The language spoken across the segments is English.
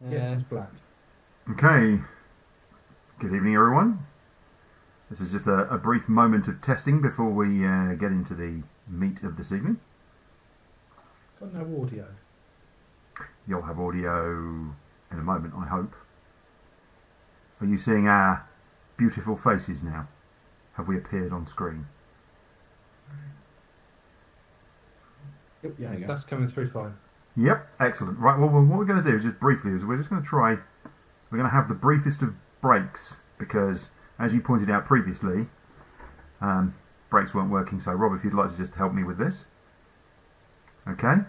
Yes, it's black. Okay, good evening, everyone. This is just a brief moment of testing before we get into the meat of this evening. Got no audio. You'll have audio in a moment, I hope. Are you seeing our beautiful faces now? Have we appeared on screen? Yep, There you go. that's coming through fine. Yep, excellent. Right, well, what we're going to do is just briefly is we're just going to try. We're going to have the briefest of breaks because, as you pointed out previously, breaks weren't working. So, Rob, if you'd like to just help me with this, okay?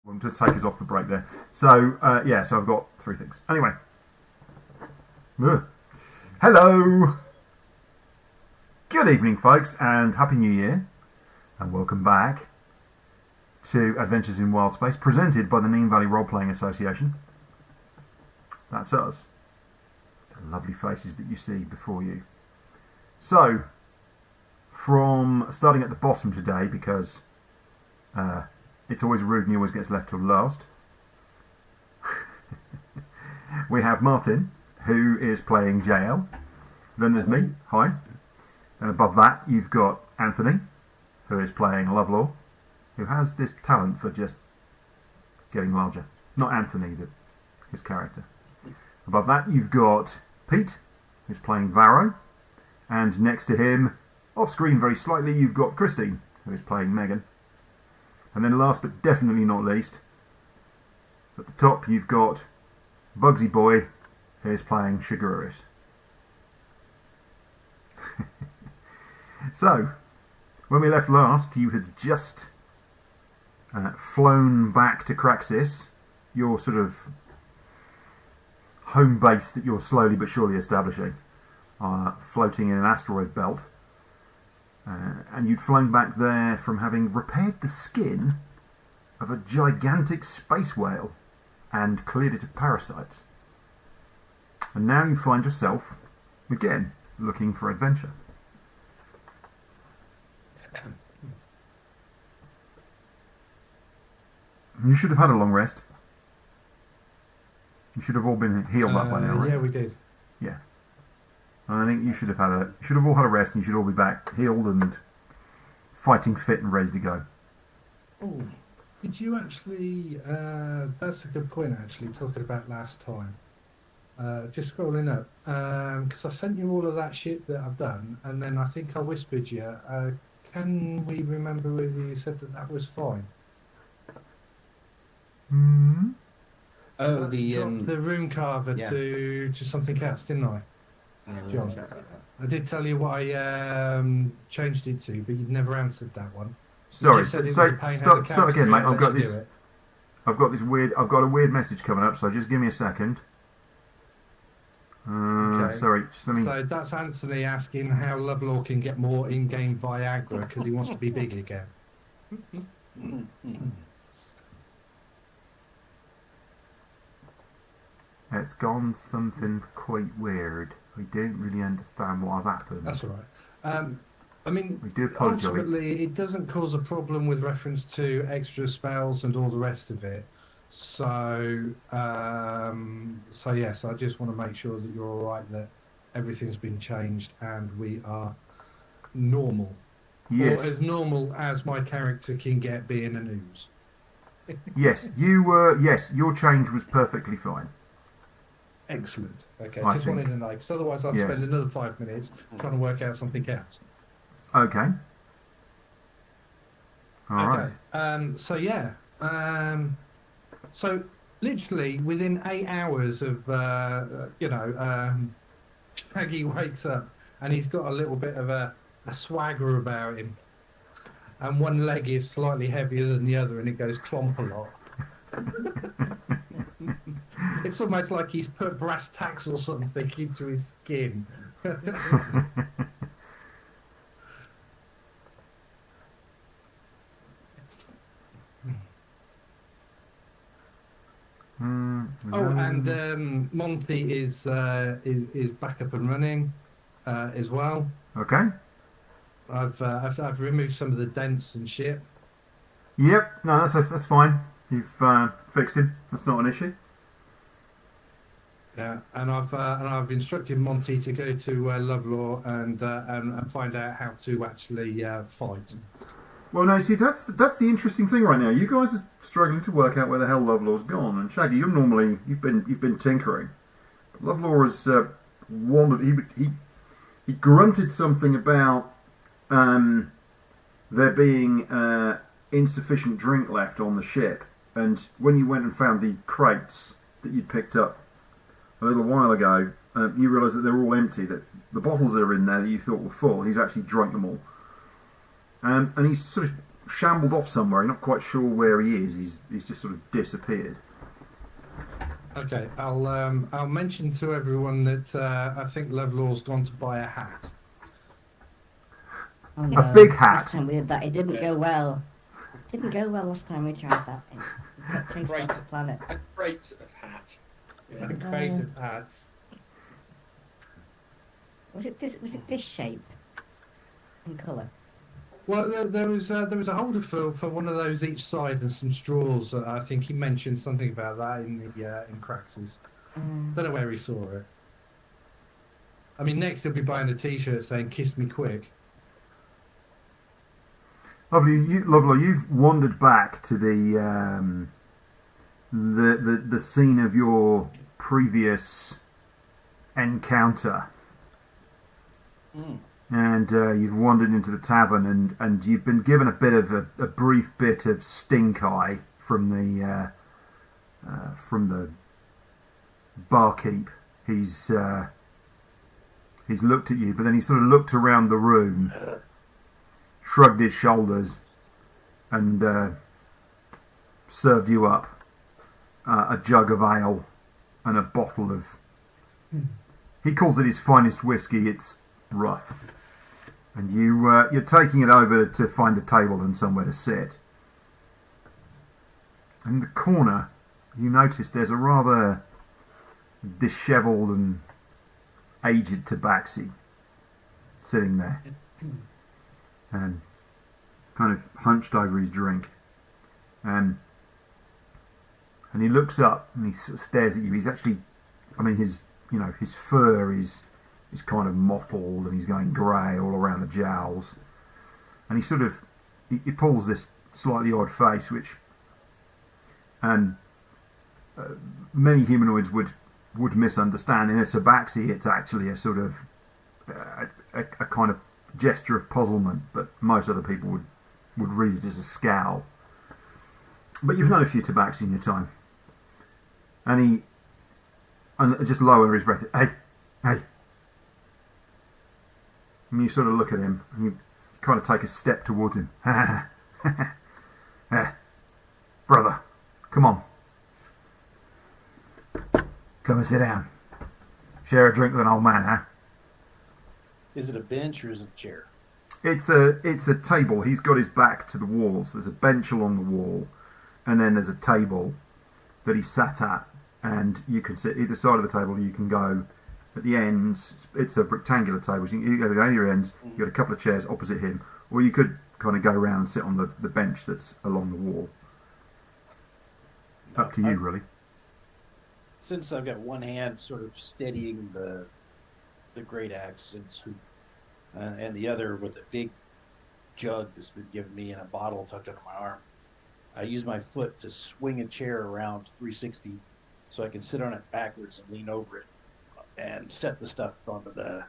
We'll just take us off the break there. So, so I've got three things. Anyway. Hello! Good evening, folks, and Happy New Year. And welcome back to Adventures in Wildspace, presented by the Neen Valley Role Playing Association. That's us. The lovely faces that you see before you. So, from starting at the bottom today, because it's always rude and he always gets left till last. We have Martin, who is playing JL. Then there's me, hi. And above that, you've got Anthony, who is playing Lovelaw, who has this talent for just getting larger. Not Anthony, but his character. Above that, you've got Pete, who's playing Varro. And next to him, off screen very slightly, you've got Christine, who is playing Megan. And then last but definitely not least, at the top you've got Bugsy Boy, who is playing Shiguris. So, when we left last, you had just flown back to Craxis, your sort of home base that you're slowly but surely establishing, floating in an asteroid belt. And you'd flown back there from having repaired the skin of a gigantic space whale and cleared it of parasites. And now you find yourself, again, looking for adventure. You should have had a long rest. You should have all been healed up by now, right? Yeah, we did. Yeah. I think you should have all had a rest, and you should all be back healed and fighting fit and ready to go. Oh, did you actually? That's a good point. Actually, talking about last time. Just scrolling up, because I sent you all of that shit that I've done, and then I think I whispered you. Can we remember whether you said that was fine? Hmm. Oh, Dropped the room carver yeah. to something else, didn't I? John. I did tell you what I changed it to, but you've never answered that one. Sorry. You just said it So was a pain how the start again, couch mate. lets you do it. I've got a weird message coming up. So just give me a second. Okay. Sorry, just let me. So that's Anthony asking how Lovelaw can get more in-game Viagra because he wants to be big again. It's gone something quite weird. I don't really understand what has happened. That's all right. I mean, We do apologise. ultimately, it doesn't cause a problem with reference to extra spells and all the rest of it. So yes, I just want to make sure that you're all right, that everything's been changed and we are normal. Yes. Or as normal as my character can get being a news. Yes, you were. Yes, your change was perfectly fine. Excellent. Okay, I just think. wanted to know, because otherwise I'll Yes. spend another 5 minutes trying to work out something else. Okay. All right. Okay. So yeah. So literally within 8 hours of Shaggy wakes up and he's got a little bit of a swagger about him, and one leg is slightly heavier than the other, and it goes clomp a lot. It's almost like he's put brass tacks or something into his skin. Oh, and Monty is back up and running as well. Okay. I've removed some of the dents and shit. Yep. No, that's fine. You've fixed him. That's not an issue. Yeah, and I've instructed Monty to go to Lovelaw and find out how to actually fight. Well, no, see, that's the interesting thing right now. You guys are struggling to work out where the hell Lovelaw's gone, and Shaggy, you've been tinkering. But Lovelaw has wandered. He grunted something about there being insufficient drink left on the ship, and when you went and found the crates that you'd picked up a little while ago, you realised that they're all empty. That the bottles that are in there that you thought were full, he's actually drunk them all. And he's sort of shambled off somewhere. You're not quite sure where he is. He's just sort of disappeared. Okay, I'll mention to everyone that I think Lovelaw's gone to buy a hat. Oh, no. A big hat. Last time we did that, it didn't go well. It didn't go well last time we tried that. It got chased off the planet. A crate of hat. A crate of hats. Was it this shape and colour? Well, there was a holder for one of those each side and some straws. I think he mentioned something about that in Crax's. Don't know where he saw it. I mean, next he'll be buying a T-shirt saying "Kiss me quick." Lovely, you've wandered back to the scene of your previous encounter. And you've wandered into the tavern, and you've been given a bit of a brief bit of stink eye from the barkeep. He's looked at you, but then he sort of looked around the room, shrugged his shoulders, and served you up a jug of ale and a bottle of. He calls it his finest whiskey. It's rough. And you're taking it over to find a table and somewhere to sit. In the corner, you notice there's a rather dishevelled and aged tabaxi sitting there, and kind of hunched over his drink. And he looks up and he sort of stares at you. He's actually, I mean, his fur is kind of mottled and he's going grey all around the jowls, and he pulls this slightly odd face, which many humanoids would misunderstand. In a tabaxi, it's actually a sort of a kind of gesture of puzzlement, but most other people would read it as a scowl. But you've known a few tabaxi in your time, and just low under his breath, hey. And you sort of look at him, and you kind of take a step towards him. Brother, come on. Come and sit down. Share a drink with an old man, huh? Is it a bench or is it a chair? It's a table. He's got his back to the wall, so there's a bench along the wall, and then there's a table that he sat at, and you can sit either side of the table. You can go at the ends. It's a rectangular table. So you go at your ends. You've got a couple of chairs opposite him, or you could kind of go around and sit on the bench that's along the wall. Up to you, really. Since I've got one hand sort of steadying the great axe, and the other with a big jug that's been given me in a bottle tucked under my arm. I use my foot to swing a chair around 360 so I can sit on it backwards and lean over it and set the stuff onto the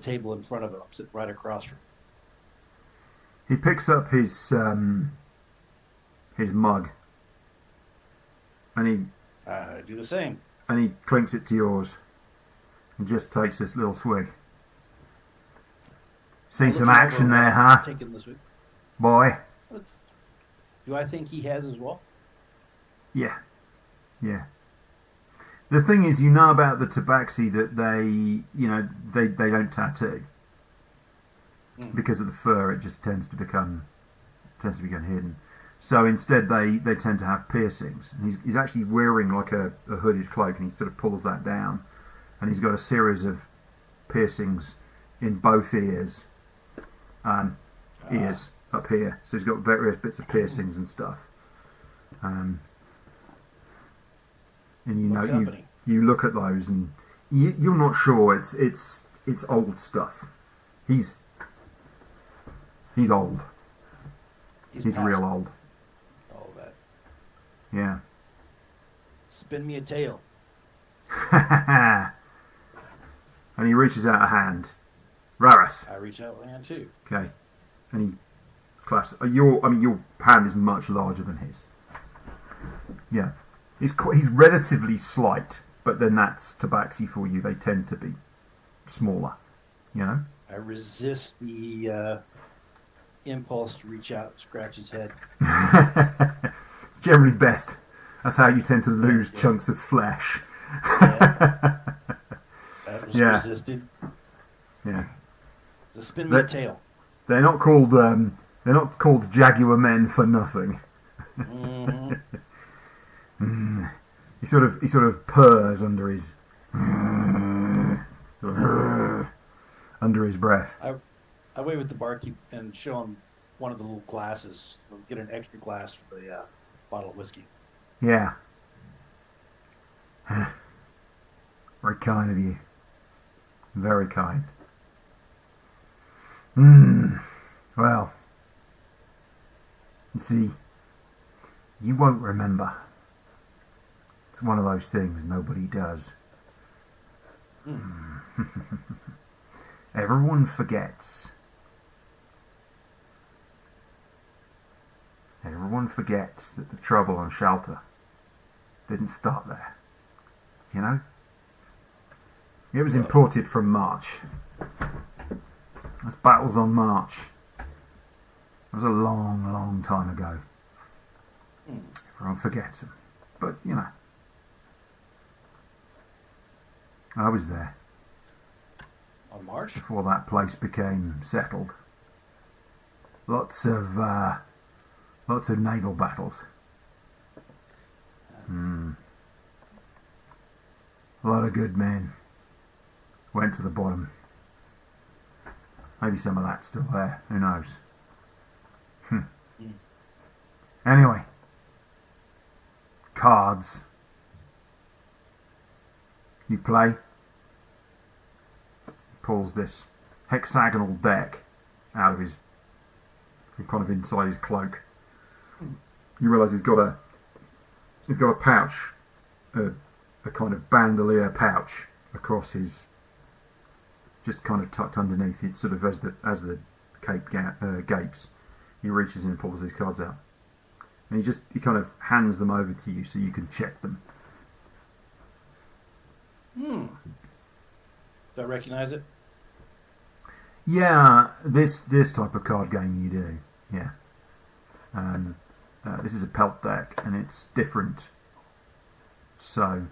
table in front of it. I'm sitting right across from He picks up his mug, and I do the same. he clinks it to yours, and just takes this little swig. Seen some Looking action over there, what huh, I'm taking this week. boy? Do I think he has as well? Yeah. The thing is, you know about the tabaxi that they don't tattoo because of the fur. It just tends to become hidden. So instead, they tend to have piercings. And he's actually wearing like a hooded cloak, and he sort of pulls that down, and he's got a series of piercings in both ears up here. So he's got various bits of piercings and stuff. And you look at those, and you're not sure it's old stuff. He's old. He's real old. All that. Yeah. Spin me a tale. And he reaches out a hand. Raris. I reach out my hand too. Okay. And he clasps. Your hand is much larger than his. Yeah. He's relatively slight, but then that's tabaxi for you. They tend to be smaller. You know. I resist the impulse to reach out and scratch his head. It's generally best. That's how you tend to lose chunks of flesh. That was resisted. Yeah. So spin me a tale. They're not called jaguar men for nothing. Mm-hmm. He sort of purrs under his under his breath. I wave at the barkeep and show him one of the little glasses. We'll get an extra glass for the bottle of whiskey. Yeah. Very kind of you. Very kind. Well, you see, you won't remember. It's one of those things nobody does. Everyone forgets. Everyone forgets that the trouble on Shelter didn't start there. You know? It was imported from March. There's battles on March. It was a long, long time ago. Everyone forgets them. But, you know. I was there. On March? Before that place became settled. Lots of naval battles. A lot of good men went to the bottom. Maybe some of that's still there. Who knows? Anyway. Cards. You play. Pulls this hexagonal deck out of his, kind of inside his cloak. You realise he's got a pouch, a kind of bandolier pouch across his, just kind of tucked underneath it, sort of as the cape gapes. He reaches in and pulls his cards out, and he kind of hands them over to you so you can check them. Do I recognize it? Yeah, this type of card game you do. Yeah. This is a pelt deck, and it's different. So,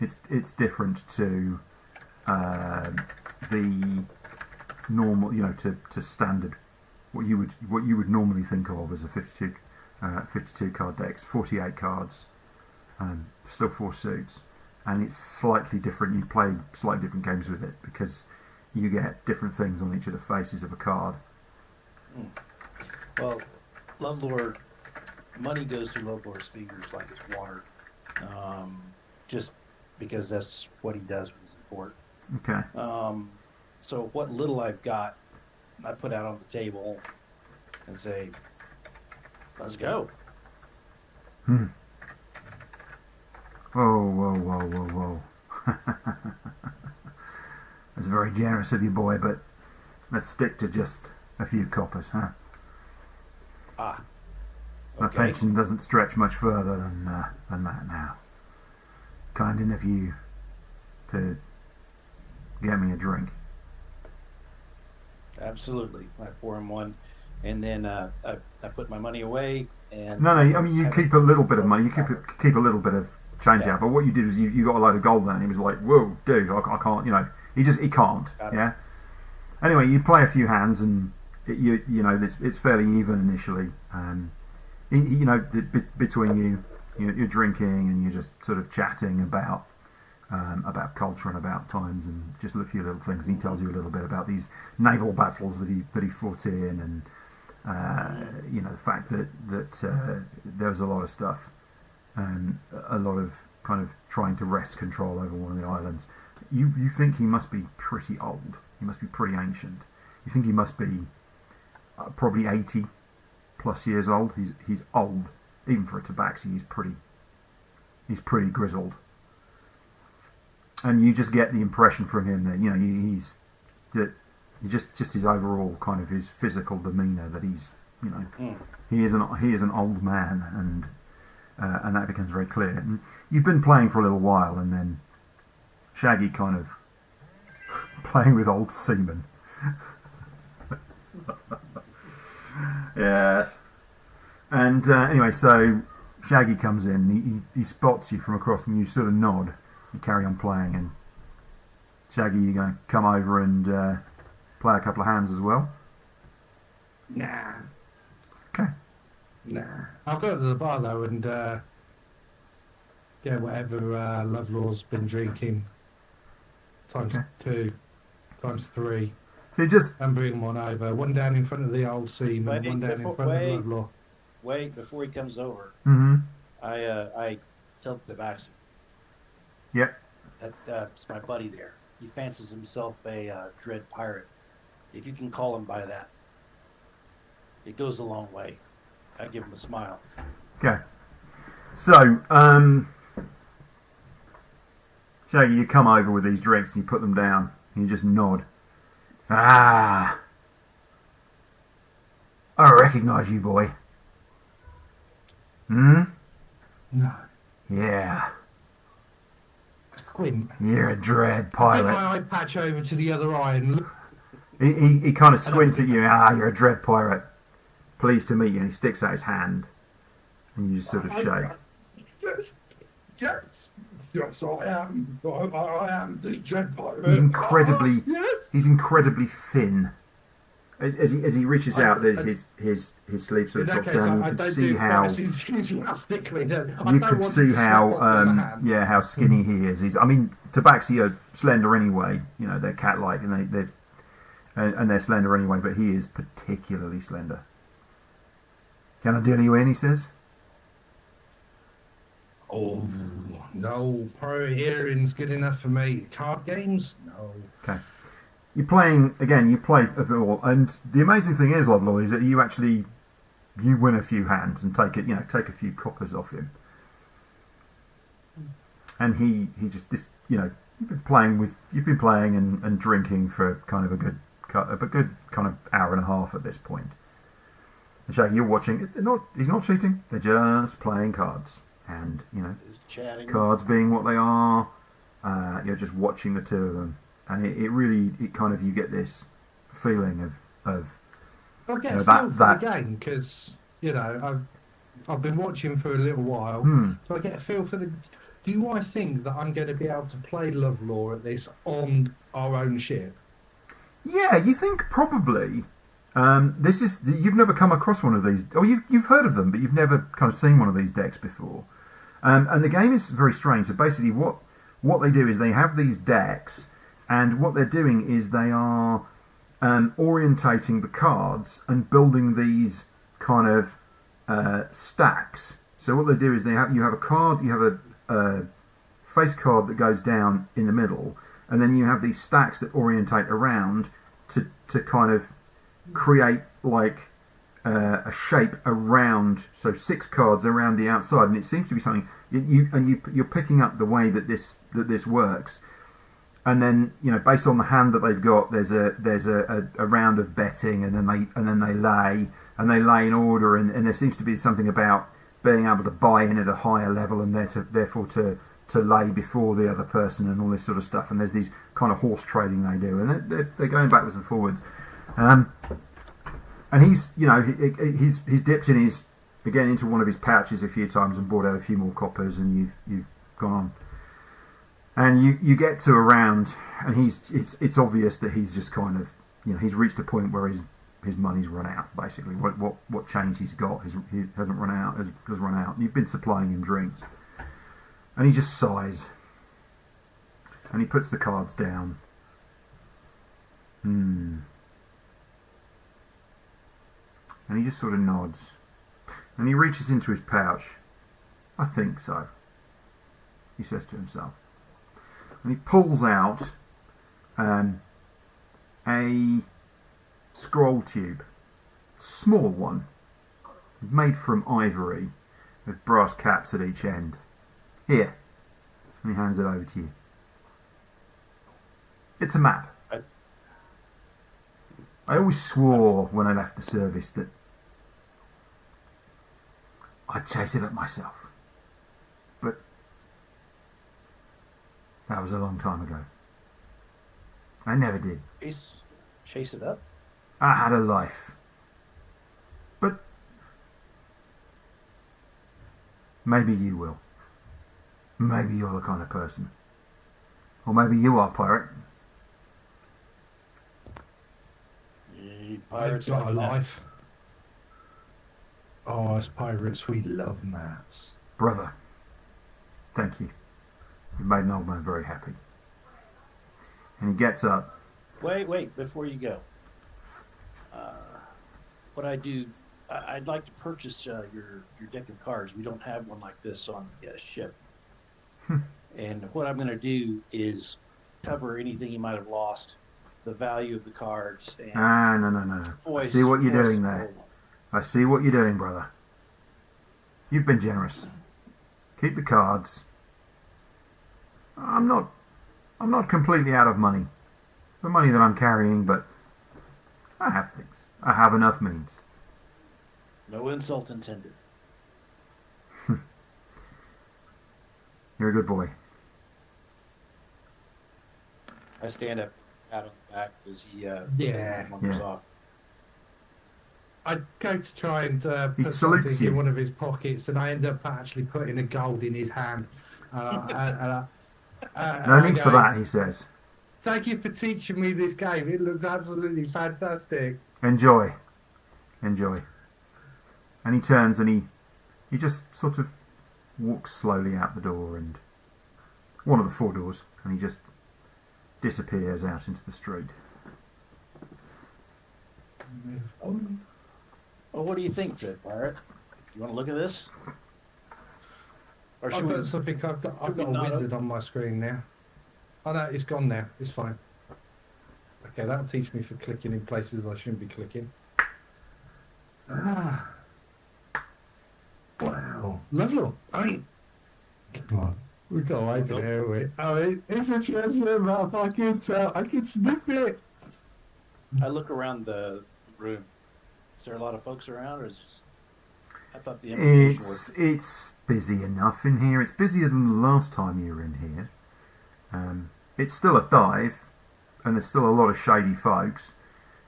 it's different to the normal, to standard. What you would normally think of as a 52 card deck. It's 48 cards, still 4 suits, and it's slightly different. You play slightly different games with it because you get different things on each of the faces of a card. Well, Lovelord, money goes through Lovelord's fingers like it's water, just because that's what he does when he's in port. Okay. So what little I've got, I put out on the table, and say, "Let's go." Hmm. Whoa. That's very generous of you, boy, but let's stick to just a few coppers, huh? Ah, My okay. pension doesn't stretch much further than that now. Kind enough of you to get me a drink. Absolutely. I pour him one, and then I put my money away. And No, I mean you have keep a little bit of money. You keep a little bit of change Yeah. out. But what you did is you got a load of gold there, and he was like, "Whoa, dude, I can't." You know, he can't. Got it. Yeah. Anyway, you play a few hands, and it's fairly even initially. Between you're drinking and you're just sort of chatting about culture and about times and just a few little things. And he tells you a little bit about these naval battles that he fought in, and the fact that there was a lot of stuff, and a lot of kind of trying to wrest control over one of the islands. You think he must be pretty old. He must be pretty ancient. You think he must be probably 80 plus years old. He's old, even for a tabaxi. He's pretty grizzled, and you just get the impression from him that just his overall kind of his physical demeanour that he's he is an old man, and that becomes very clear. And you've been playing for a little while, and then Shaggy kind of playing with old seamen. Yes. And anyway, so Shaggy comes in. He spots you from across, and you sort of nod. You carry on playing, and Shaggy, you're going to come over and play a couple of hands as well. Nah. Okay. Nah. I'll go to the bar though and get whatever Lovelaw's been drinking. Times Okay. 2, times 3. So you just And bring one over. One down in front of the old seaman, Wait, one down in before- front wait. of Lovelaw. Wait, before he comes over, mhm. I tell the tabaxi Yep. that it's my buddy there. He fancies himself a dread pirate. If you can call him by that, it goes a long way. I give him a smile. Okay. So, Shaggy, you come over with these drinks and you put them down and you just nod. Ah, I recognise you, boy. Hmm? No. Yeah, Squint. you're a dread Put pirate. my eye patch over to the other eye and look. He kind of squints at you. Ah, you're a dread pirate. Pleased to meet you. And he sticks out his hand and you just sort of shake. Yes, I am. I am the dread pirate. He's incredibly, Yes. he's incredibly thin. As he reaches out, his sleeve sort In of that drops case, down. I You don't can see do how quite as enthusiastically. Then. I you don't can want see to slap how off on the hand. how skinny he is. I mean, tabaxi are slender anyway. You know, they're cat-like and they're slender anyway. But he is particularly slender. Can I deal you in? He says. Oh, no. Pro hearing's good enough for me. Card games? No. Okay. You're playing again. You play a bit more, and the amazing thing is, Loveloy, is that you win a few hands and take a few coppers off him, and he just you've been playing and drinking for kind of a good kind of hour and a half at this point. And Shaggy, you're watching. He's not cheating. They're just playing cards, and Just chatting. cards being what they are. You're just watching the two of them. And it really kind of, you get this feeling of I get You know, a feel that- for that- the game because, I've been watching for a little while. So I get a feel for the... Do I think that I'm going to be able to play Lovelaw at this on our own ship? yeah, you think probably you've never come across one of these, or you've heard of them, but you've never kind of seen one of these decks before. And the game is very strange. So basically, what they do is they have these decks, and what they're doing is they are orientating the cards and building these kind of stacks. So what they do is you have a card, you have a face card that goes down in the middle, and then you have these stacks that orientate around to kind of create like a shape around, so 6 cards around the outside, and it seems to be something you're picking up the way that this works. And then, based on the hand that they've got, there's a round of betting, and then they lay in order, and there seems to be something about being able to buy in at a higher level, and therefore to lay before the other person, and all this sort of stuff. And there's these kind of horse trading they do, and they're going backwards and forwards. And he's dipped into one of his pouches a few times and brought out a few more coppers, and you've gone on. And you get to a round, and it's obvious that he's just kind of, he's reached a point where his money's run out, basically. What change he's got he hasn't run out, has run out. You've been supplying him drinks. And he just sighs. And he puts the cards down. And he just sort of nods. And he reaches into his pouch. I think so, he says to himself. And he pulls out a scroll tube, small one, made from ivory, with brass caps at each end. Here, and he hands it over to you. It's a map. I always swore when I left the service that I'd chase it up myself. But that was a long time ago. I never did. Chase it up? I had a life. But maybe you will. Maybe you're the kind of person. Or maybe you are, pirate. Pirates got a like that. life. Oh, as pirates, we love maps. Brother, thank you. You've made an old man very happy. And he gets up. Wait, before you go. What I'd like to purchase your deck of cards. We don't have one like this on the ship. And what I'm going to do is cover anything you might have lost, the value of the cards. And No. I see what you're doing there. I see what you're doing, brother. You've been generous. Keep the cards. I'm not completely out of money. The money that I'm carrying, but I have things. I have enough means. No insult intended. You're a good boy. I stand up, pat on the back as he Yeah. wanders off. I go to try and He put salutes something you. in one of his pockets, and I end up actually putting a gold in his hand. No I need go, for that, he says. Thank you for teaching me this game. It looks absolutely fantastic. Enjoy. And he turns and he just sort of walks slowly out the door, and one of the 4 doors, and he just disappears out into the street. Well, what do you think, Pirate? You want to look at this? Or I've should we? got something. I've got we a not wizard on my screen now. Oh no, it's gone now. It's fine. Okay, that'll teach me for clicking in places I shouldn't be clicking. Ah. Wow. Lovely. I mean, come on. We got away from here, we. I mean, it's a treasure map. I can tell. I can sniff it. I look around the room. Is there a lot of folks around, or is it just... I thought the invitation was... It's busy enough in here. It's busier than the last time you were in here. It's still a dive, and there's still a lot of shady folks,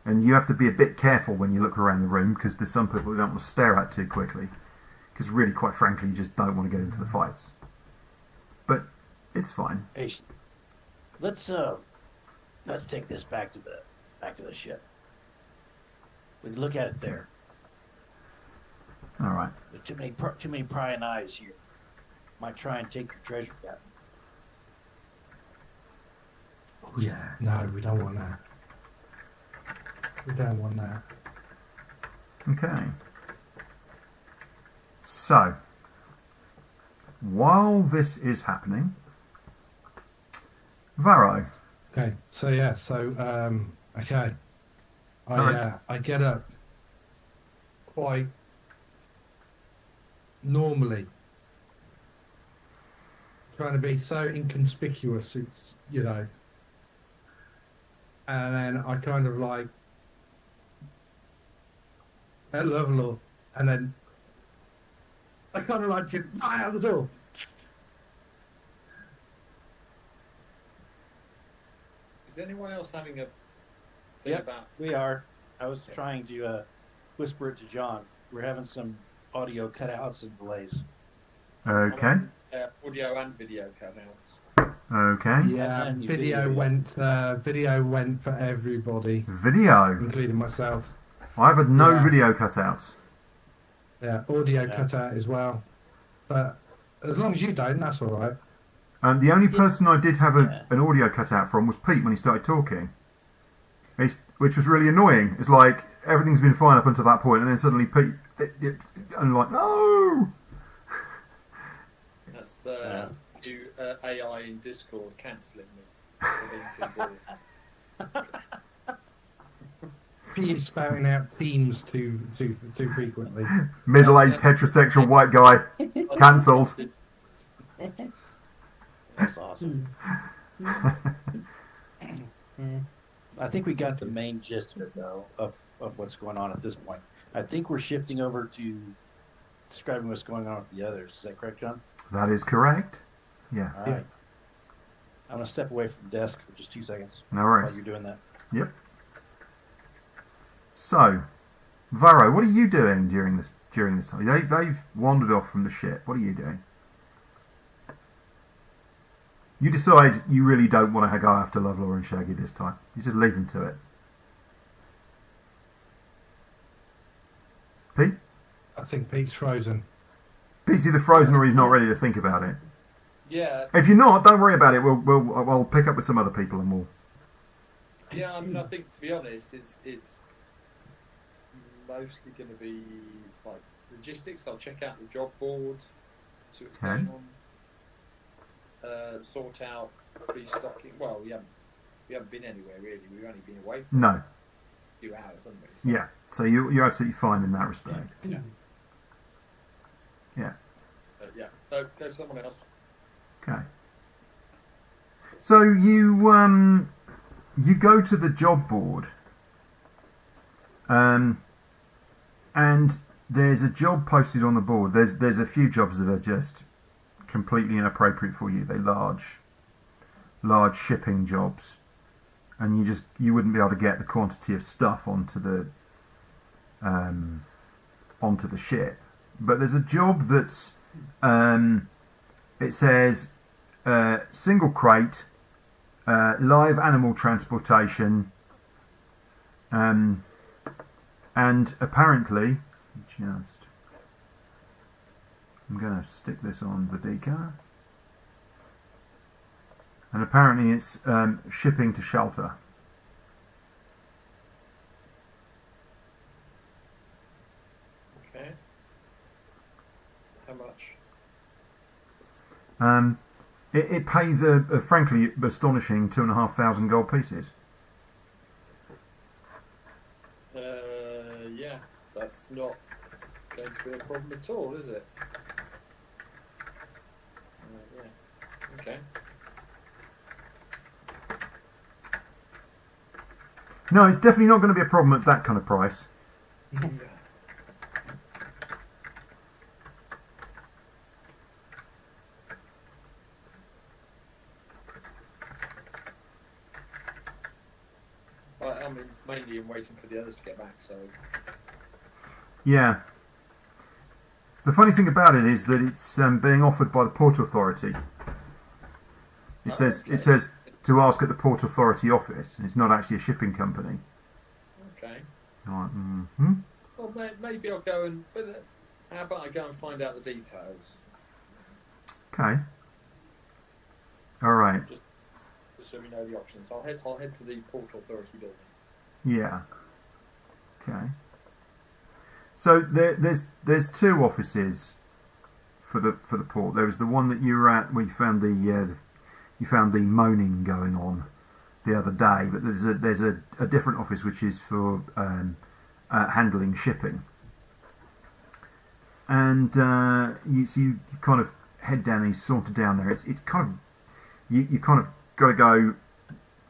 and you have to be a bit careful when you look around the room, because there's some people you don't want to stare at too quickly, because really, quite frankly, you just don't want to get into the fights. But it's fine. Hey, let's take this back to the ship. We can look at it there. All right. There's too many prying eyes here. Might try and take your treasure, Captain. Oh yeah. No, we don't want that. We don't want that. Okay. So, while this is happening, Varro. Okay. So yeah. So okay. I get up. quite normally. Trying to be so inconspicuous, it's, you know. And then I kind of like, hello, and then I kind of like just out the door. Is anyone else having a thing Yep, about? we are. I was trying to whisper it to John. We're having some audio cutouts and delays. Okay. Audio and video cutouts. Okay. Yeah, And video went for everybody, Video. including myself. I've had no Yeah. video cutouts. Yeah, audio Yeah. cut out as well. But as long as you don't, that's all right. The only Yeah. person I did have Yeah. an audio cutout from was Pete when he started talking, which was really annoying. It's like everything's been fine up until that point, and then suddenly Pete, and I'm like, no. That's you AI in Discord cancelling me. for being too bored. Pete spouting out themes too frequently. Middle-aged heterosexual white guy cancelled. That's awesome. Yeah. I think we got the main gist of it, though, of what's going on at this point. I think we're shifting over to describing what's going on with the others. Is that correct, John? That is correct. Yeah. All right. I'm going to step away from the desk for just 2 seconds No while worries. you're doing that. Yep. So, Varro, what are you doing during this time? They've wandered off from the ship. What are you doing? You decide you really don't want to go after Lovelore and Shaggy this time. You just leave them to it. Pete? I think Pete's frozen. Pete's either frozen or he's not ready to think about it. Yeah, If you're not, don't worry about it. I'll pick up with some other people and we'll. yeah. I mean, I think to be honest, it's mostly going to be like logistics. I'll check out the job board, see what's Okay. going on. Sort out restocking. Well, we haven't been anywhere really. We've only been away for No. a few hours, haven't we? So, Yeah. So you're absolutely fine in that respect. yeah. Yeah. Yeah. Go someone else. Okay. So you go to the job board, and there's a job posted on the board. There's a few jobs that are just completely inappropriate for you. They're large shipping jobs, and you wouldn't be able to get the quantity of stuff onto the ship. But there's a job that's it says single crate, live animal transportation, and apparently, I'm going to stick this on Vadika, and apparently it's shipping to shelter. Okay. How much? It pays a frankly astonishing 2,500 gold pieces. Yeah, that's not going to be a problem at all, is it? Yeah. Okay. No, it's definitely not going to be a problem at that kind of price. I mean, mainly in waiting for the others to get back. So Yeah. The funny thing about it is that it's being offered by the Port Authority. It says to ask at the Port Authority office, and it's not actually a shipping company. okay. Right, mm-hmm. Well, maybe I'll go and. But how about I go and find out the details, Okay. All right. just so we know the options. I'll head to the Port Authority building. Yeah. Okay. So there's two offices for the port. There was the one that you were at where you found the moaning going on the other day, but there's a different office which is for handling shipping. and you kind of head down. You saunter down there. It's kind of you kind of got to go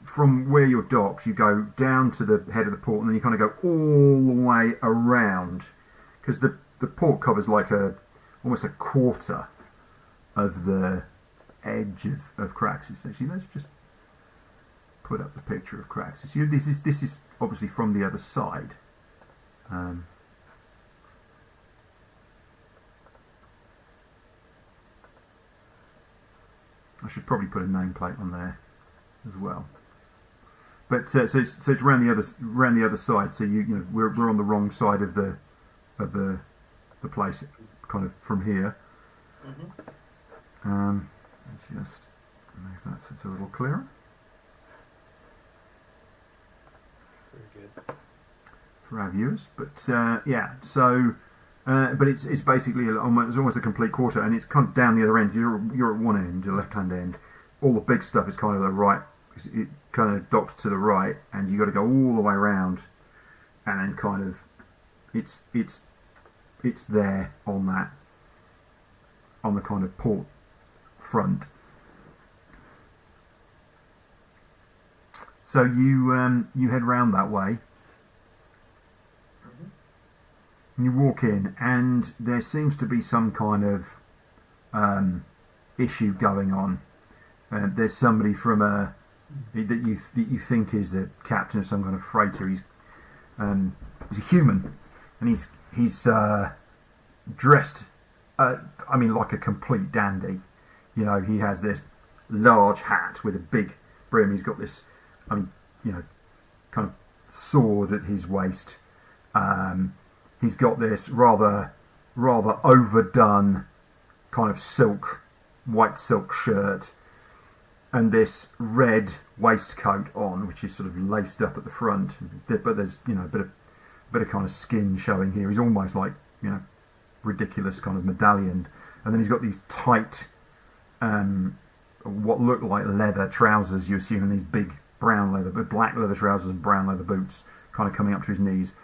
from where you're docked. You go down to the head of the port, and then you kind of go all the way around, because the port covers like almost a quarter of the edge of Craxus. Actually, let's just put up the picture of Craxus. This is obviously from the other side. I should probably put a nameplate on there as well. But so it's around the other side. So you know we're on the wrong side of the place, kind of from here. Let's just make that so it's a little clearer. Very good. For our viewers, but yeah, so but it's basically almost a complete quarter, and it's kind of down the other end. You're at one end, the left hand end. All the big stuff is kind of the right. It kind of docks to the right, and you got to go all the way around, and then kind of it's there on the kind of port front. So you head round that way. You walk in, and there seems to be some kind of issue going on. There's somebody from that you think is the captain of some kind of freighter. He's a human, and he's dressed, like a complete dandy. You know, he has this large hat with a big brim. He's got this, kind of sword at his waist. He's got this rather overdone kind of white silk shirt, and this red waistcoat on, which is sort of laced up at the front. But there's a bit of kind of skin showing here. He's almost like ridiculous kind of medallion, and then he's got these tight, what look like leather trousers. You assume, and these big black leather trousers and brown leather boots, kind of coming up to his knees.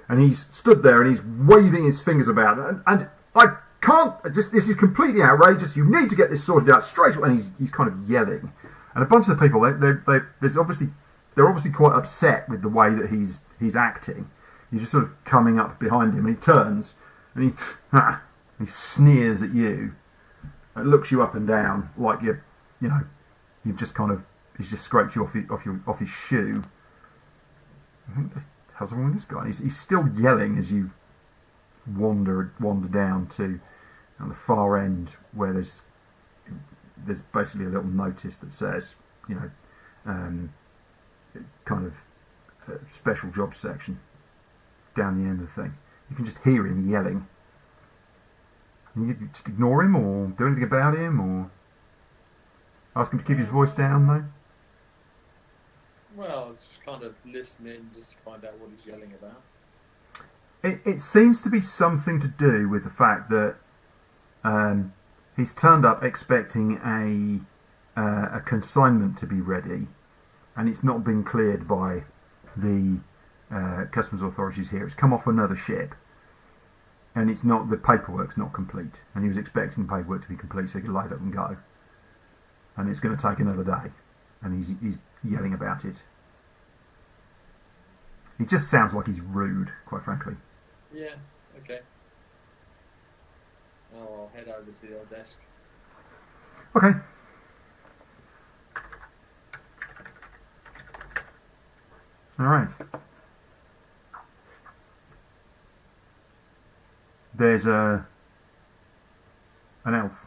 And he's stood there and he's waving his fingers about, and I can't. This is completely outrageous. You need to get this sorted out straight away. And he's kind of yelling, and a bunch of the people they're obviously quite upset with the way that he's acting. He's just sort of coming up behind him, and he turns and he sneers at you, and looks you up and down like you've just kind of he's just scraped you off his shoe. I think how's wrong with this guy? He's still yelling as you wander down to the far end, where there's basically a little notice that says, kind of special jobs section down the end of the thing. You can just hear him yelling. And you just ignore him, or do anything about him, or ask him to keep his voice down, though. Well, just kind of listening just to find out what he's yelling about. It seems to be something to do with the fact that he's turned up expecting a consignment to be ready, and it's not been cleared by the customs authorities here. It's come off another ship, and the paperwork's not complete, and he was expecting the paperwork to be complete so he could load up and go, and it's going to take another day, and he's yelling about it. He just sounds like he's rude, quite frankly. Yeah, okay. Now I'll head over to the old desk. Okay. All right. There's an elf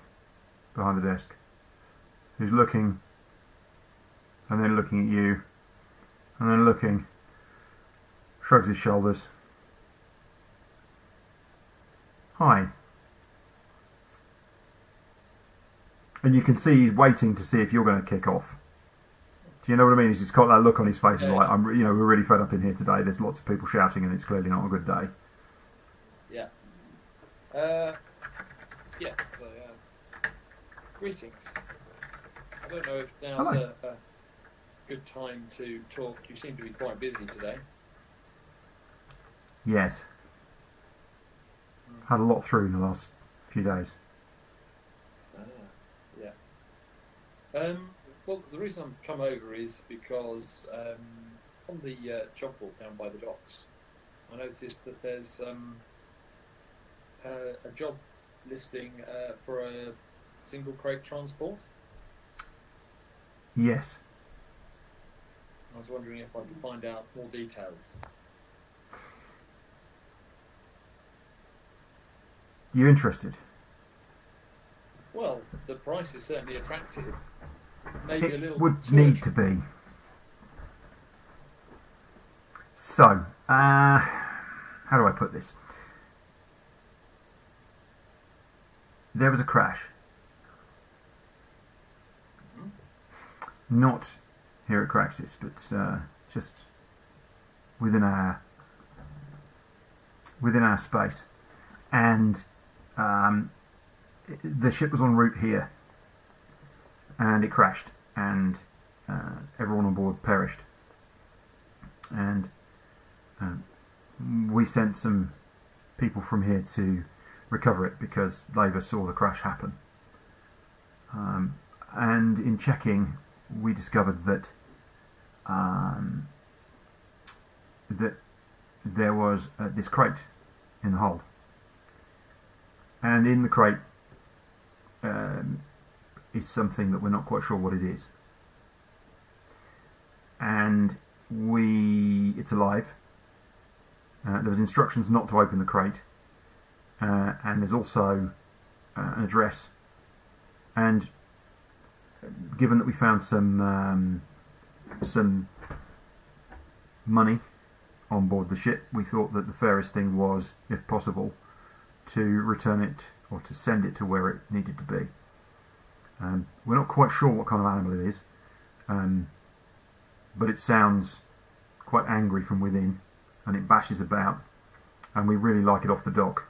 behind the desk who's looking, and then looking at you, and then looking, shrugs his shoulders. Hi. And you can see he's waiting to see if you're going to kick off. Do you know what I mean? He's just got that look on his face. He's like, we're really fed up in here today. There's lots of people shouting, and it's clearly not a good day. Yeah. So, greetings. I don't know if now's a good time to talk. You seem to be quite busy today. Yes. Had a lot through in the last few days. Yeah. Well, the reason I've come over is because on the job board down by the docks, I noticed that there's a job listing for a single crate transport. Yes. I was wondering if I could find out more details. You interested? Well, the price is certainly attractive. Maybe a It little would too need to be. So, how do I put this? There was a crash. Not here at Craxis, but just within our space, and the ship was en route here, and it crashed, and everyone on board perished, and we sent some people from here to recover it because Labour saw the crash happen, and in checking we discovered that that there was this crate in the hold, and in the crate is something that we're not quite sure what it is, and it's alive. There was instructions not to open the crate, and there's also an address, and given that we found some money on board the ship, we thought that the fairest thing was, if possible, to return it or to send it to where it needed to be. We're not quite sure what kind of animal it is, but it sounds quite angry from within, and it bashes about, and we really like it off the dock.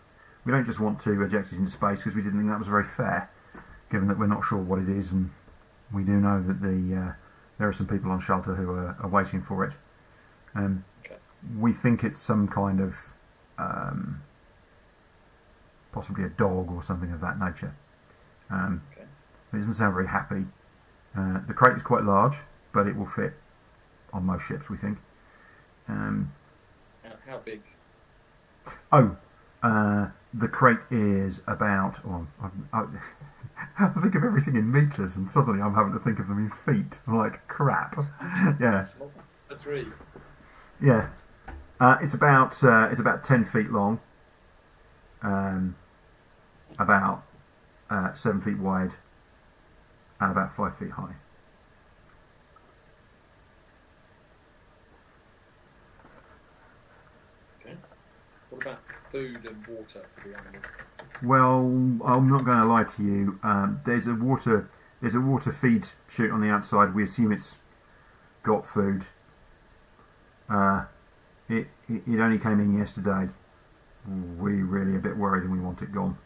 We don't just want to eject it into space because we didn't think that was very fair, given that we're not sure what it is, and we do know that there are some people on shelter who are waiting for it. Okay. We think it's some kind of possibly a dog or something of that nature. Okay. It doesn't sound very happy. The crate is quite large, but it will fit on most ships, we think. How big? The crate is about. Well, I think of everything in meters, and suddenly I'm having to think of them in feet. I'm like, crap. Yeah. That's really. Yeah. It's about 10 feet long, about 7 feet wide, and about 5 feet high. Okay. What about food and water for the animal? Well, I'm not going to lie to you. There's a water feed chute on the outside. We assume it's got food. It only came in yesterday. We're really a bit worried and we want it gone.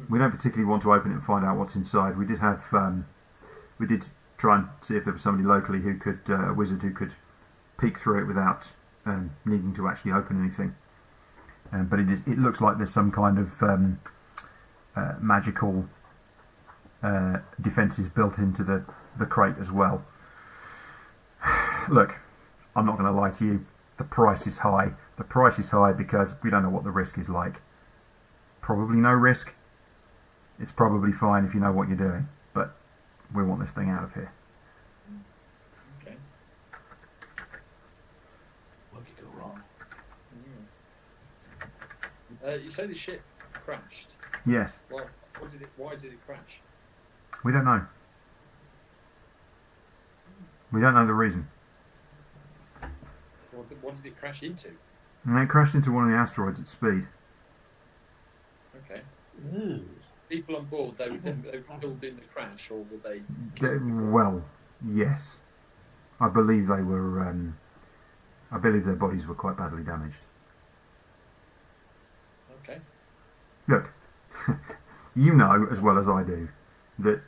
We don't particularly want to open it and find out what's inside. We did try and see if there was somebody locally who could, a wizard who could peek through it without needing to actually open anything. But it looks like there's some kind of magical defences built into the crate as well. Look, I'm not going to lie to you. The price is high. The price is high because we don't know what the risk is like. Probably no risk. It's probably fine if you know what you're doing. But we want this thing out of here. Okay. What could go wrong? You say the ship crashed. Yes. Well, why did it crash? We don't know. We don't know the reason. What did it crash into? And it crashed into one of the asteroids at speed. Okay. Ooh. People on board, they were killed in the crash, or were they? Well, yes. I believe they were. I believe their bodies were quite badly damaged. Okay. Look, you know as well as I do that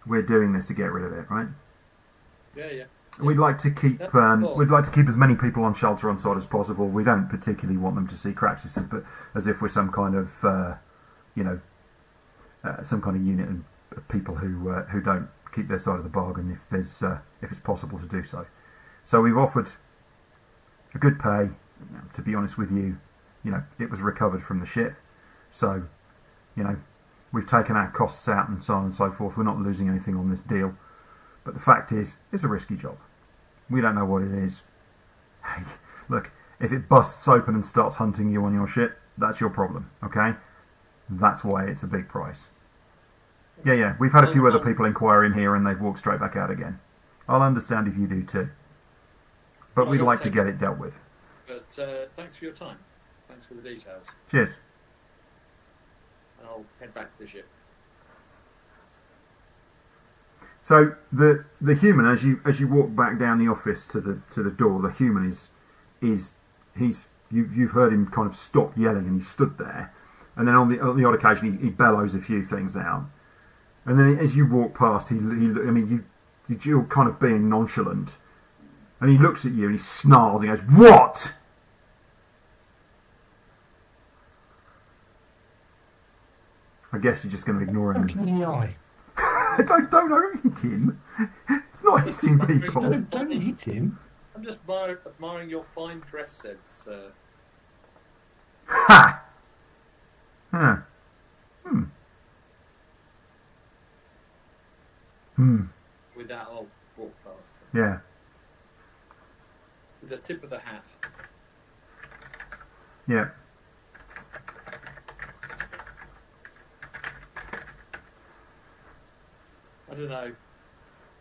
we're doing this to get rid of it, right? Yeah. We'd like to keep Cool. we'd like to keep as many people on shelter on site as possible. We don't particularly want them to see cracks, but as if we're some kind of some kind of unit of people who don't keep their side of the bargain if it's possible to do so. So we've offered a good pay. To be honest with you, it was recovered from the ship, so we've taken our costs out and so on and so forth. We're not losing anything on this deal. But the fact is, it's a risky job. We don't know what it is. Hey, look, if it busts open and starts hunting you on your ship, that's your problem, okay? That's why it's a big price. Yeah, we've had a few other people inquire in here and they've walked straight back out again. I'll understand if you do too. But we'd like to get it dealt with. But thanks for your time. Thanks for the details. Cheers. And I'll head back to the ship. So the human, as you walk back down the office to the door, the human you've heard him kind of stop yelling and he stood there, and then on the odd occasion he bellows a few things out, and then as you walk past you're kind of being nonchalant, and he looks at you and he snarls and he goes, "What?" I guess you're just going to ignore him. Look in the eye. Don't hit him. It's not hitting people. Don't hit him. I'm just admiring your fine dress sense. Ha! Huh. With that, I'll walk past. Yeah. With the tip of the hat. Yeah. I don't know.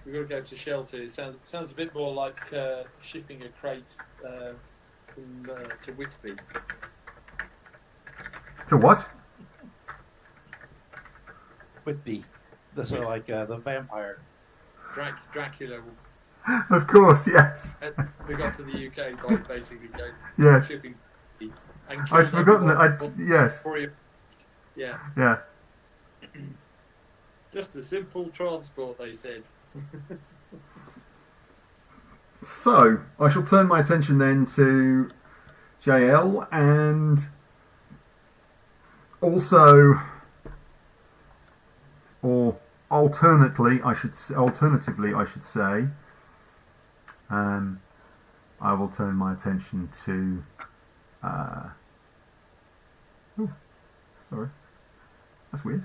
We've got to go to shelter. It sounds a bit more like shipping a crate to Whitby. To what? Whitby. That's sort of like the vampire. Dracula. Of course, yes. We got to the UK by basically going Yes. shipping. And I'd forgotten that. Yes. Yeah. Yeah. Just a simple transport, they said. So, I shall turn my attention then to JL and also, or alternatively, I should say, I will turn my attention to. Oh, sorry, that's weird.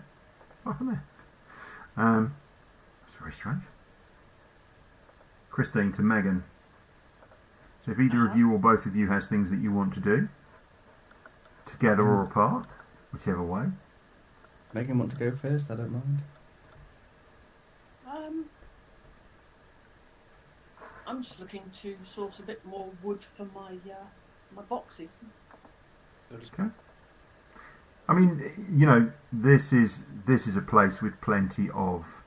What happened there? That's very strange. Christine to Megan. So if either of you or both of you has things that you want to do, together or apart, whichever way. Megan, want to go first? I don't mind. I'm just looking to source a bit more wood for my boxes. Okay. I mean, this is a place with plenty of,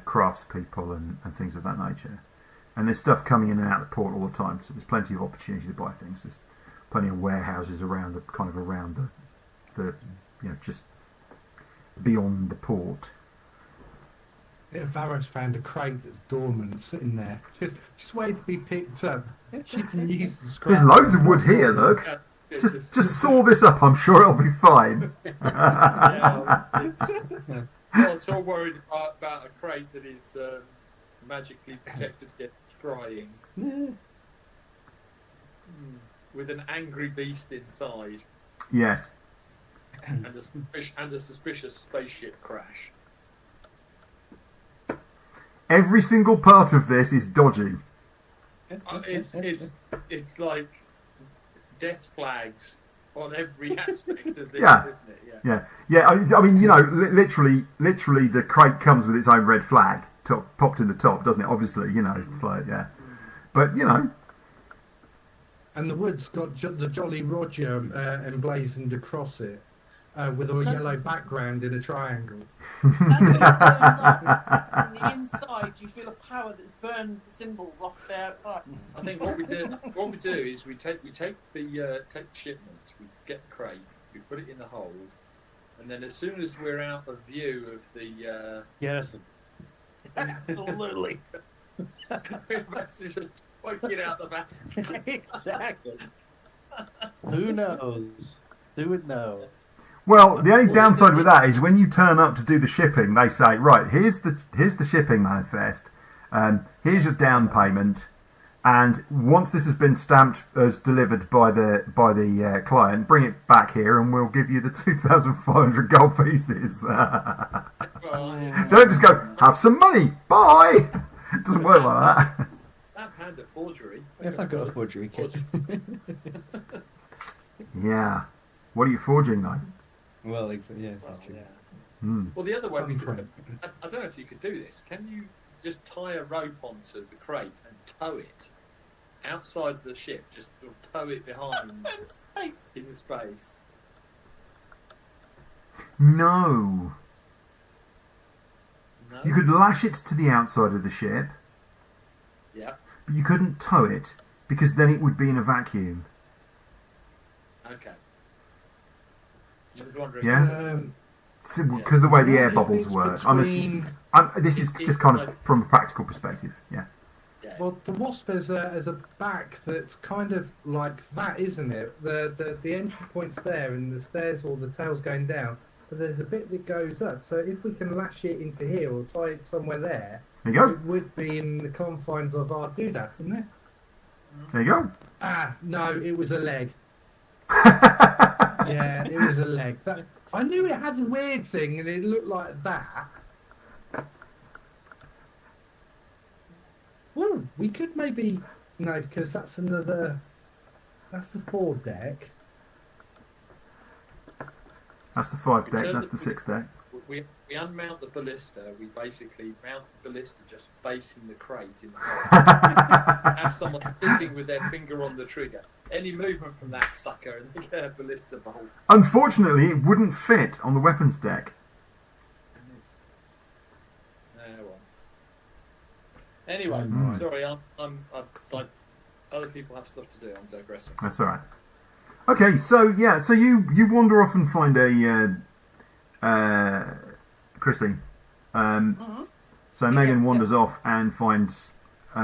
craftspeople and things of that nature, and there's stuff coming in and out of the port all the time. So there's plenty of opportunity to buy things. There's plenty of warehouses around the just beyond the port. Yeah, Varro's found a crate that's dormant, sitting there, just waiting to be picked up. She can use the scrap. There's loads of wood here. Look. Just saw this up. I'm sure it'll be fine. Well, it's all worried about a crate that is magically protected against crying. With an angry beast inside. Yes. And a suspicious spaceship crash. Every single part of this is dodgy. It's like death flags on every aspect of this, Yeah. isn't it? Yeah. I mean, literally, the crate comes with its own red flag popped in the top, doesn't it? Obviously, it's like, yeah. But And the wood's got the Jolly Roger emblazoned across it, with a yellow background in a triangle. That's it. On the inside, you feel a power that's burned the symbols off the outside. I think what we do is we take the shipment, we get the crate, we put it in the hold, and then as soon as we're out of view of the Yes. Absolutely. It's just poking out the back. Exactly. Who knows? Who would know? Well, the only downside with that is when you turn up to do the shipping, they say, right, here's the shipping manifest, here's your down payment, and once this has been stamped as delivered by the client, bring it back here, and we'll give you the 2,500 gold pieces. They don't just go, have some money, bye. It doesn't work like that. That hand of forgery. Yes, I've got a forgery kit. Yeah. What are you forging, though? Well, yes, that's Well, true. yeah. Hmm. Well, the other way we Control. could, I don't know if you could do this. Can you just tie a rope onto the crate and tow it outside the ship? Just sort of tow it behind In space. in space. No. No. You could lash it to the outside of the ship, Yeah. but you couldn't tow it, because then it would be in a vacuum. Okay. I was wondering. Yeah? Um, Because the way the air if bubbles it's work. between- This is It's just kind of like- from a practical perspective, yeah. Yeah. Well, the Wasp has a back that's kind of like that, isn't it? The entry point's there, and the stairs or the tail's going down, but there's a bit that goes up. So if we can lash it into here or tie it somewhere there, There you go. it would be in the confines of our doodah, wouldn't it? There you go. Ah, no, it was a leg. Yeah, it was a leg. That I knew it had a weird thing, and it looked like that. Well, we could maybe no, because that's another. That's the forward deck. That's the 5 We deck, turn that's the- the 6 deck. We unmount the ballista. We basically mount the ballista just facing the crate in the hole. Have someone sitting with their finger on the trigger. Any movement from that sucker and they get a ballista bolt. Unfortunately, it wouldn't fit on the weapons deck. Well. Anyway, Mm. sorry, other people have stuff to do. I'm digressing. That's alright. Okay, so you wander off and find Chrissy. So Megan wanders off and finds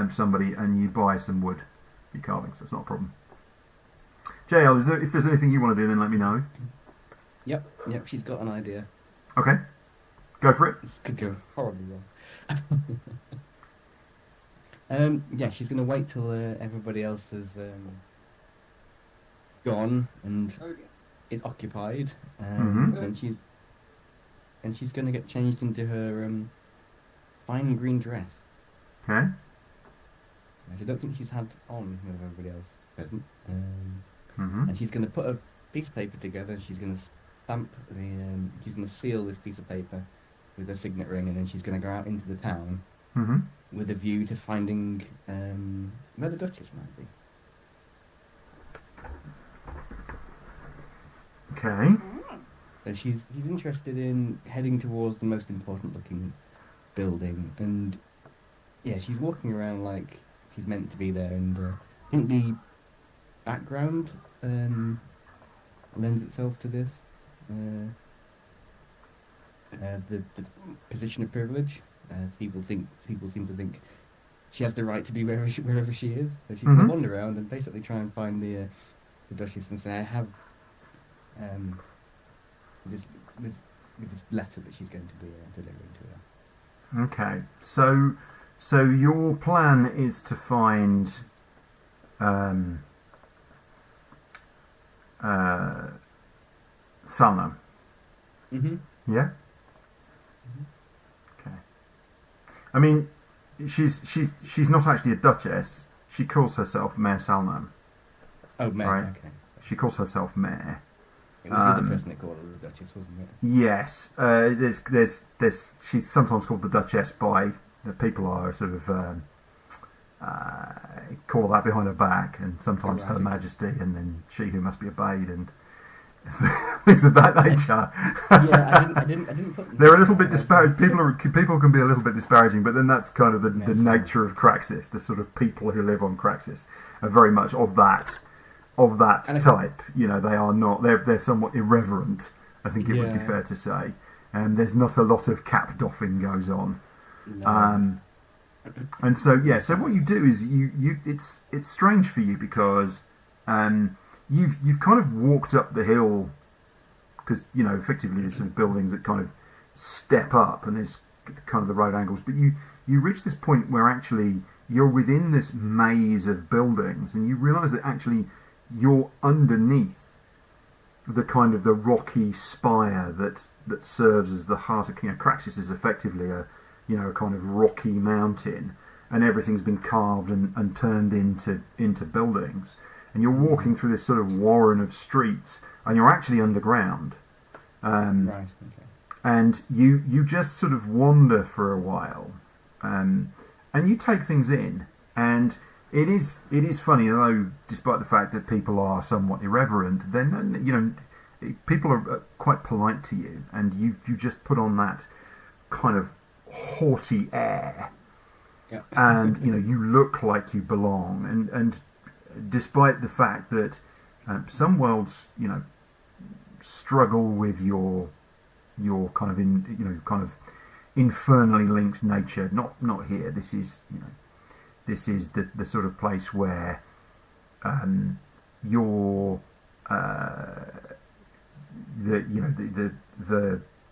somebody, and you buy some wood for your carving, so it's not a problem. JL, if there's anything you want to do, then let me know. Yep, she's got an idea. Okay, go for it. This could go horribly wrong. Yeah, she's going to wait till everybody else has gone and is occupied, Mhm. and she's going to get changed into her fine green dress. Okay. I don't think she's had on with everybody else present. Mm-hmm. And she's going to put a piece of paper together. And she's going to stamp she's going to seal this piece of paper with a signet ring, and then she's going to go out into the town Mm-hmm. with a view to finding where the Duchess might be. Okay. So she's interested in heading towards the most important looking building, and yeah, she's walking around like she's meant to be there, and I think the background lends itself to this. The position of privilege, as people seem to think she has the right to be wherever she is. So she's going Mhm. to wander around and basically try and find the Duchess and say, I have this letter that she's going to be delivering to her. Okay. So your plan is to find Salnam. Mm-hmm. Yeah. Okay. I mean, she's not actually a duchess. She calls herself Mayor Salnam. Oh, Meg, Right. okay. She calls herself Mayor. It was the other Um, person that called her the Duchess, wasn't it? Yes. There's she's sometimes called the Duchess by the people are sort of call that behind her back, and sometimes Right, Her okay. Majesty, and then she who must be obeyed, and things of that nature. Yeah, I didn't put. They're a little bit disparaging. People can be a little bit disparaging, but then that's kind of the Yes, nature of Craxis. The sort of people who live on Craxis are very much of that And I- type. You know, they are not. They're somewhat irreverent. I think it would be Yeah. fair to say. And there's not a lot of cap doffing goes on. No. And so so what you do is it's strange for you because you've kind of walked up the hill because effectively there's some buildings that kind of step up and there's kind of the road angles, but you reach this point where actually you're within this maze of buildings and you realise that actually you're underneath the kind of the rocky spire that serves as the heart of Craxus is effectively a kind of rocky mountain, and everything's been carved and turned into buildings, and you're walking through this sort of warren of streets and you're actually underground. Right. Okay. And you just sort of wander for a while, and you take things in, and it is funny, although despite the fact that people are somewhat irreverent, then people are quite polite to you, and you just put on that kind of haughty air, and you look like you belong, and despite the fact that some worlds struggle with your kind of infernally linked nature. Not here. This is the sort of place where your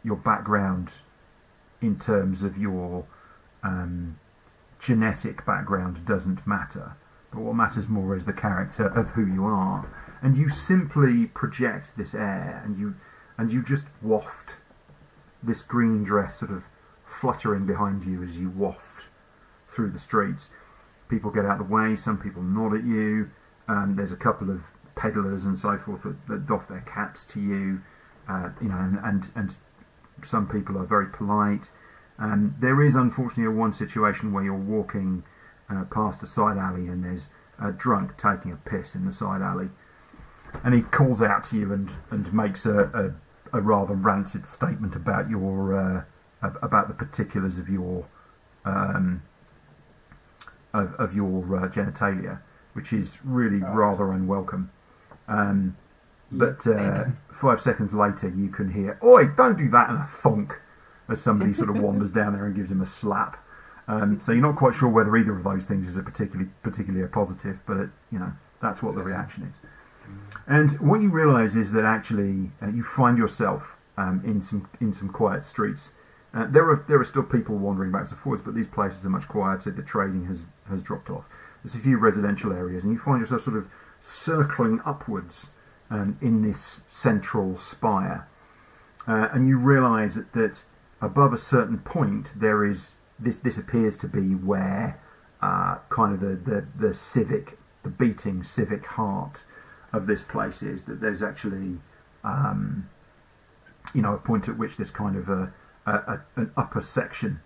your background in terms of your genetic background doesn't matter, but what matters more is the character of who you are, and you simply project this air, and you just waft this green dress sort of fluttering behind you as you waft through the streets. People get out of the way, some people nod at you, there's a couple of peddlers and so forth that doff their caps to you, and some people are very polite. There is unfortunately one situation where you're walking past a side alley and there's a drunk taking a piss in the side alley, and he calls out to you and makes a rather rancid statement about your about the particulars of your genitalia, which is really rather unwelcome. But 5 seconds later, you can hear, "Oi, don't do that!" and a thunk as somebody sort of wanders down there and gives him a slap. So you're not quite sure whether either of those things is a particularly a positive, but that's what the reaction is. And what you realise is that actually you find yourself in some quiet streets. There are still people wandering backwards and forwards, but these places are much quieter. The trading has dropped off. There's a few residential areas, and you find yourself sort of circling upwards in this central spire, and you realise that above a certain point there is this appears to be where kind of the beating civic heart of this place is. That there's actually a point at which this kind of an upper section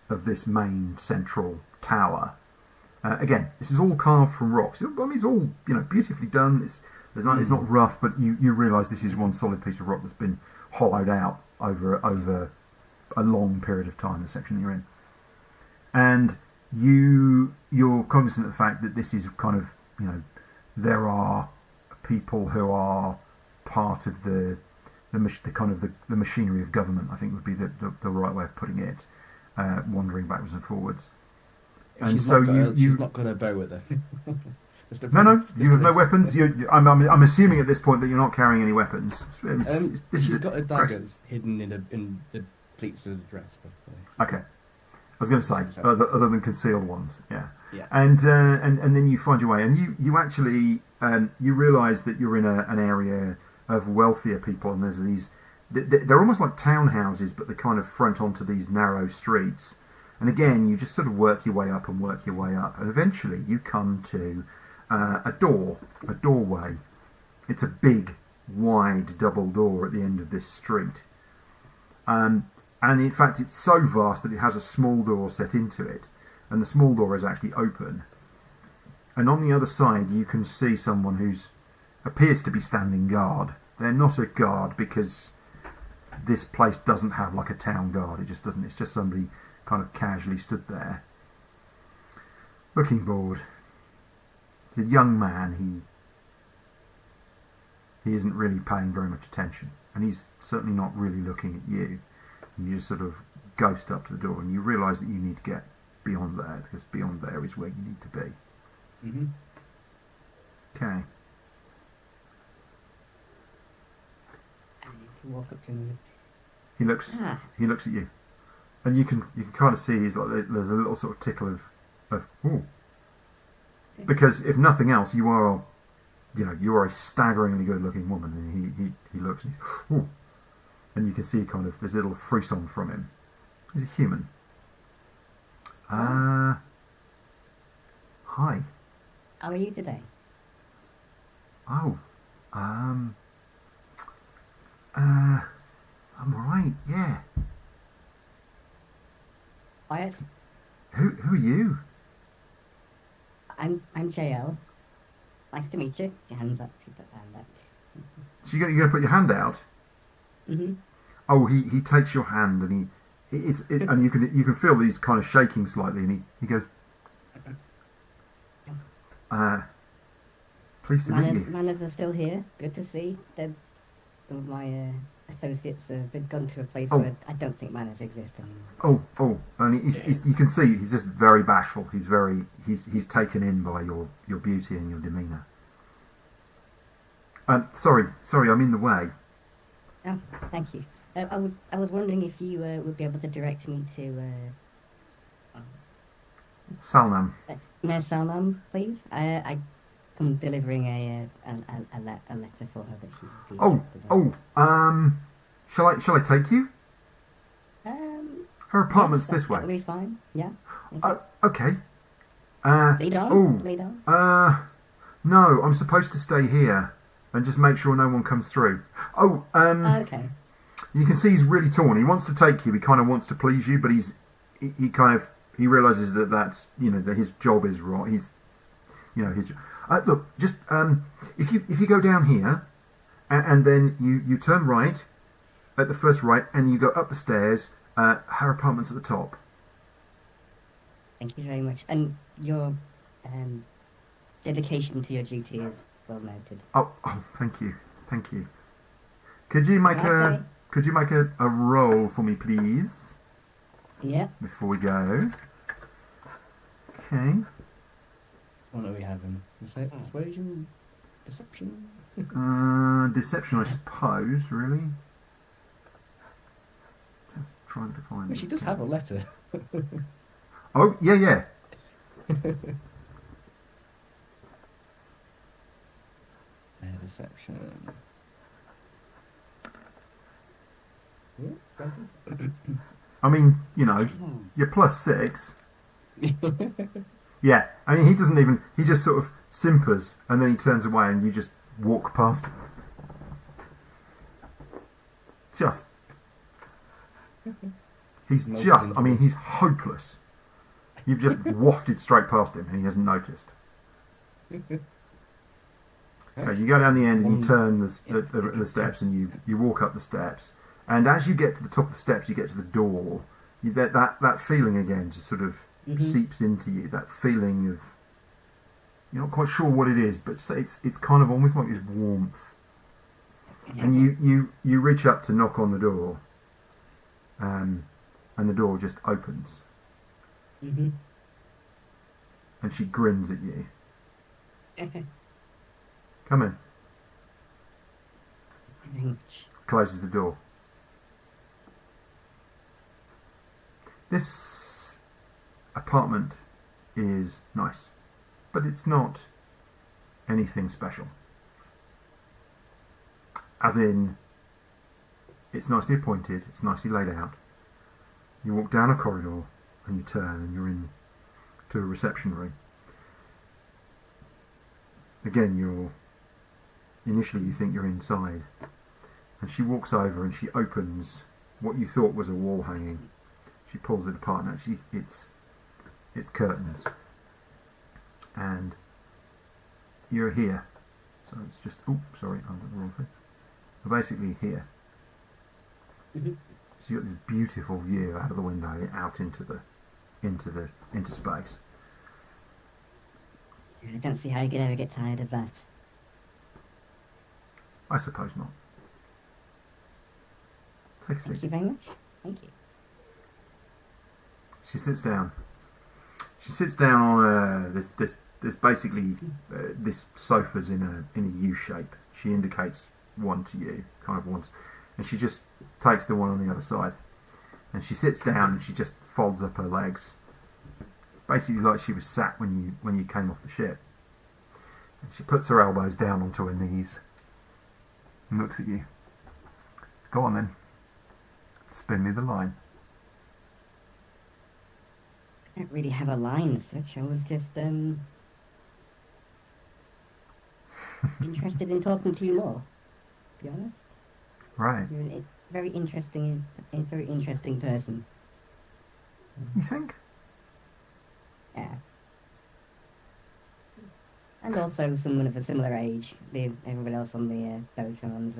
of this main central tower. Again, this is all carved from rocks. I mean, it's all beautifully done. It's not rough, but you realise this is one solid piece of rock that's been hollowed out over a long period of time. The section you're in, and you're cognizant of the fact that this is kind of there are people who are part of the machinery of government, I think would be the right way of putting it, wandering backwards and forwards. And she's so she's not got her bow with her. No, you have no weapons. I'm assuming at this point that you're not carrying any weapons. She's got her daggers hidden in the pleats of the dress. Okay, I was going to say other than concealed ones, yeah. Yeah. And then you find your way, and you actually you realise that you're in an area of wealthier people, and there's these. They're almost like townhouses, but they kind of front onto these narrow streets. And again, you just sort of work your way up, and eventually you come to a doorway. It's a big, wide double door at the end of this street. And in fact, it's so vast that it has a small door set into it, and the small door is actually open. And on the other side, you can see someone who's appears to be standing guard. They're not a guard because this place doesn't have like a town guard. It just doesn't. It's just somebody kind of casually stood there, looking bored. It's a young man. He isn't really paying very much attention, and he's certainly not really looking at you. And you just sort of ghost up to the door, and you realise that you need to get beyond there, because beyond there is where you need to be. Mm-hmm. Okay. I need to walk up to him. He looks Ah, at you, and you can kind of see he's like there's a little sort of tickle of ooh, because if nothing else, you are a staggeringly good looking woman, and he looks and he's, ooh, and you can see kind of this little frisson from him. He's a human. Hi. how are you today? Oh, I'm alright. Yeah. Quiet. Who are you? I'm JL. Nice to meet you. Your hands up. He puts his hand up. So you're gonna put your hand out? Mm-hmm. Oh, he takes your hand and and you can feel these kind of shaking slightly, and he goes, pleased to meet you. Manners are still here. Good to see. Some of my associates have been gone to a place Oh. where I don't think manners exist anymore. Oh, and you can see he's just very bashful. He's taken in by your beauty and your demeanour. Sorry, I'm in the way. Oh, thank you. I was wondering if you would be able to direct me to Salnam. Mayor Salnam, please. I'm delivering a letter for her that she Oh, today. shall I take you? Her apartment's yes, this way. That'll be fine. Yeah. Thank you. Okay. Lead on. Oh, Lead on. no, I'm supposed to stay here and just make sure no one comes through. Oh, Okay. you can see he's really torn. He wants to take you. He kind of wants to please you, but he realizes that's that his job is right. He's his. Look, just if you go down here, and then you turn right at the first right, and you go up the stairs. Her apartment's at the top. Thank you very much. And your dedication to your duty is well noted. Oh, thank you. Could you make Okay. a roll for me, please, Yeah. before we go? Okay. What are we having? Persuasion? Deception? Deception, I suppose. Really. Just trying to find. Well, she does have a letter. Oh, yeah. Deception. I mean, you're +6. Yeah, I mean, he doesn't even. He just sort of simpers, and then he turns away, and you just walk past. Just. He's No just. I danger. mean, he's hopeless. You've just wafted straight past him, and he hasn't noticed. Okay, you go down the end, and you turn the steps, and you walk up the steps. And as you get to the top of the steps, you get to the door. That feeling again just sort of seeps into you. That feeling of you're not quite sure what it is, but it's kind of almost like this warmth. And you reach up to knock on the door, and the door just opens, Mm-hmm. and she grins at you. Come in. Very much. Closes the door. This apartment is nice, but it's not anything special. As in, it's nicely appointed, it's nicely laid out. You walk down a corridor and you turn and you're in to a reception room. Again, initially you think you're inside, and she walks over and she opens what you thought was a wall hanging. She pulls it apart, and actually it's curtains, and you're here. So it's just sorry, I've got the wrong thing. You're basically here. Mhm. So you've got this beautiful view out of the window out into space. I don't see how you could ever get tired of that. I suppose not. Take a Thank seat. you very much. Thank you. She sits down, She sits down on this basically this sofa's in a U shape. She indicates one to you, kind of wants, and she just takes the one on the other side, and she sits down and she just folds up her legs, basically like she was sat when you came off the ship. And she puts her elbows down onto her knees and looks at you. Go on then, spin me the line. I don't really have a line as such. I was just interested in talking to you more. To be honest, Right. you're a very interesting person. You think? Yeah. And also someone of a similar age. Everyone else on the boat are on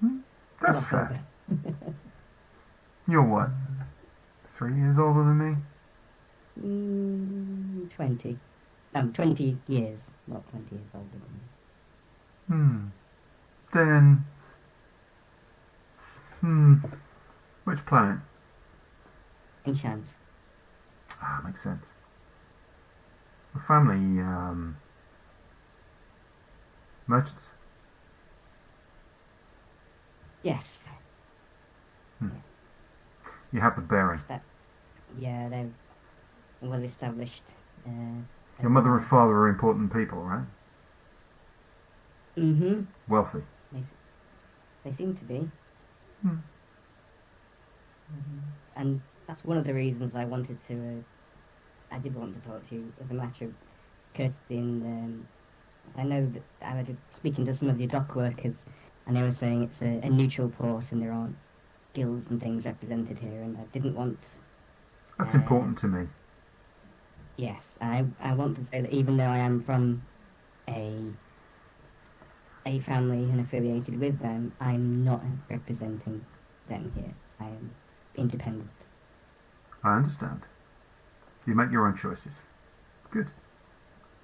the That's lot fair. older. You're what? 3 years older than me? 20. 20 years. Not 20 years older than me. Then... Which planet? Enchant. Ah, makes sense. The family, merchants. Yes. Hmm. You have the bearing. Yeah, they're well established. Your mother and father are important people, right? Mm-hmm. Wealthy. They seem to be. Hmm. And that's one of the reasons I wanted to. I did want to talk to you as a matter of courtesy. And I know that I was speaking to some of your dock workers, and they were saying it's a neutral port, and there aren't guilds and things represented here. And I didn't want. That's important to me. Yes, I want to say that even though I am from a family and affiliated with them, I'm not representing them here. I am independent. I understand. You make your own choices. Good.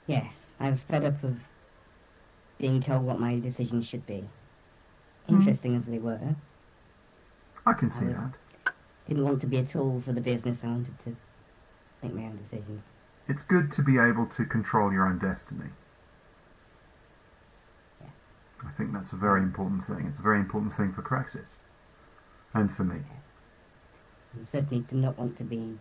Yes, I was fed up of being told what my decisions should be. Interesting as they were, I can see was- that. didn't want to be a tool for the business. I wanted to make my own decisions. It's good to be able to control your own destiny. Yes. I think that's a very important thing. It's a very important thing for Craxis. And for me. And certainly do not want to be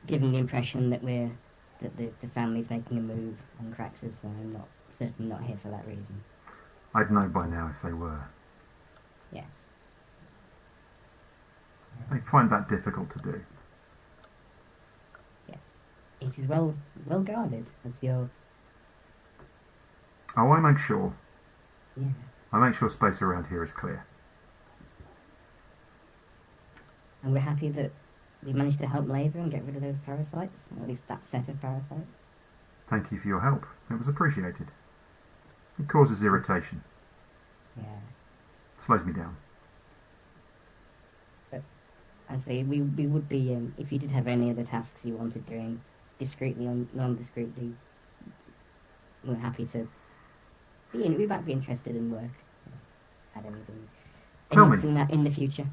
given the impression that the family's making a move on Craxus, so I'm certainly not here for that reason. I'd know by now if they were. Yes. I find that difficult to do. Yes. It is well guarded, as your Oh, I make sure. yeah. I make sure space around here is clear. And we're happy that we managed to help Labour and get rid of those parasites, or at least that set of parasites. Thank you for your help. It was appreciated. It causes irritation. Yeah. Slows me down. I say we would be if you did have any other tasks you wanted doing, discreetly or non-discreetly, we're happy to be in. We might be interested in work. At anything. Tell me. Anything that in the future.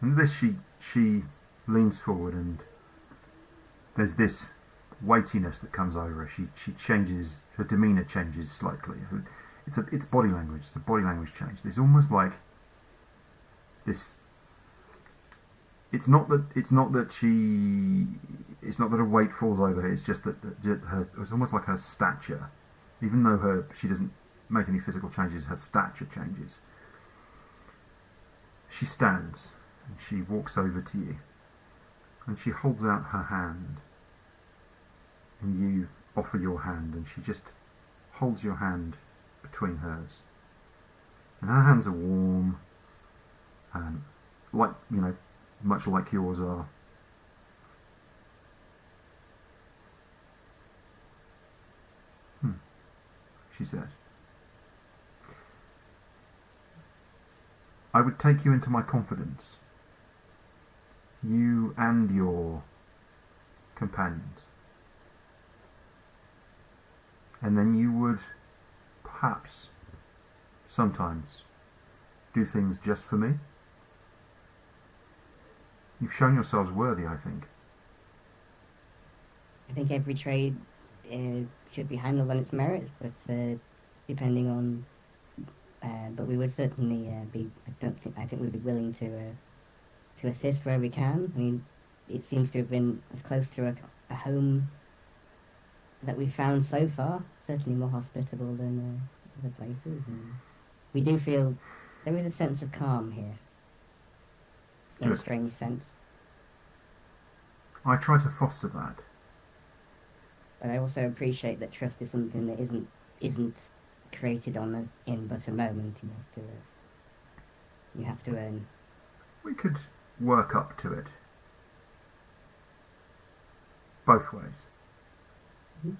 And this she leans forward and there's this weightiness that comes over her. She changes, her demeanour changes slightly. It's body language. It's a body language change. There's almost like this. It's not that her weight falls over her. It's just that it's almost like her stature, even though she doesn't make any physical changes, her stature changes. She stands and she walks over to you and she holds out her hand and you offer your hand and she just holds your hand between hers. And her hands are warm and much like yours are. She says. I would take you into my confidence. You and your companions. And then you would perhaps sometimes do things just for me. You've shown yourselves worthy, I think. I think every trade should be handled on its merits, but depending on. But we would certainly be. I think we'd be willing to assist where we can. I mean, it seems to have been as close to a home that we've found so far. Certainly more hospitable than other places, and we do feel there is a sense of calm here. In a Good. strange sense. I try to foster that. But I also appreciate that trust is something that isn't created in but a moment. You have to earn. We could work up to it. Both ways. Mhm.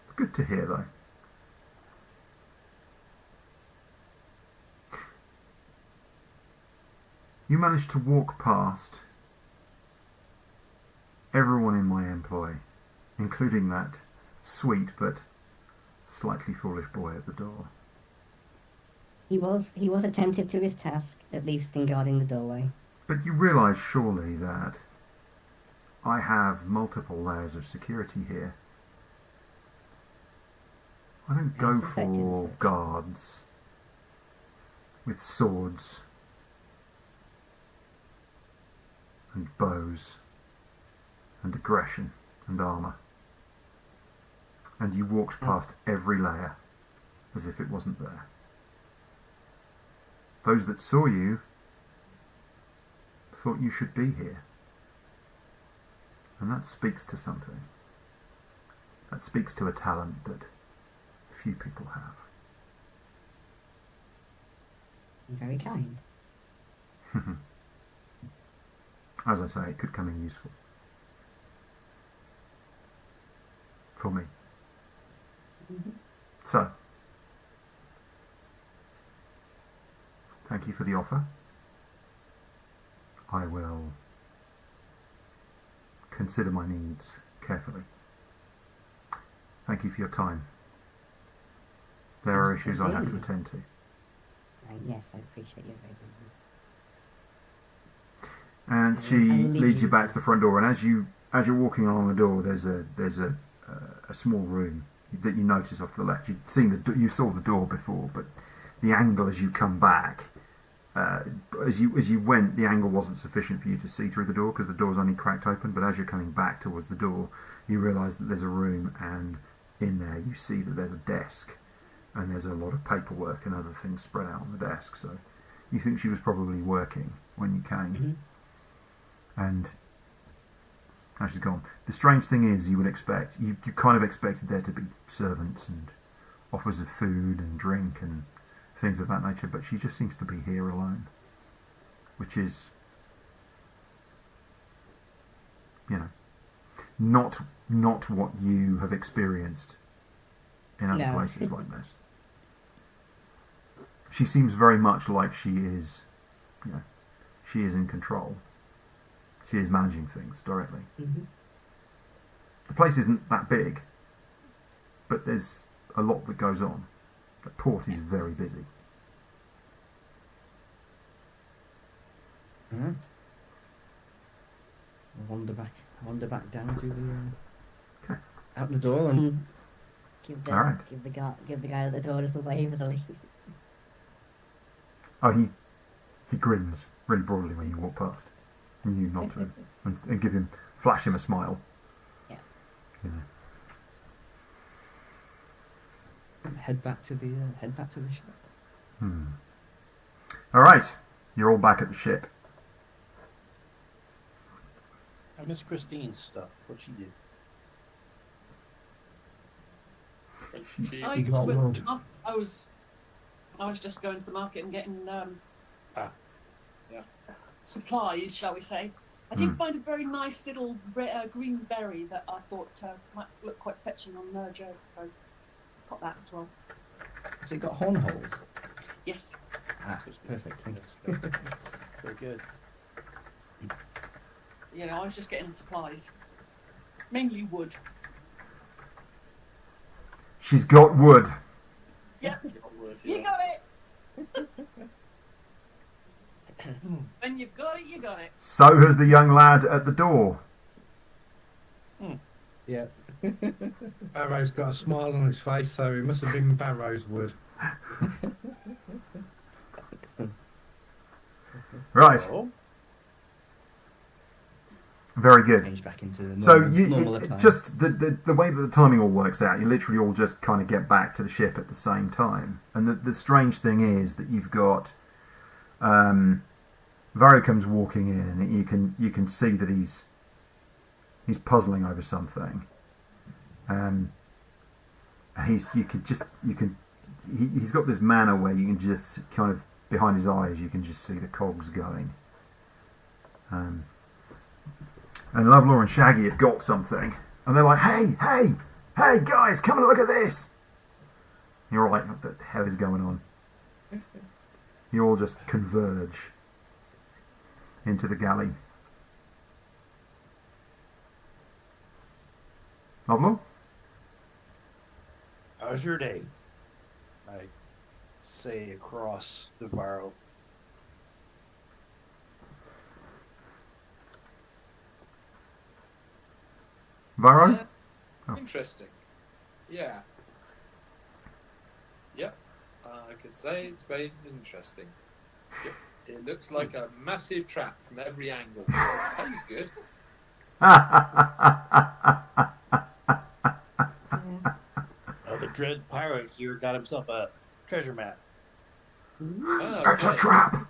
It's good to hear, though. You managed to walk past everyone in my employ, including that sweet but slightly foolish boy at the door. He was attentive to his task, at least in guarding the doorway. But you realise surely that I have multiple layers of security here. I don't I go suspected for as such. guards with swords and bows and aggression and armour. And you walked past every layer as if it wasn't there. Those that saw you thought you should be here. And that speaks to something. That speaks to a talent that few people have. You're very kind. As I say, it could come in useful. For me. Mhm. So, thank you for the offer. I will consider my needs carefully. Thank you for your time. There are Thank you issues for I have to seeing me. attend to. Yes, I appreciate your favour. And I she will leave leads you you. back to the front door. And as you're walking along the door, there's a small room that you notice off to the left. You saw the door before, but the angle as you come back, as you went, the angle wasn't sufficient for you to see through the door because the door's only cracked open. But as you're coming back towards the door, you realise that there's a room, and in there you see that there's a desk, and there's a lot of paperwork and other things spread out on the desk. So you think she was probably working when you came. Mm-hmm. And now she's gone. The strange thing is, you kind of expected there to be servants and offers of food and drink and things of that nature, but she just seems to be here alone, which is, not what you have experienced in other No. places like this. She seems very much like she is in control. She is managing things directly. Mm-hmm. The place isn't that big, but there's a lot that goes on. The port is very busy. Alright. I wander back down to the out the door and Give Alright. the guy at the door a little wave as I leave. Oh, he grins really broadly when you walk past. And you nod to him and flash him a smile. Yeah. You know. head back to the ship. All right, you're all back at the ship. I miss Christine's stuff. What she did. She- I got went one. to the I was just going to the market and getting supplies, shall we say. I did find a very nice little green berry that I thought might look quite fetching on Joe. So got that as well. Has it got horn holes? Yes. Ah, perfect. Thank you. Yes, very good. You know, I was just getting supplies. Mainly wood. She's got wood. Yep. Got word, You yeah. got it. When you've got it, you got it. So has the young lad at the door. Yeah. Barrow's got a smile on his face, so it must have been Barrow's wood. Right. Oh, Very good. Change back into the So normal attire. just the way that the timing all works out, you literally all just kind of get back to the ship at the same time. And the strange thing is that you've got Varro comes walking in, and you can see that he's puzzling over something. And he's got this manner where you can just kind of behind his eyes you can just see the cogs going. And Lovelore and Shaggy have got something, and they're like, hey, guys, come and look at this. And you're like, what the hell is going on? You all just converge into the galley. Lovelore? how's your day? I say across the Varro. Varro? Oh. Interesting. Yeah. Yep. I could say it's very interesting. Yep. It looks like a massive trap from every angle. That's good. The dread pirate here got himself a treasure map. Oh, It's a okay. trap!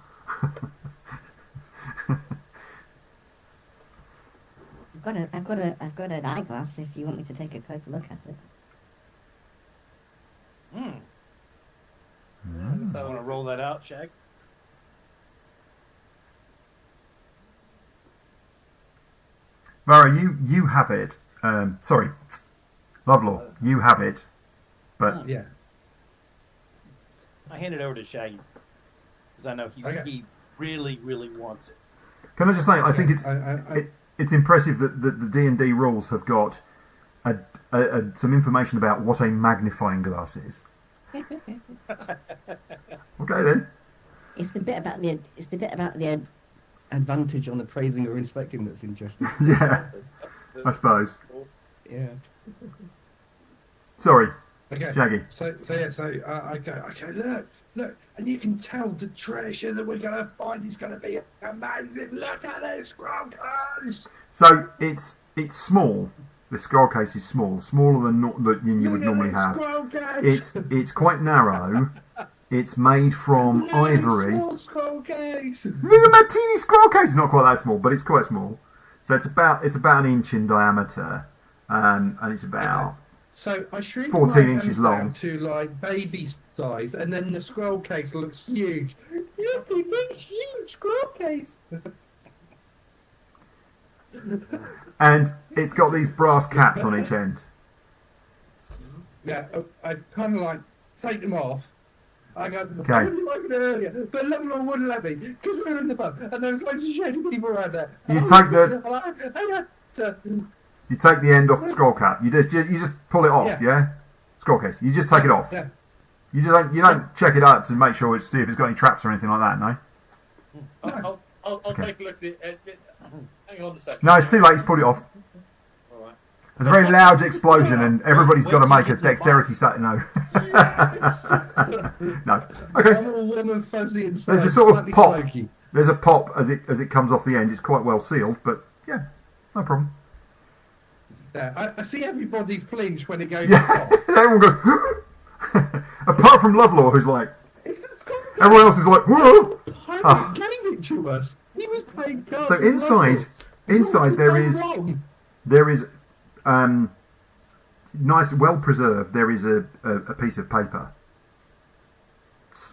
I've got an eyeglass if you want me to take a closer look at it. So I want to roll that out, Shag. Varro, you have it. Sorry, Lovelore, you have it. But Yeah. I hand it over to Shaggy because I know Okay. he really, really wants it. can I just say, I think I, it's impressive that the D&D rules have got some information about what a magnifying glass is. Okay then. It's the bit about the Advantage on appraising or inspecting that's interesting. Yeah, I suppose. Yeah. Sorry, okay. Shaggy. So I go, okay, look, and you can tell the treasure that we're gonna find is gonna be amazing. Look at this scroll case. So it's small. The scroll case is small, smaller than that you would Look at normally this have. scroll case. It's quite narrow. It's made from Little ivory. small scroll case. Look at that teeny scroll case. It's not quite that small, but it's quite small. So it's about an inch in diameter, and it's about So I shrink 14 my inches hands long. down to like baby size, and then the scroll case looks huge. Look at this huge scroll case. and it's got these brass caps on each end. Yeah, I kind of like take them off. I go, Okay. I wouldn't like it earlier, but Levelon wouldn't let me because we were in the pub and there was loads of shady people around there. You take the- I had to, You take the end off the scroll cap. You just pull it off. Yeah. Yeah. Scroll case. You just take it off. Yeah. You don't check it out to make sure see if it's got any traps or anything like that. No. I'll Okay. take a look at it. Hang on a second. No, it's too late. He's pulled it off. All right. There's a very loud explosion, and everybody's got to Wait till make you a get to the dexterity save. No. Yes. No. Okay. I'm all warm and fuzzy inside. There's a sort of slightly pop. smoky. There's a pop as it comes off the end. It's quite well sealed, but yeah, no problem. Yeah, I see everybody flinch when it goes Yeah. off. Everyone goes. Apart from Lovelore, who's like. It's the scroll case. Everyone else is like. Whoa. Pirate Ah. gave it to us. He was playing cards. So with inside Levelon. there What is. did go wrong? There is nice, well preserved. There is a piece of paper,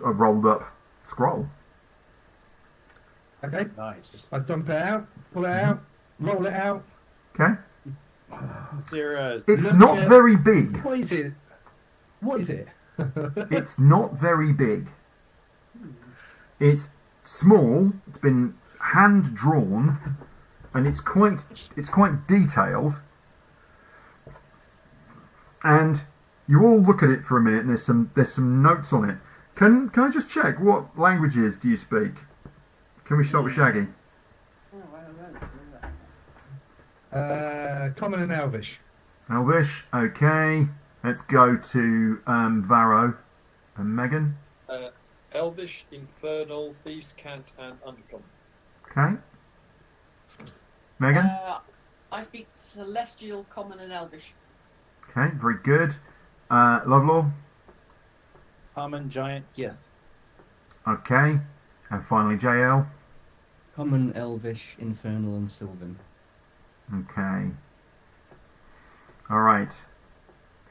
a rolled up scroll. Okay, Nice. I dump it out, pull it out, roll it out. Okay, Is there a it's Look not at- very big. What is it? What is it? It's not very big. It's small. It's been hand drawn, and it's quite detailed. And you all look at it for a minute, and there's some notes on it. Can I just check what languages do you speak? Can we start with Shaggy? Oh, Common and Elvish. Elvish, okay. Let's go to Varro and Megan. Elvish, Infernal, Thieves' Cant, and Undercommon. Okay. Megan? I speak Celestial, Common, and Elvish. Okay, very good. Lovelaw? Common, giant, Gith. Okay. And finally, JL? Common, Elvish, Infernal, and Sylvan. Okay. All right.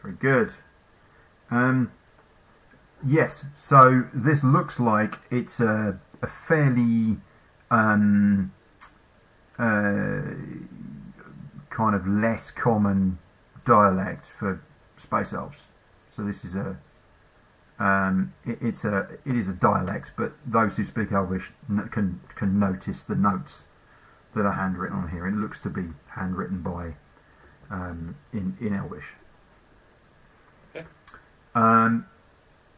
Very good. Yes, so this looks like it's a fairly kind of less common dialect for space elves. So this is it is a dialect, but those who speak Elvish can notice the notes that are handwritten on here. It looks to be handwritten by in Elvish. Okay.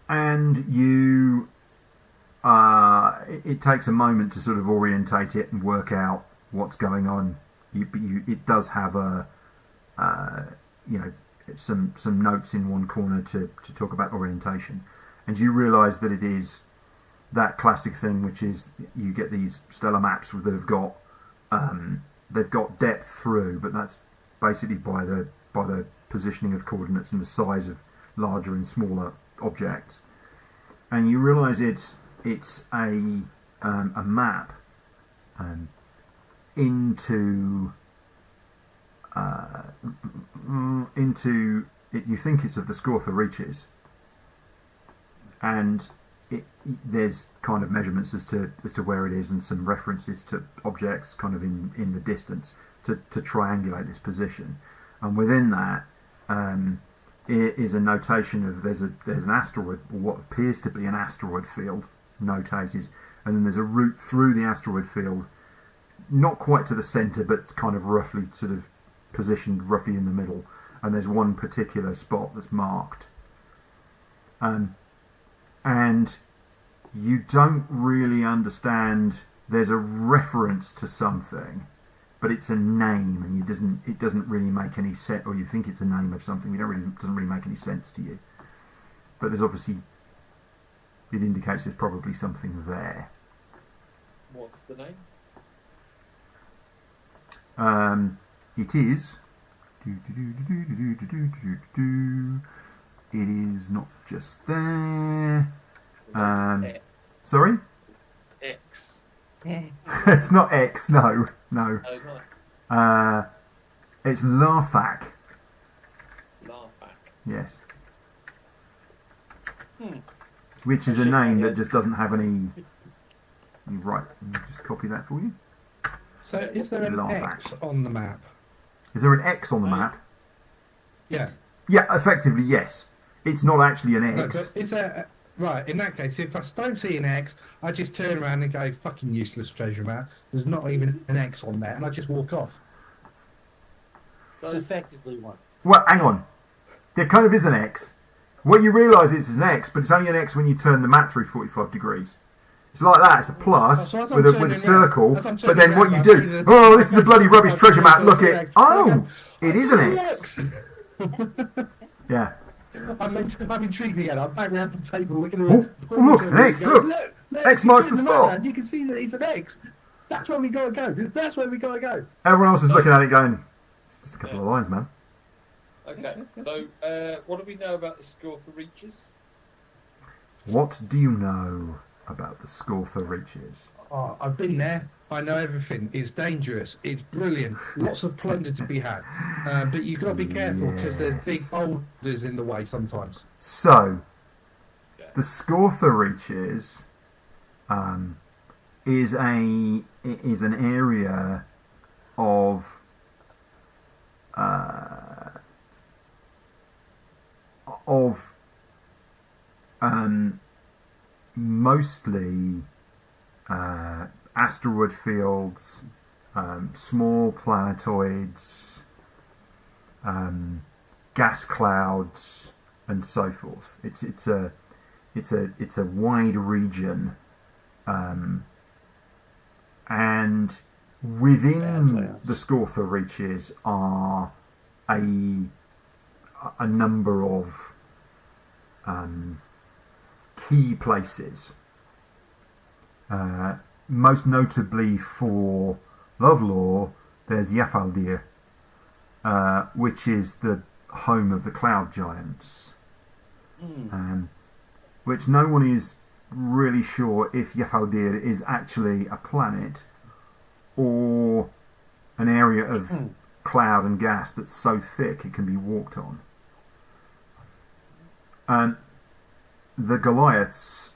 And you, it takes a moment to sort of orientate it and work out what's going on. It does have some notes in one corner to talk about orientation, and you realise that it is that classic thing, which is you get these stellar maps that have got they've got depth through, but that's basically by the positioning of coordinates and the size of larger and smaller objects, and you realise it's a map into it. You think it's of the Scortha Reaches, and there's kind of measurements as to where it is, and some references to objects kind of in the distance to triangulate this position. And within that is a notation of there's an asteroid, or what appears to be an asteroid field notated, and then there's a route through the asteroid field, not quite to the centre, but kind of roughly sort of positioned roughly in the middle, and there's one particular spot that's marked. And you don't really understand. There's a reference to something, but it's a name, and it doesn't really make any sense. Or you think it's a name of something. It doesn't really make any sense to you. But there's obviously, it indicates there's probably something there. What's the name? It is. It is not just there. X. Sorry? X. It's not X, no. Oh, not It's Larthak. Larthak. Yes. Which is a name that just doesn't have any. You're right. Let me just copy that for you. So is there an Larthak. X on the map? Is there an X on the map? Yeah. Yeah, effectively, yes. It's not actually an No, X. but is there... Right, in that case, if I don't see an X, I just turn around and go, fucking useless treasure map. There's not even an X on there, and I just walk off. So it's effectively one. Well, hang on. There kind of is an X. What you realise is it's an X, but it's only an X when you turn the map through 45 degrees. It's like that. It's a plus So as I'm with a turning circle. round- as I'm But turning then what round, you I see do? the- Oh, this is a bloody rubbish I treasure see map. the Look X. it. Oh, I go, it is an X. Yeah. I'm intrigued again. I'm back around the table looking Oh, around. look, an X, look. X you marks turn the map spot. around, you can see that it's an X. That's where we gotta go. That's where we gotta go. Everyone else is looking at it going, it's just a couple of lines, man. Okay, so what do we know about the Scortha Reaches? What do you know about the Scortha Reaches? Oh, I've been there. I know everything. It's dangerous. It's brilliant. Lots of plunder to be had. But you've got to be careful because there's big Yes. boulders in the way sometimes. So, the Scortha Reaches is an area of mostly asteroid fields, small planetoids, gas clouds, and so forth. It's a wide region and Bad within plans. the Scortha reaches are a number of key places. Most notably for Lovelore, there's Yafaldir, which is the home of the Cloud Giants, which no one is really sure if Yafaldir is actually a planet or an area of cloud and gas that's so thick it can be walked on. And the Goliaths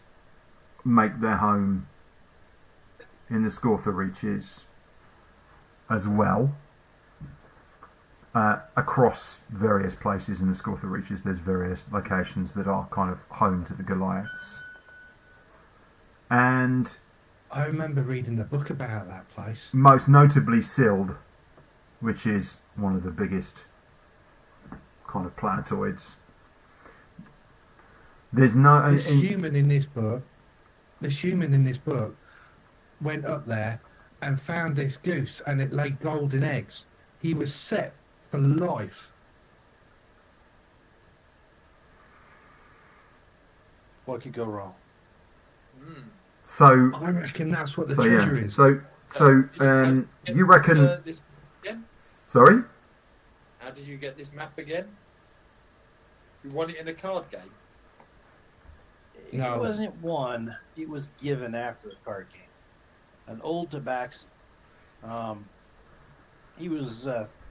make their home in the Scortha reaches as well. Across various places in the Scortha reaches, there's various locations that are kind of home to the Goliaths. And I remember reading a book about that place. most notably Sild, which is one of the biggest kind of planetoids. There's no This human in this book went up there and found this goose, and it laid golden eggs. He was set for life. What could go wrong? so I reckon that's what the so treasure yeah is. so you reckon This again? sorry How did you get this map again? You won it in a card game. No. It wasn't won. It was given after a card game. An old Tabaxi. He was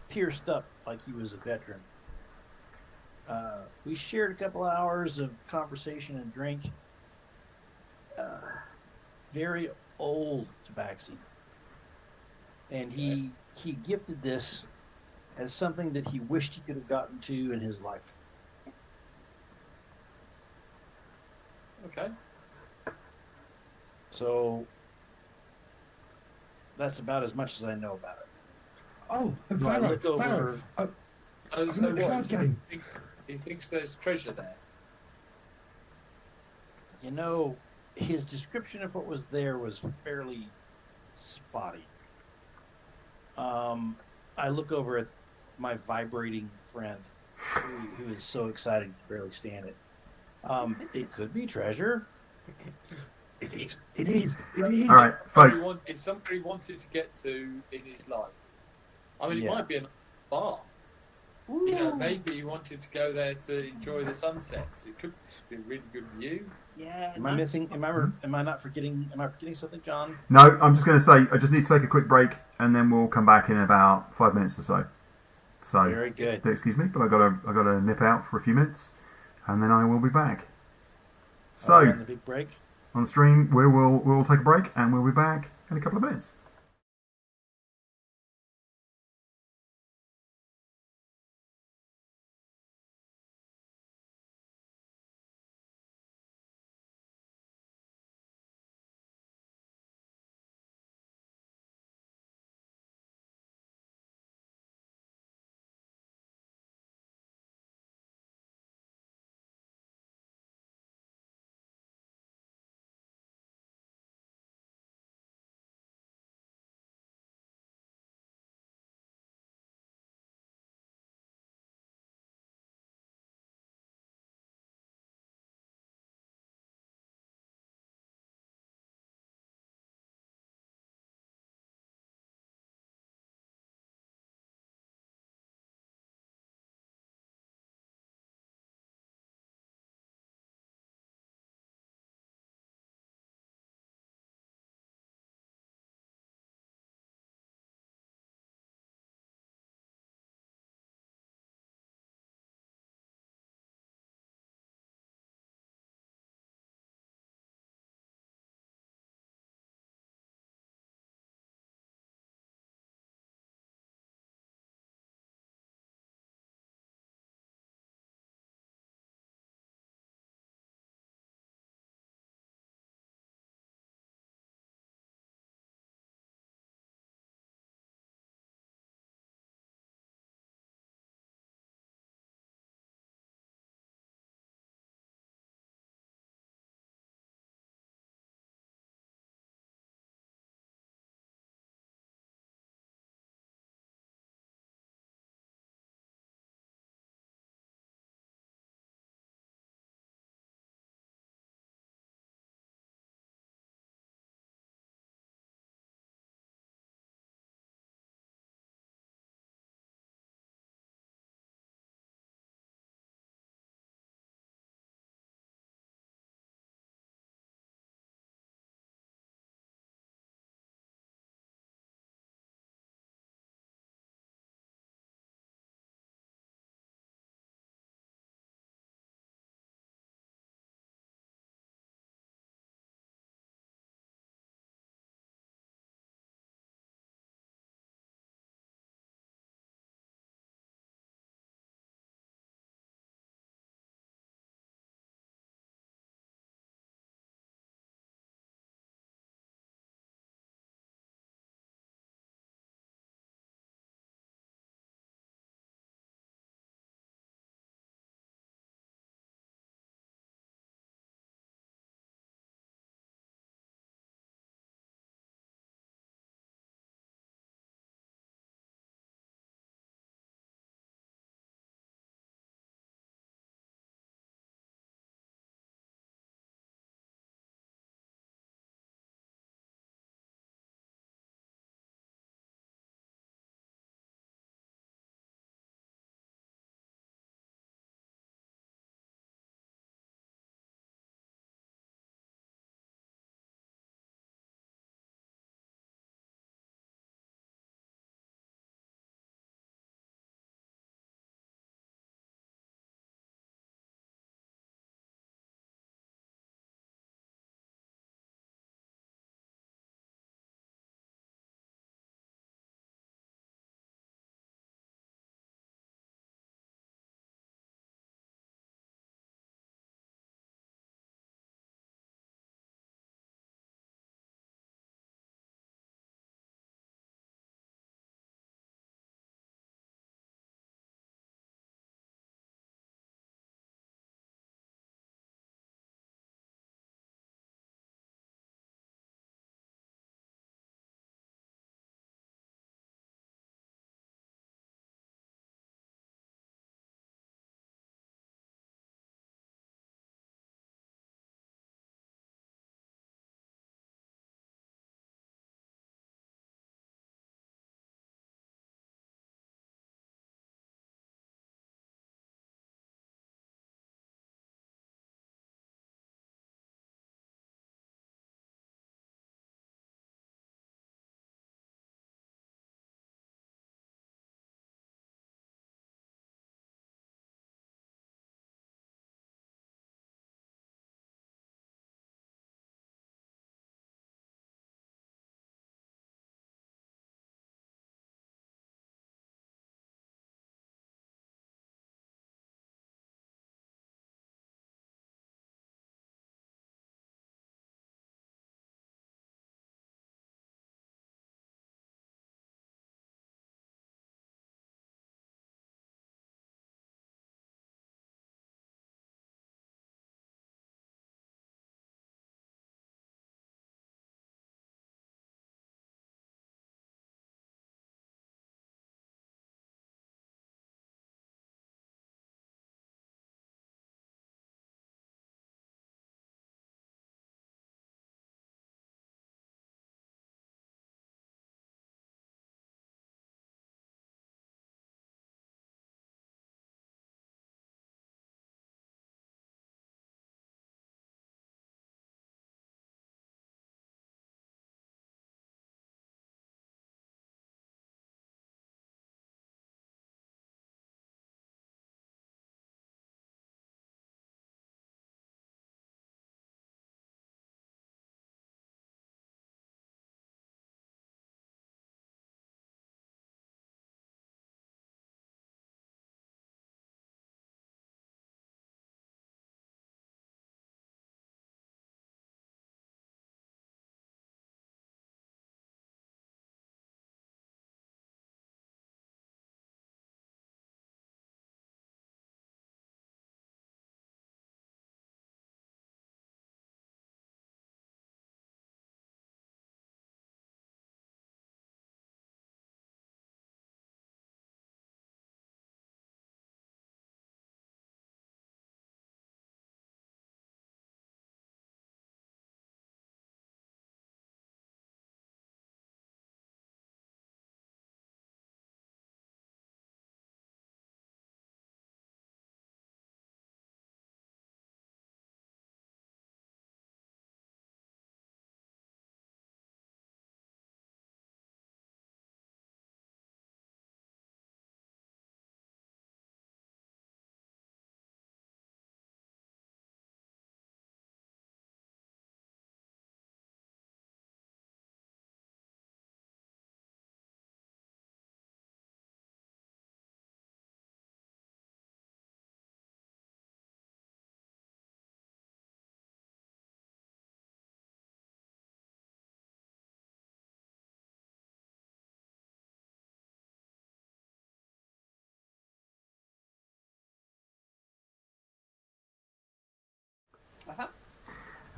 pierced up like he was a veteran. We shared a couple hours of conversation and drink. Very old Tabaxi. And he gifted this as something that he wished he could have gotten to in his life. Okay. So that's about as much as I know about it. Oh, and No, I Farrow, looked over- Farrow, Oh, I'm so at the what? card game. He thinks there's treasure there. You know, his description of what was there was fairly spotty. I look over at my vibrating friend, who is so excited he can barely stand it. It could be treasure. It is. It is. It is. all right folks, It's something he wanted to get to in his life. I mean, Yeah. it might be a bar. You know, maybe he wanted to go there to enjoy the sunsets. It could just be a really good view. Yeah. Am I missing? Am I not forgetting? Am I forgetting something, John? no, I'm just going to say I just need to take a quick break and then we'll come back in about 5 minutes or so. So Very good. excuse me, but I got to nip out for a few minutes and then I will be back. So On the big break. on stream we'll take a break and we'll be back in a couple of minutes.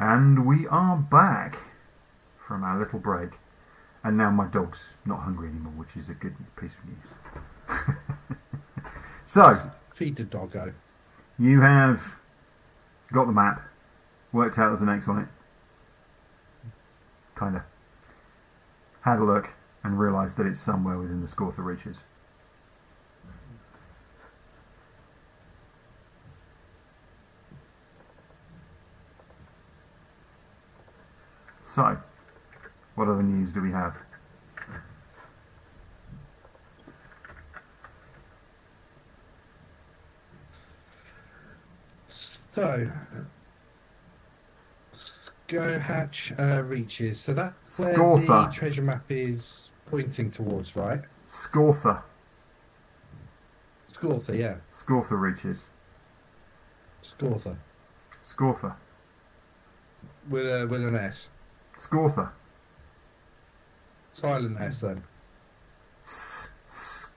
And we are back from our little break. And now my dog's not hungry anymore, which is a good piece of news. So, Feed the doggo. you have got the map, worked out there's an X on it, kind of, had a look, and realised that it's somewhere within the Scortha reaches. So, what other news do we have? So, Skohatch reaches. So that's where Scortha. the treasure map is pointing towards, right? Scortha. Scortha, yeah. Scortha reaches. Scortha. Scortha. With an S. Scortha. Silent S then. Scortha.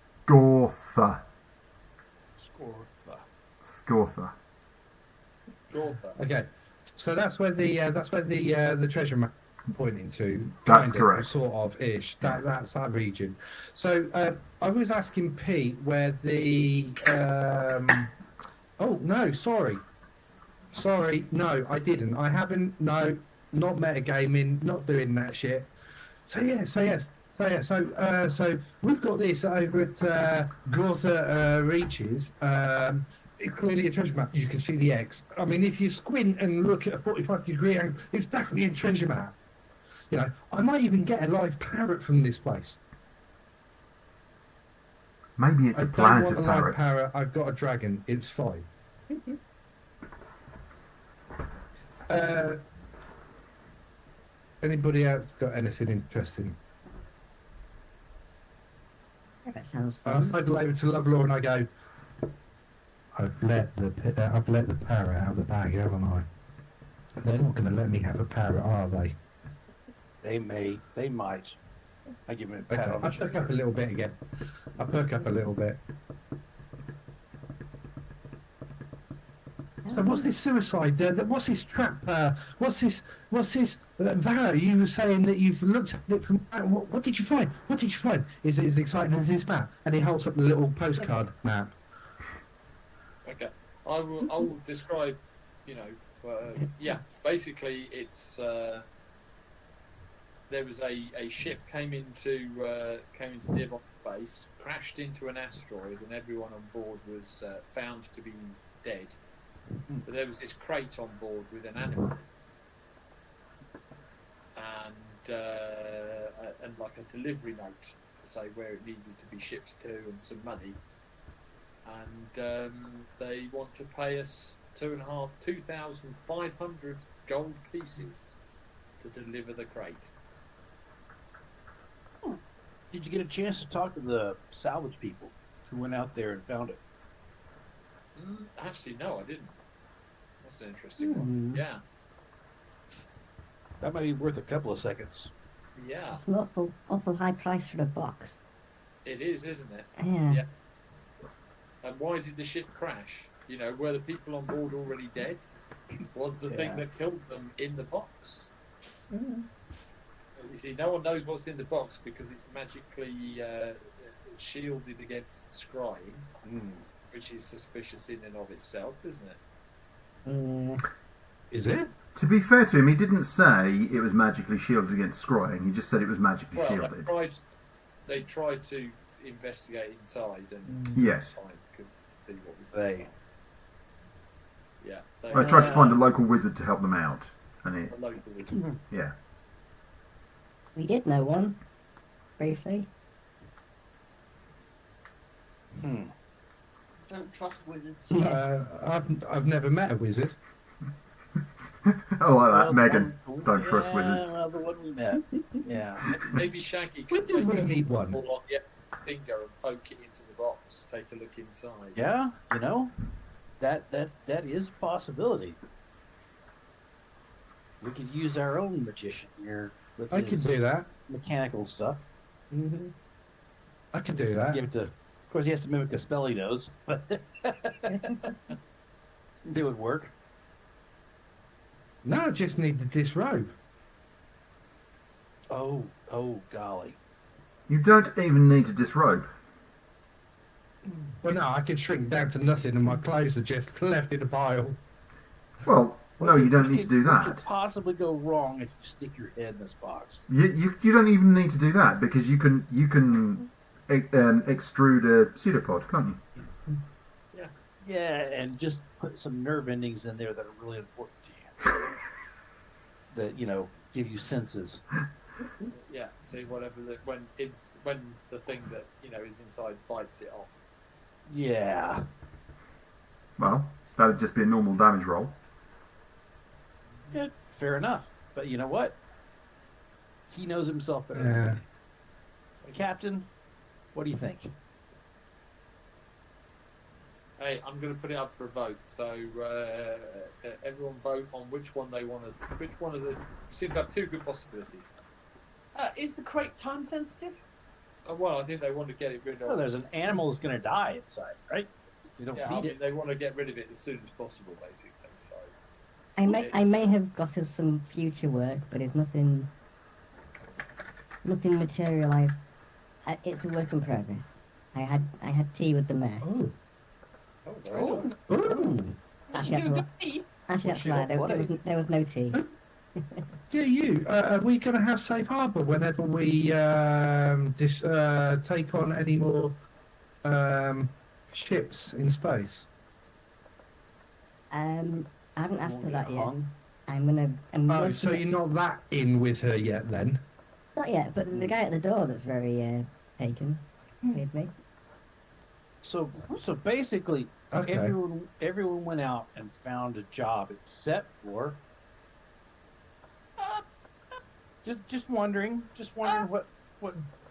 Scortha. Scortha. Gortha. Okay. So that's where the treasure map pointing to. That's kind of, correct. Sort of ish. That's that region. So I was asking Pete where the oh no, sorry, no, I didn't. I haven't. No, not metagaming, not doing that shit. So we've got this over at Gortha Reaches. It's clearly a treasure map. You can see the X. I mean, if you squint and look at a 45-degree angle, it's definitely a treasure map. You know, I might even get a live parrot from this place. Maybe it's I a don't planet want of a live parrots. parrot. I've got a dragon. It's fine. Anybody else got anything interesting? That sounds I fun. slide over to Lovelore and I go, I've let the parrot out of the bag, haven't I? They're not going to let me have a parrot, are they? They might. I give him a Okay, pat on the I perk up a little bit again. I perk up a little bit. So what's this suicide? What's this trap? What's this? Vara, you were saying that you've looked at it from. What did you find? What did you find? Is it as exciting as this map? And he holds up the little postcard map. Okay, I will describe. Yeah. Basically, it's there was a ship came into nearby base, crashed into an asteroid, and everyone on board was found to be dead. But there was this crate on board with an animal, and like a delivery note to say where it needed to be shipped to and some money. And they want to pay us 2,500 gold pieces to deliver the crate. Did you get a chance to talk to the salvage people who went out there and found it? Actually, no, I didn't. That's an interesting one. Yeah, That might be worth a couple of seconds. yeah, It's an awful high price for a box. it is, isn't it? Yeah. Yeah. And why did the ship crash? You know, were the people on board already dead? Was the thing that killed them in the box? You see, no one knows what's in the box because it's magically shielded against scrying, which is suspicious in and of itself, isn't it? Is it? To be fair to him, he didn't say it was magically shielded against scrying. He just said it was magically Well, shielded. they tried to investigate inside, and Yes. fine, could be what was They- inside. Yeah, they I tried to find a local wizard to help them out, and a local wizard. yeah. We did know one, briefly. Don't trust wizards. I've never met a wizard. I like that. Megan, One- don't trust yeah, wizards. Well, the one we met. Yeah. Maybe Shaggy When could did we take meet a one? ball on the finger and poke it into the box, take a look inside. Yeah, you know, that is a possibility. We could use our own magician here with I could his do that. mechanical stuff. Mm-hmm. I could do that. Give it to, of course, he has to mimic a spell he knows, but it would work. No, I just need to disrobe. Oh, golly. You don't even need to disrobe. Well, no, I can shrink down to nothing and my clothes are just left in a pile. Well, no, you don't need to do What could that. possibly go wrong if you stick your head in this box? You don't even need to do that because you can extrude a pseudopod, can't you? Yeah, and just put some nerve endings in there that are really important to you. That, give you senses. Yeah, see, whatever when the thing that is inside bites it off. Yeah. Well, that would just be a normal damage roll. Yeah, fair enough. But you know what? He knows himself better than Yeah. me. Captain, what do you think? Hey, I'm going to put it up for a vote. So everyone vote on which one they want to. Which one of the? Seem to have two good possibilities. Is the crate time sensitive? Well, I think they want to get it rid of. Well, there's an animal that's going to die inside, right? If you don't Yeah, feed it. they want to get rid of it as soon as possible, basically. So I may have got us some future work, but it's nothing materialised. It's a work in progress. I had tea with the mayor. Oh. very nice. Ooh. Actually, Did you that's, get me? actually, that's right. There was no tea. Yeah, you. Are we going to have safe harbour whenever we take on any more ships in space? I haven't asked her Won't that get yet. hung. I'm Oh, working so it- you're not that in with her yet then? Not yet, but the guy at the door that's very taken with me. So basically, Okay. everyone went out and found a job except for. Just wondering what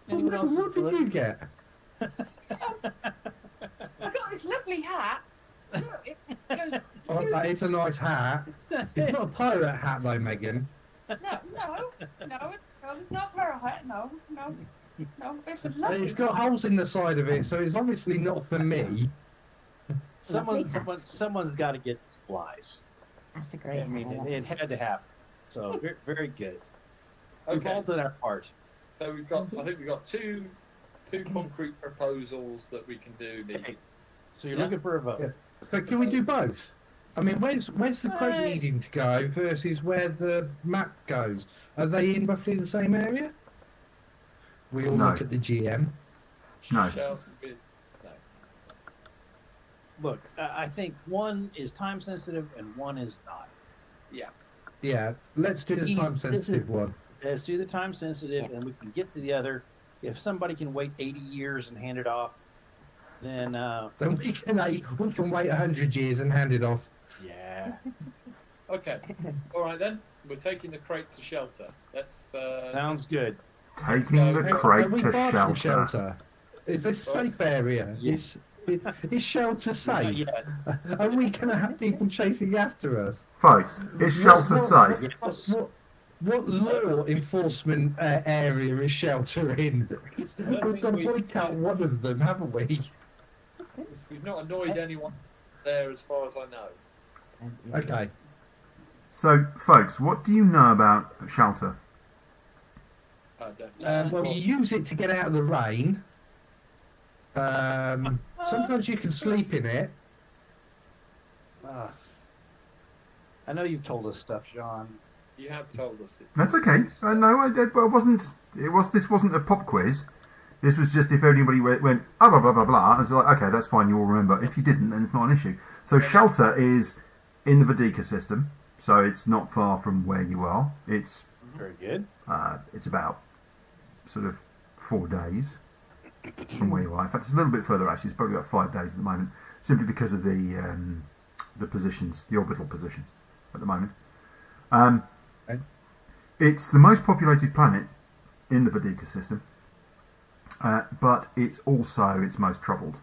anyone else What was did doing. you get? I got this lovely hat. Look, it goes. Oh, that is a nice hat. It's not a pirate hat though, Megan. No, it's not a pirate hat. No. It's a lovely. It's got holes in the side of it, so it's obviously not for me. Someone's got to get the supplies. That's a great I mean, hat. it had to happen. So very good. We've Okay, all done our part. so I think we've got two concrete proposals that we can do. Needed. So you're Yeah. looking for a vote. Yeah. So can we do both? I mean, where's the crate needing to go versus where the map goes? Are they in roughly the same area? We all No. look at the GM. No. Shall we- no. Look, I think one is time sensitive and one is not. Yeah. Yeah, let's do the Easy. time sensitive one. Let's do the time sensitive, Yeah. and we can get to the other. If somebody can wait 80 years and hand it off, then Then we can wait 100 years and hand it off. yeah, Okay. All right then. We're taking the crate to shelter. Let's. sounds good. Taking the Are crate we to barred from shelter. shelter? Is this a safe area? Yes. Is shelter Not safe? yet. Are we going to have people chasing after us? Folks, is shelter What- safe? Yes. What law enforcement area is shelter in? We've got to boycott one of them, haven't we? We've not annoyed anyone there, as far as I know. Okay. So, folks, what do you know about shelter? I don't know. Well, you use it to get out of the rain. Sometimes you can sleep in it. I know you've told us stuff, Sean. You have told us it. That's okay. No, I wasn't. This wasn't a pop quiz. This was just if anybody went blah blah blah blah. It's like, okay, that's fine. You all remember. If you didn't, then it's not an issue. So shelter is in the Vedika system, so it's not far from where you are. It's Very good. it's about sort of 4 days from where you are. In fact, it's a little bit further actually. It's probably about 5 days at the moment, simply because of the positions, the orbital positions at the moment. Okay. It's the most populated planet in the Vedika system, but it's also its most troubled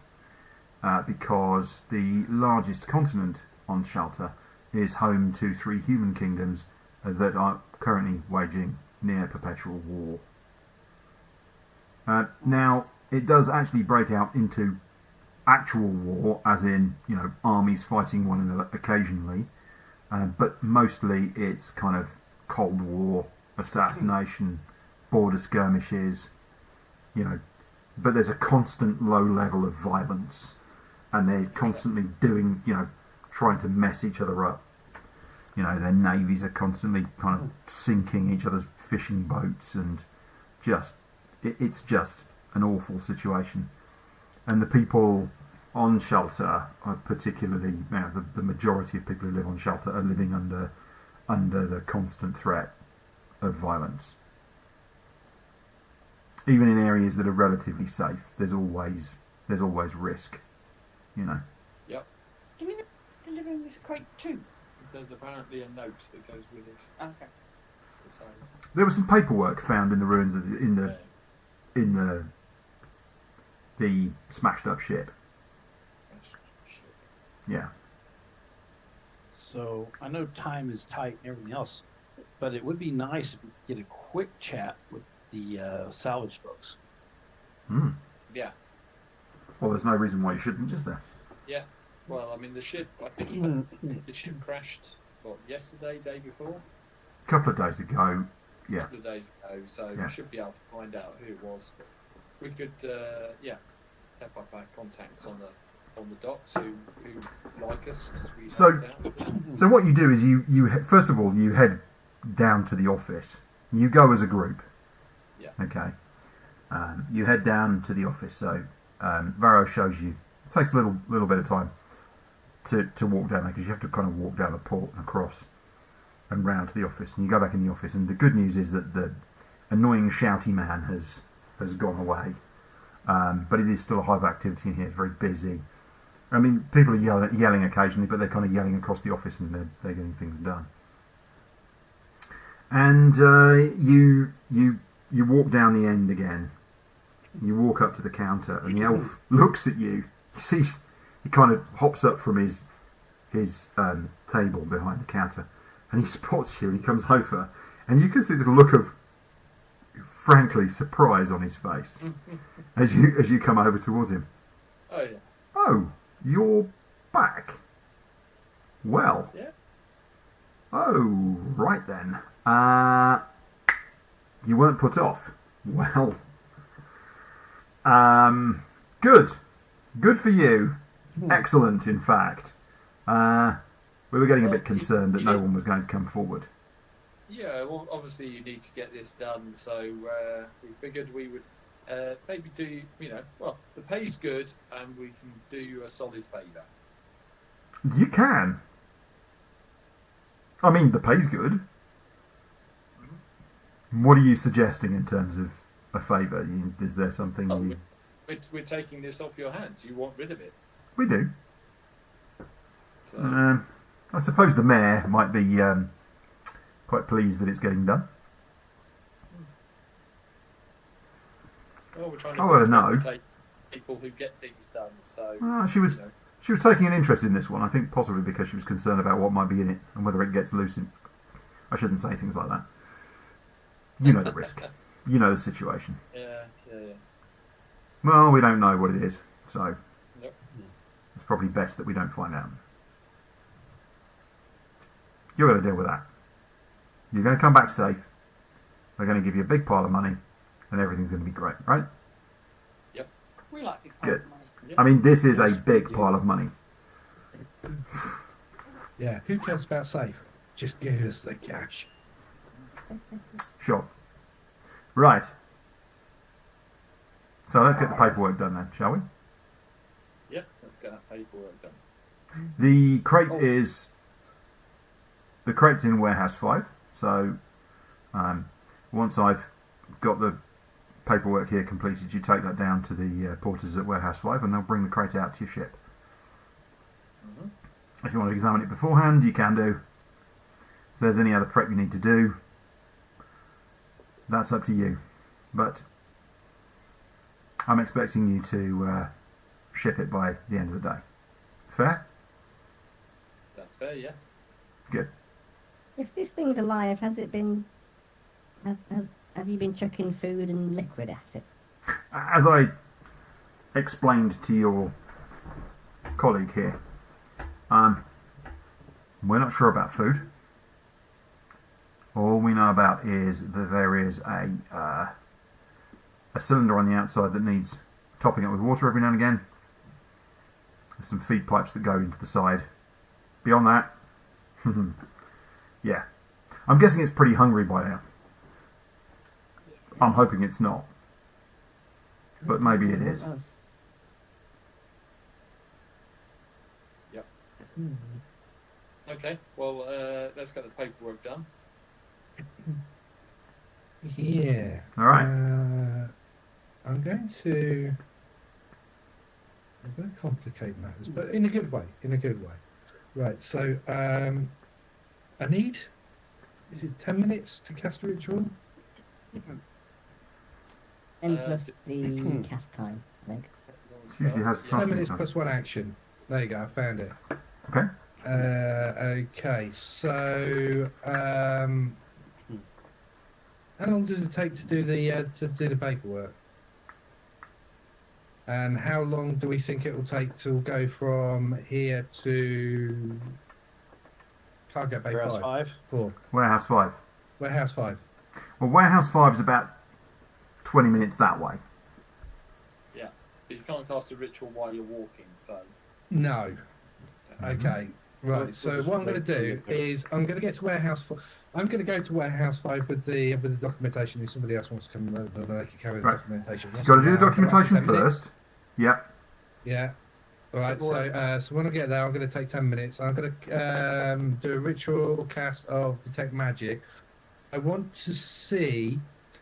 because the largest continent on shelter is home to 3 human kingdoms that are currently waging near perpetual war. Now, it does actually break out into actual war, as in, armies fighting one another occasionally, but mostly it's kind of Cold War, assassination, border skirmishes, you know. But there's a constant low level of violence, and they're constantly doing, you know, trying to mess each other up. You know, their navies are constantly kind of sinking each other's fishing boats, and it's just an awful situation. And the people on shelter are particularly, you know, the majority of people who live on shelter are living under the constant threat of violence. Even in areas that are relatively safe, there's always risk, you know. Yep. Do we know delivering this crate too? There's apparently a note that goes with it. Okay. To say, There was some paperwork found in the ruins of the smashed up ship. shit. Yeah. So I know time is tight and everything else, but it would be nice if we could get a quick chat with the salvage folks. Hmm. Yeah. Well, there's no reason why you shouldn't, is there? Yeah. Well, I mean, the ship. I think the ship crashed. What, yesterday, day before? A couple of days ago. A Yeah. couple of days ago. So Yeah. we should be able to find out who it was. We could, tap up our contacts on the docks who like us as we So- helped out. So what you do is you first of all you head down to the office. You go as a group. Yeah. Okay. You head down to the office. So Varro shows you. It takes a little bit of time to walk down there, because you have to kind of walk down the port and across and round to the office. And you go back in the office. And the good news is that the annoying shouty man has gone away. But it is still a hive activity in here. It's very busy. I mean, people are yelling occasionally, but they're kind of yelling across the office, and they're getting things done. And you walk down the end again. You walk up to the counter, and the elf looks at you. He kind of hops up from his table behind the counter, and he spots you, and he comes over, and you can see this look of, frankly, surprise on his face as you come over towards him. Oh yeah. Oh, you're back. Well. Yeah. Oh, right then. You weren't put off. Well. Good. Good for you. Excellent, in fact. We were getting a bit concerned that no one was going to come forward. Yeah, well, obviously you need to get this done, so we figured we would maybe do, well, the pay's good, and we can do you a solid favour. You can. I mean, the pay's good. What are you suggesting in terms of a favour? Is there something you... We're taking this off your hands. You want rid of it. We do. So, I suppose the mayor might be quite pleased that it's getting done. well, we're trying I'll let her know. facilitate people who get things done, so... She was you know. she was taking an interest in this one, I think possibly because she was concerned about what might be in it and whether it gets loose. I shouldn't say things like that. You know the risk. You know the situation. Yeah. Well, we don't know what it is, so Yep. it's probably best that we don't find out. You're going to deal with that. You're going to come back safe. They're going to give you a big pile of money, and everything's going to be great, right? We like big piles Good. of money. I mean, this is a big pile of money. Yeah, who cares about safe? Just give us the cash. Sure. Right. So let's get the paperwork done then, shall we? Yeah, let's get that paperwork done. The crate's in warehouse 5. So once I've got the paperwork here completed, you take that down to the porters at warehouse 5, and they'll bring the crate out to your ship. Mm-hmm. If you want to examine it beforehand, you can do. If there's any other prep you need to do, that's up to you. But I'm expecting you to ship it by the end of the day. Fair? That's fair, yeah. Good. If this thing's alive, has it been... Have you been chucking food and liquid at it? As I explained to your colleague here, We're not sure about food. All we know about is that there is a cylinder on the outside that needs topping up with water every now and again. There's some feed pipes that go into the side. Beyond that, yeah. I'm guessing it's pretty hungry by now. I'm hoping it's not. But maybe it is. Okay, well, let's get the paperwork done. Yeah. All right. I'm going to complicate matters, but in a good way. In a good way. Right. So I need. Is it 10 minutes to cast a ritual? And plus the cast time, I think. It usually has 10 minutes time. plus one action. There you go. I found it. Okay. Okay. So how long does it take to do the paperwork? And how long do we think it will take to go from here to Cargo Bay Warehouse 5? 5. 4. Warehouse 5. Warehouse 5. Well, Warehouse 5 is about 20 minutes that way. Yeah, but you can't cast a ritual while you're walking, so... No. Okay. Right. So what I'm going to do is I'm going to get to Warehouse 5. I'm going to go to Warehouse 5 with the documentation. If somebody else wants to come, then they can carry the Right. documentation. You've got to do the Can I ask documentation 10 minutes? first. Yep. Yeah. All right. So when I get there, I'm going to take 10 minutes. I'm going to do a ritual cast of detect magic. I want to see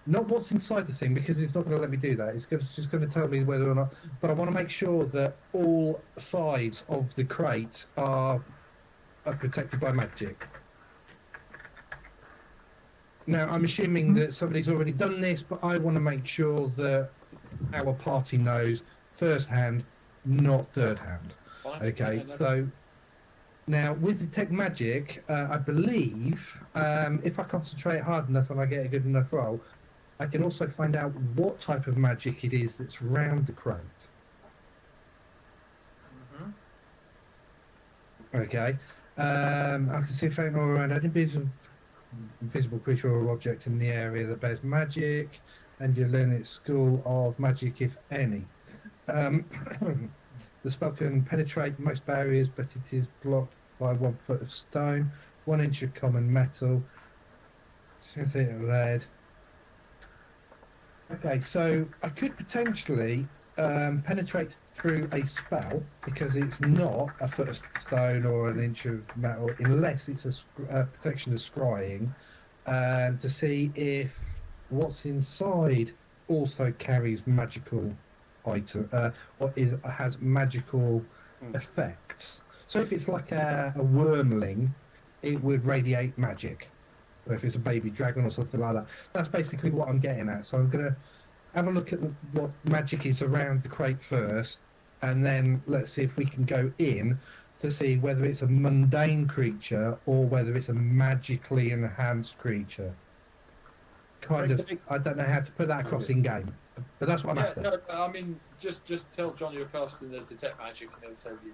not what's inside the thing because it's not going to let me do that. It's just going to tell me whether or not. But I want to make sure that all sides of the crate are protected by magic. Now, I'm assuming that somebody's already done this, but I want to make sure that our party knows firsthand, not third hand. Fine. Okay, Yeah, no so now with detect magic, I believe if I concentrate hard enough and I get a good enough roll, I can also find out what type of magic it is that's round the crate. Okay. I can see a faint aura around any invisible creature or object in the area that bears magic, and you learn at School of Magic, if any. The spell can penetrate most barriers, but it is blocked by 1 foot of stone, 1 inch of common metal, 6 feet of lead. Okay, so I could potentially penetrate through a spell because it's not a foot of stone or an inch of metal, unless it's a protection of scrying, to see if what's inside also carries magical item or has magical effects. So if it's like a wormling, it would radiate magic. Or if it's a baby dragon or something like that, that's basically what I'm getting at. So I'm gonna have a look at what magic is around the crate first, and then let's see if we can go in to see whether it's a mundane creature or whether it's a magically enhanced creature. Kind of, I don't know how to put that across in game, but that's what I'm after. no, I mean, just tell John you're casting the detect magic, and he'll tell you,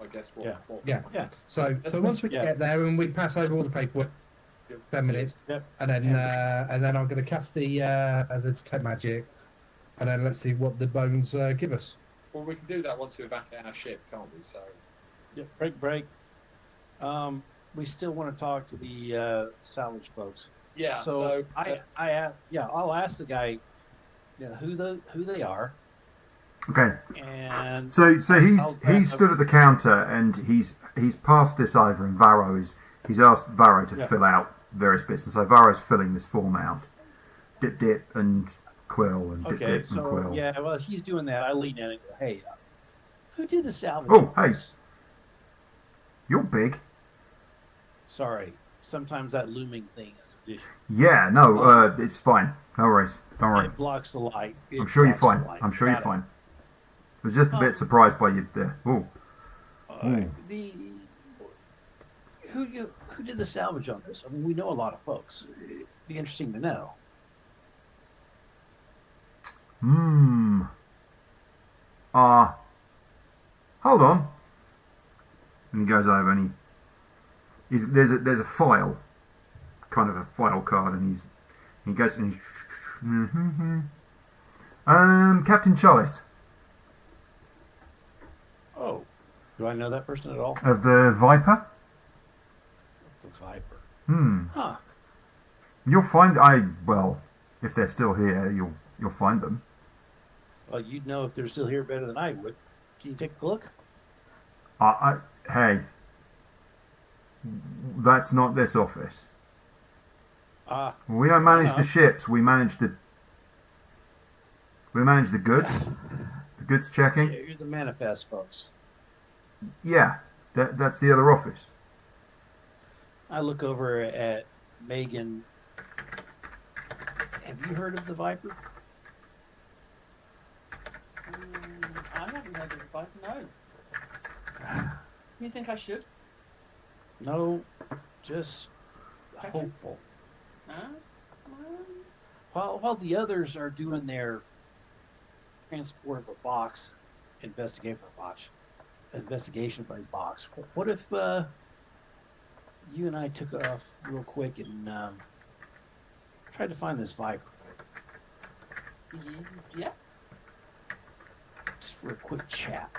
I guess, what. Yeah. what Yeah. Yeah. So once we get there and we pass over all the paperwork, 10 minutes, Yep. and then I'm going to cast the detect magic, and then let's see what the bones give us. Well, we can do that once we're back at our ship, can't we? So. Yeah, break. We still want to talk to the salvage folks. Yeah. So I'll ask the guy, who they are, Okay. and So I'll- he's stood at the counter and he's passed this over, and he's asked Varro to Yeah. fill out various bits, and so Varro's filling this form out. Dip and quill and dip okay. and So quill. yeah, well, he's doing that. I lean in and go, hey, who did the salvage? Oh, on hey. this? You're big. Sorry. Sometimes that looming thing is an issue. Yeah, no, it's fine. No worries. Don't worry. It blocks the light. It I'm sure you're blocks the fine. light. I'm sure you're Got it. fine. I was just a bit surprised by you there. Oh, Who did the salvage on this? I mean, we know a lot of folks. It'd be interesting to know. Hold on. And he goes over and there's a file, kind of a file card, and he goes and he's Captain Chalice Oh, do I know that person at all? of the Viper. The Viper. Huh. You'll find if they're still here, you'll find them. Well, you'd know if they're still here better than I would. Can you take a look? Hey, that's not this office. We don't manage the ships. We manage the goods. The goods checking. Yeah, you're the manifest folks. Yeah, that's the other office. I look over at Megan. Have you heard of the Viper? I haven't heard of the Viper, no. You think I should? No, just Okay. hopeful. Huh? While the others are doing their transport of a box, investigation of a box, what if you and I took off real quick and tried to find this Viper? Yeah. Just for a quick chat.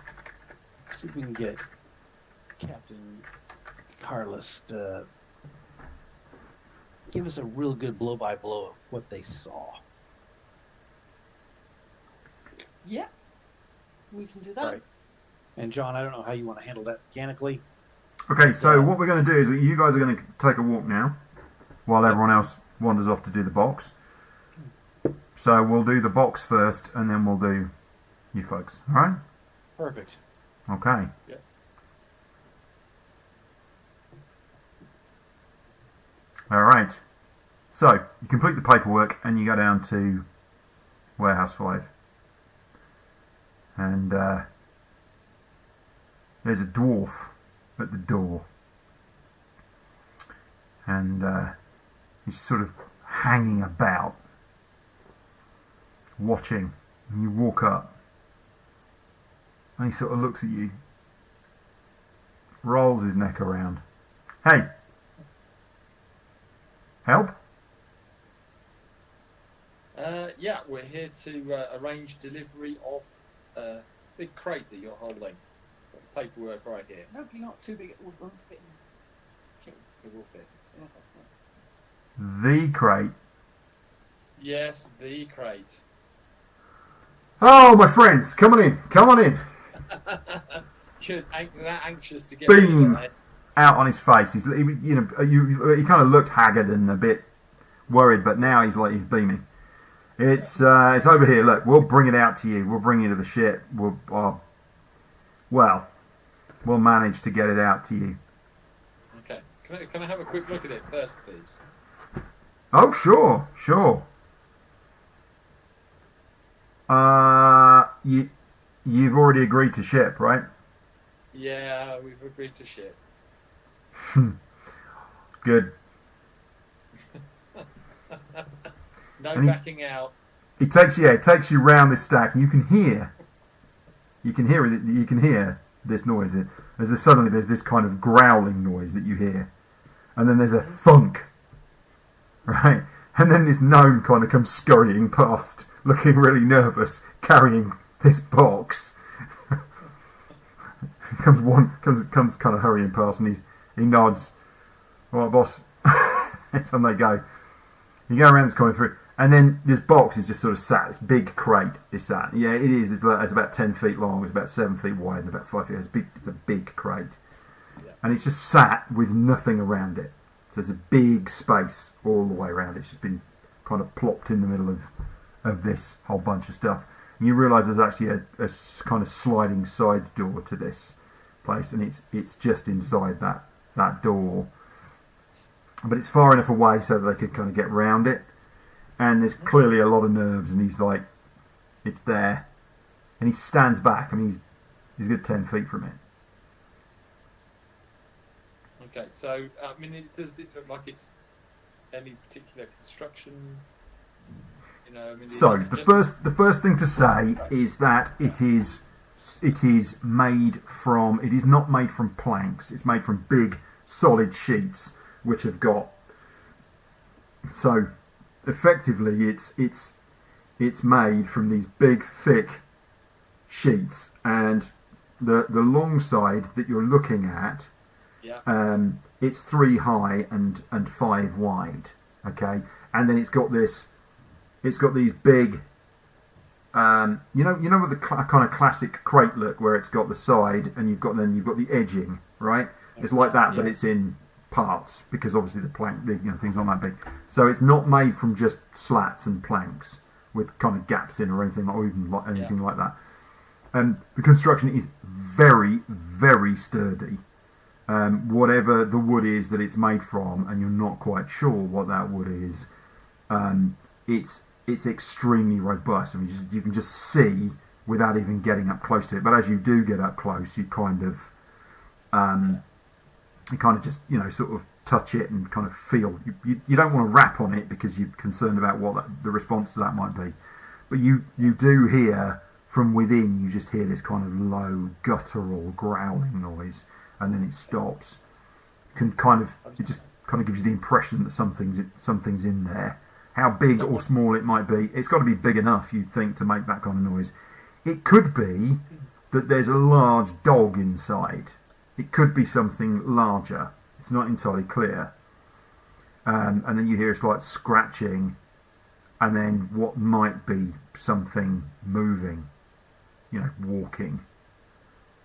See if we can get Captain Carlos to give us a real good blow-by-blow of what they saw. Yeah. We can do that. Right. And John, I don't know how you want to handle that mechanically. Okay, so what we're going to do is you guys are going to take a walk now, while everyone else wanders off to do the box. So we'll do the box first, and then we'll do you folks. All right? Perfect. Okay. Yeah. All right. So you complete the paperwork, and you go down to Warehouse 5, and there's a dwarf at the door, and he's sort of hanging about, watching. And you walk up, and he sort of looks at you, rolls his neck around. Hey, help? Yeah, we're here to arrange delivery of a big crate that you're holding. Got the paperwork right here. Hopefully not too big, it won't fit in. It will fit. The crate. Yes, the crate. Oh, my friends, come on in, come on in. You're that anxious to get Beam rid of it. out on his face. He kind of looked haggard and a bit worried, but now he's beaming. It's over here. Look, we'll bring it out to you. We'll bring you to the ship. We'll manage to get it out to you. Okay. Can I have a quick look at it first, please? Oh, sure. You've already agreed to ship, right? Yeah, we've agreed to ship. Good. No And backing out. It takes you round this stack, and you can hear this noise. Suddenly there's this kind of growling noise that you hear, and then there's a thunk, right? And then this gnome kind of comes scurrying past, looking really nervous, carrying this box. comes kind of hurrying past, and he nods. All right, boss. That's when they go. You go around this corner through, and then this box is just sort of sat. This big crate is sat. Yeah, it is. It's about 10 feet long. It's about 7 feet wide and about 5 feet. It's a big crate, and it's just sat with nothing around it. So there's a big space all the way around it. It's just been kind of plopped in the middle of this whole bunch of stuff. And you realise there's actually a kind of sliding side door to this place, and it's just inside that door. But it's far enough away so that they could kind of get round it. And there's clearly a lot of nerves, and he's like, it's there. And he stands back. I mean, he's a good 10 feet from it. Okay, so does it look like it's any particular construction? So the first thing to say is that it is not made from planks. It's made from big solid sheets which have got. So effectively, it's made from these big thick sheets, and the long side that you're looking at, it's 3 high and 5 wide. Okay, and then it's got these big. You know with the kind of classic crate look where it's got the side and you've got the edging, right? It's like that, but it's in parts because obviously the plank, things aren't that big. So it's not made from just slats and planks with kind of gaps in or anything like that. And the construction is very, very sturdy. Whatever the wood is that it's made from, and you're not quite sure what that wood is, it's extremely robust. I mean, you can just see without even getting up close to it. But as you do get up close, you kind of just sort of touch it and kind of feel. You don't want to rap on it because you're concerned about what the response to that might be. But you do hear from within. You just hear this kind of low guttural growling noise, and then it stops. It just kind of gives you the impression that something's in there. How big or small it might be, it's got to be big enough, you'd think, to make that kind of noise. It could be that there's a large dog inside. It could be something larger. It's not entirely clear. And then you hear a slight scratching, and then what might be something moving, walking.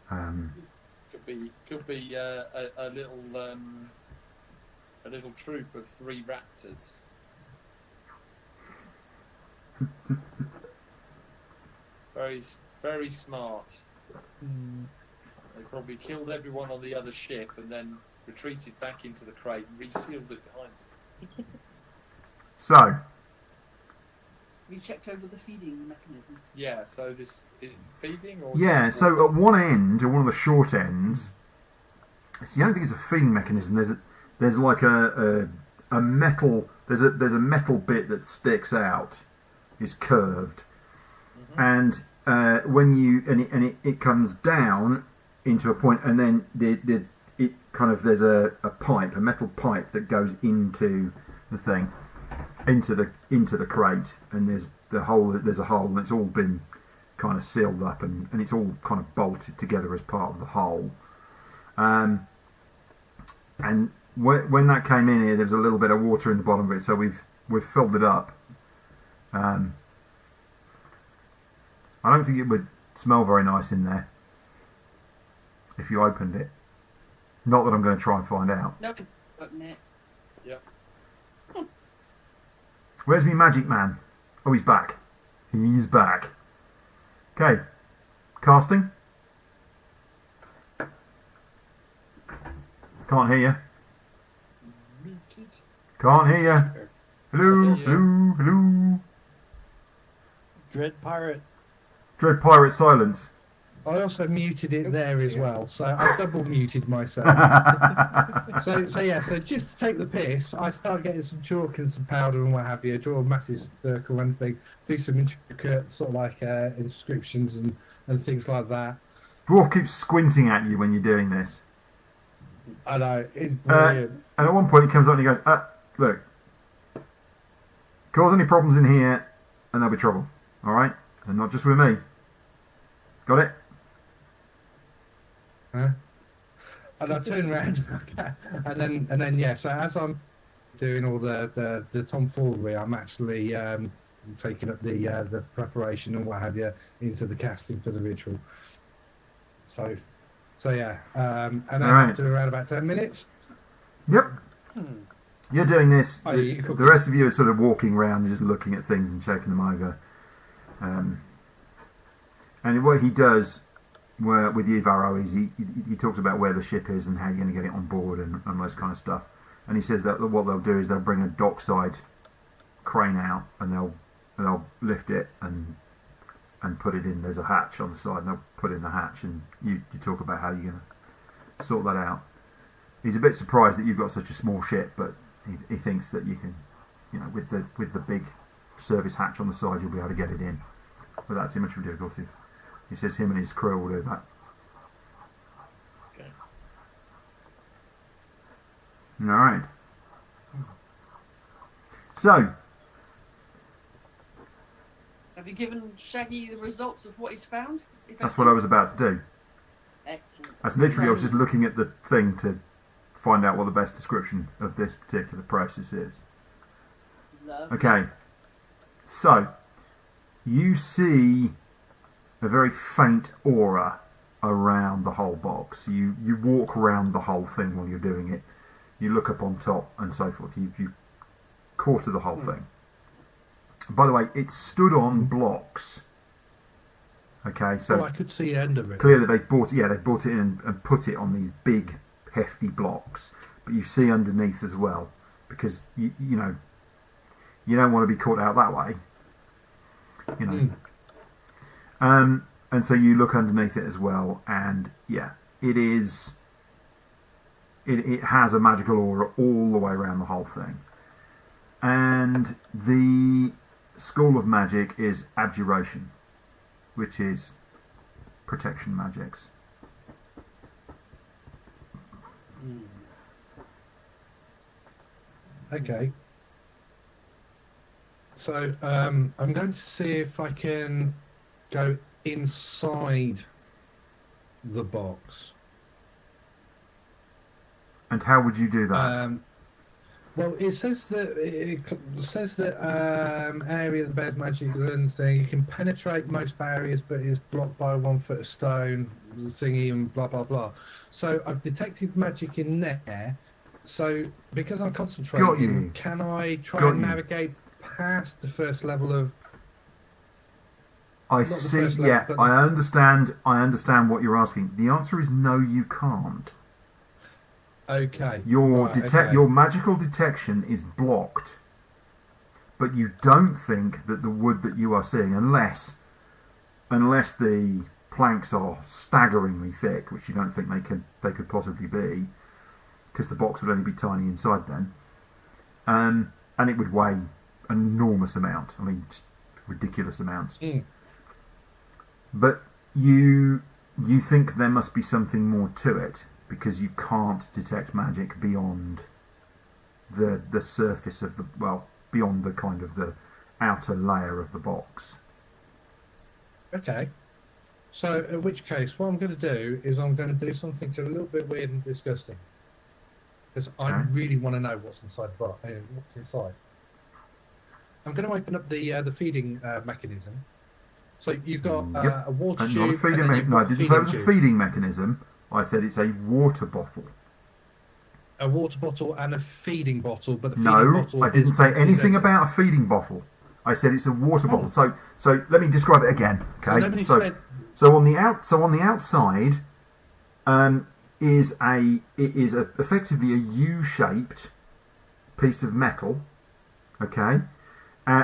Could be a little troop of 3 raptors. Very, very smart. They probably killed everyone on the other ship and then retreated back into the crate and resealed it behind them. So, We checked over the feeding mechanism. Yeah, so this feeding or so at one end, or one of the short ends, you don't think it's a feeding mechanism. There's like a metal. There's a metal bit that sticks out. Is curved, and when it comes down into a point, and then there's a metal pipe that goes into the thing, into the crate, and there's a hole, and it's all been kind of sealed up, and it's all kind of bolted together as part of the hole. And when that came in here, there was a little bit of water in the bottom of it, so we've filled it up. I don't think it would smell very nice in there if you opened it. Not that I'm going to try and find out. No, open it. Yeah. Where's me magic man? Oh, he's back. He's back. Okay. Casting. Can't hear you. Muted. Can't hear you. Hello, hello, hello. Dread pirate. Dread pirate silence. I also muted it there as well, so I double muted myself. So just to take the piss, I start getting some chalk and some powder and what have you, draw a massive circle and thing, do some intricate sort of like inscriptions and things like that. Dwarf keeps squinting at you when you're doing this. I know, it's brilliant. And at one point he comes up and he goes, look, cause any problems in here and there'll be trouble, alright? And not just with me. Got it? Huh? And I turn around and then so as I'm doing all the tomfoolery, I'm actually taking up the preparation and what have you into the casting for the ritual. So yeah, and then after around about 10 minutes. Yep. You're doing this. Oh, the rest of you are sort of walking around and just looking at things and checking them over. And what he does with you, Varro, is he talks about where the ship is and how you're going to get it on board and all this kind of stuff. And he says that what they'll do is they'll bring a dockside crane out and they'll lift it and put it in. There's a hatch on the side and they'll put it in the hatch, and you talk about how you're going to sort that out. He's a bit surprised that you've got such a small ship, but he thinks that you can, with the big service hatch on the side, you'll be able to get it in without too much of a difficulty. He says him and his crew will do that. Okay. All right. So, Have you given Shaggy the results of what he's found? that's what I was about to do. Excellent. That's literally, I was just looking at the thing to find out what the best description of this particular process is. Love. Okay. So, you see a very faint aura around the whole box. You walk around the whole thing while you're doing it. You look up on top and so forth. You quarter the whole thing. By the way, it's stood on blocks. Okay, so I could see the end of it. clearly they brought it in and put it on these big, hefty blocks. But you see underneath as well, because you know you don't want to be caught out that way. You know. And so you look underneath it as well, and yeah, it is. It has a magical aura all the way around the whole thing, and the school of magic is abjuration, which is protection magics. Okay. So I'm going to see if I can go inside the box. And how would you do that? Well, it says that area of the bear's magic and thing. You can penetrate most barriers, but is blocked by 1 foot of stone thingy and blah blah blah. So I've detected magic in there. So because I'm concentrating, can I try and navigate past the first level of? I see. Yeah, I understand. I understand what you're asking. The answer is no, you can't. Okay. Your magical detection is blocked, but you don't think that the wood that you are seeing, unless the planks are staggeringly thick, which you don't think they could possibly be, because the box would only be tiny inside then, and it would weigh an enormous amount. I mean, just ridiculous amounts. But you think there must be something more to it, because you can't detect magic beyond the surface of beyond the kind of the outer layer of the box. Okay. So in which case, what I'm going to do is I'm going to do something a little bit weird and disgusting, because I really want to know what's inside the box. What's inside? I'm going to open up the feeding mechanism. So you've got a water tube. Not a feeding mechanism. No, I didn't say it was a feeding mechanism. I said it's a water bottle. A water bottle and a feeding bottle, but the feeding bottle. No, I didn't say anything about a feeding bottle. I said it's a water bottle. So let me describe it again. Okay. So on the outside, it is effectively a U-shaped piece of metal. Okay.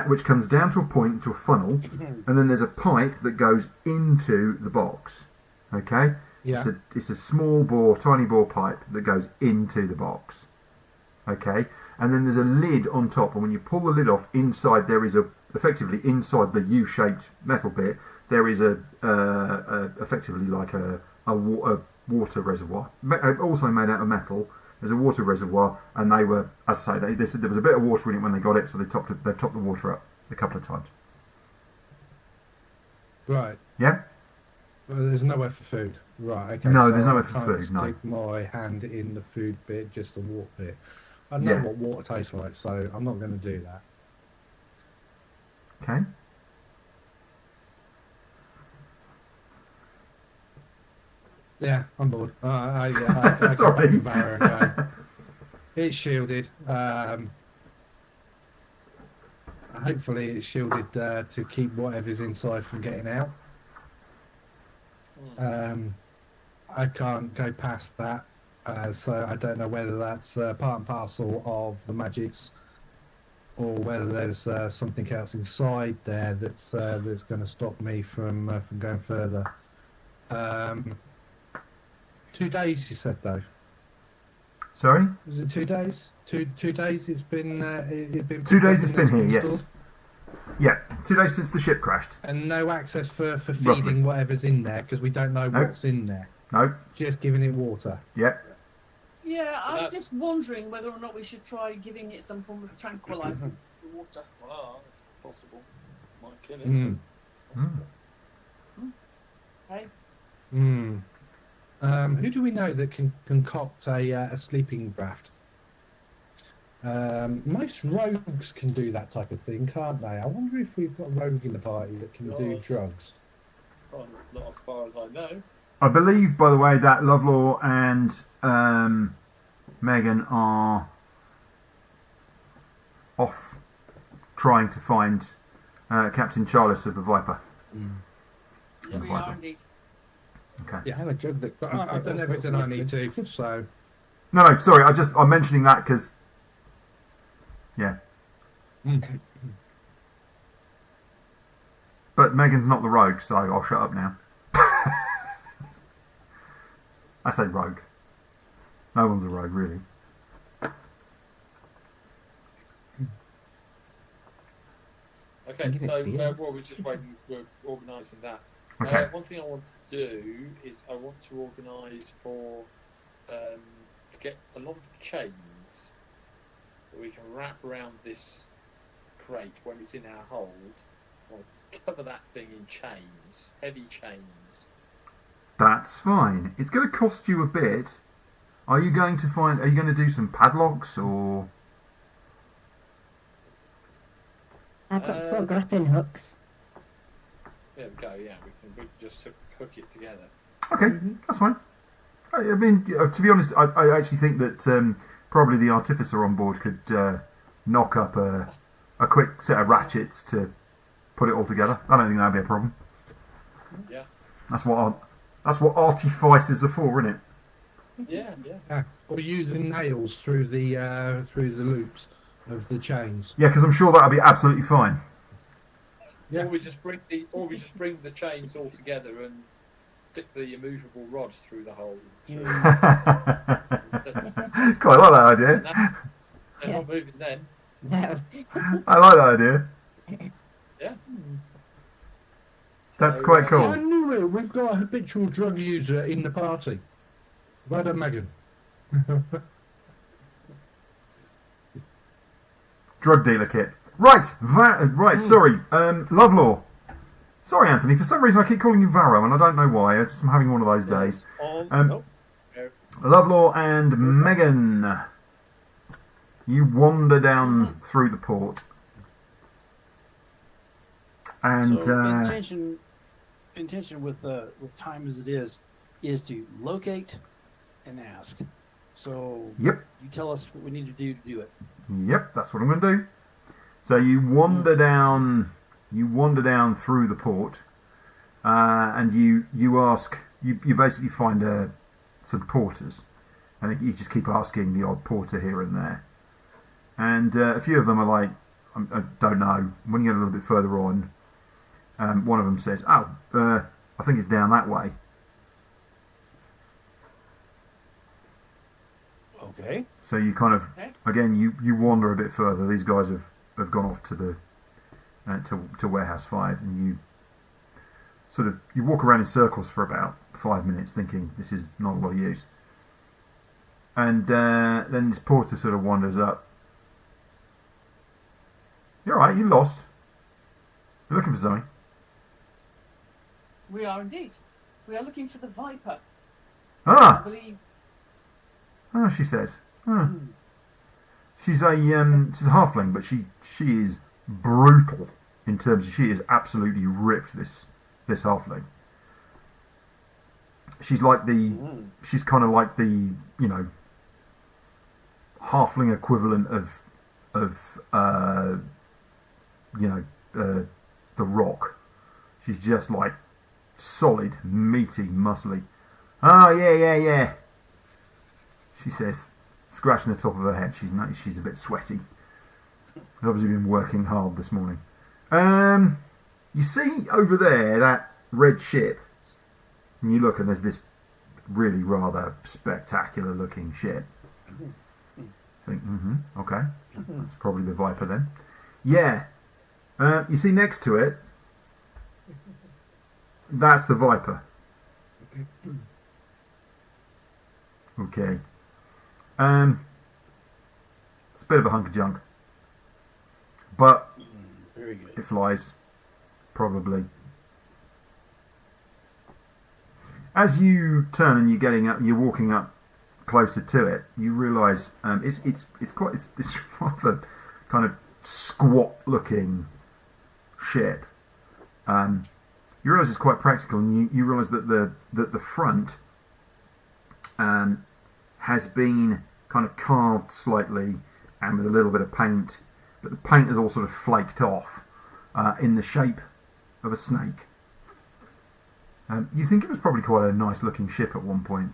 Which comes down to a point, into a funnel, and then there's a pipe that goes into the box. Okay. Yeah. It's a small bore, tiny bore pipe that goes into the box. Okay, and then there's a lid on top, and when you pull the lid off, inside there is effectively inside the U-shaped metal bit, there is effectively like a water reservoir, also made out of metal. There's a water reservoir, and they were, as I say, they said there was a bit of water in it when they got it, so they've topped the water up a couple of times. Right. Yeah. Well, there's nowhere for food. Right, okay. No, so there's nowhere I for can't food, no. stick my hand in the food bit, just the water bit. I know what water tastes like, so I'm not going to do that. Okay. Yeah, I'm bored. I Sorry. Go back to and go. It's shielded. Hopefully it's shielded to keep whatever's inside from getting out. I can't go past that, so I don't know whether that's part and parcel of the magics, or whether there's something else inside there that's going to stop me from going further. 2 days, you said, though. Sorry? Was it 2 days? Two days. It's been 2 days. It's been here. Yes. Stored? Yeah. 2 days since the ship crashed. And no access for feeding whatever's in there, because we don't know what's in there. No. Just giving it water. Yep. Yeah, I'm that's- just wondering whether or not we should try giving it some form of tranquilizer. Water. Well, that's possible. Might kill it. Mm. Possible. Okay. Who do we know that can concoct a sleeping draft? Most rogues can do that type of thing, can't they? I wonder if we've got a rogue in the party that can do drugs. Well, not as far as I know. I believe, by the way, that Lovelaw and Megan are off trying to find Captain Charles of the Viper. Yeah, we are indeed. Okay. Yeah. I have a joke that. But I've done everything I need to, so... No, sorry. I'm mentioning that because, yeah. But Megan's not the rogue, so I'll shut up now. I say rogue. No one's a rogue, really. Okay, Give it so beer. well, we're just waiting. We're organising that. Okay. One thing I want to do is I want to organise for to get a lot of chains that we can wrap around this crate when it's in our hold. I'll cover that thing in chains, heavy chains. That's fine. It's going to cost you a bit. Are you going to do some padlocks or? I've got grappling hooks. There we go. Yeah, we can just hook it together. Okay, that's fine. I mean, to be honest, I actually think that probably the artificer on board could knock up a quick set of ratchets to put it all together. I don't think that'd be a problem. Yeah. That's what artificers are for, isn't it? Yeah. Yeah. Or using nails through the loops of the chains. Yeah, because I'm sure that'll be absolutely fine. Yeah. Or we just bring the chains all together and stick the immovable rods through the hole. Quite like that idea. They're not moving then. No. I like that idea. Yeah. That's So, quite cool. I knew it. We've got a habitual drug user in the party. Well done, Megan. Drug dealer kit. Right, sorry. Lovelaw. Sorry, Anthony. For some reason, I keep calling you Varro, and I don't know why. I'm having one of those days. Nope. Lovelaw and Megan. You wander down through the port. And So intention with time as it is to locate and ask. So yep, you tell us what we need to do it. yep, that's what I'm going to do. So you wander down through the port, and you ask. You basically find some porters, and you just keep asking the odd porter here and there. And a few of them are like, I don't know. When you get a little bit further on, one of them says, "Oh, I think it's down that way." Okay. So you kind of, Okay. again, you wander a bit further. These guys have gone off to the to warehouse 5, and you walk around in circles for about 5 minutes, thinking this is not a lot of use. And then this porter sort of wanders up. You're all right. You lost. You're looking for something. We are indeed. We are looking for the Viper. I Ah, believe. she says. She's a halfling, but she is brutal in terms of she is absolutely ripped. This halfling. She's kind of like the halfling equivalent of the Rock. She's just like solid, meaty, muscly. Oh yeah. She says, scratching the top of her head. She's a bit sweaty. She's obviously been working hard this morning. You see over there that red ship, and you look, and there's this really rather spectacular looking ship. Think, okay, that's probably the Viper then. Yeah. You see next to it, that's the Viper. Okay. It's a bit of a hunk of junk, but Very good. it flies, probably. As you turn and you're walking up closer to it, you realise it's rather kind of squat looking ship. You realise it's quite practical, and you realise that the front has been kind of carved slightly and with a little bit of paint, but the paint is all sort of flaked off in the shape of a snake. You think it was probably quite a nice looking ship at one point.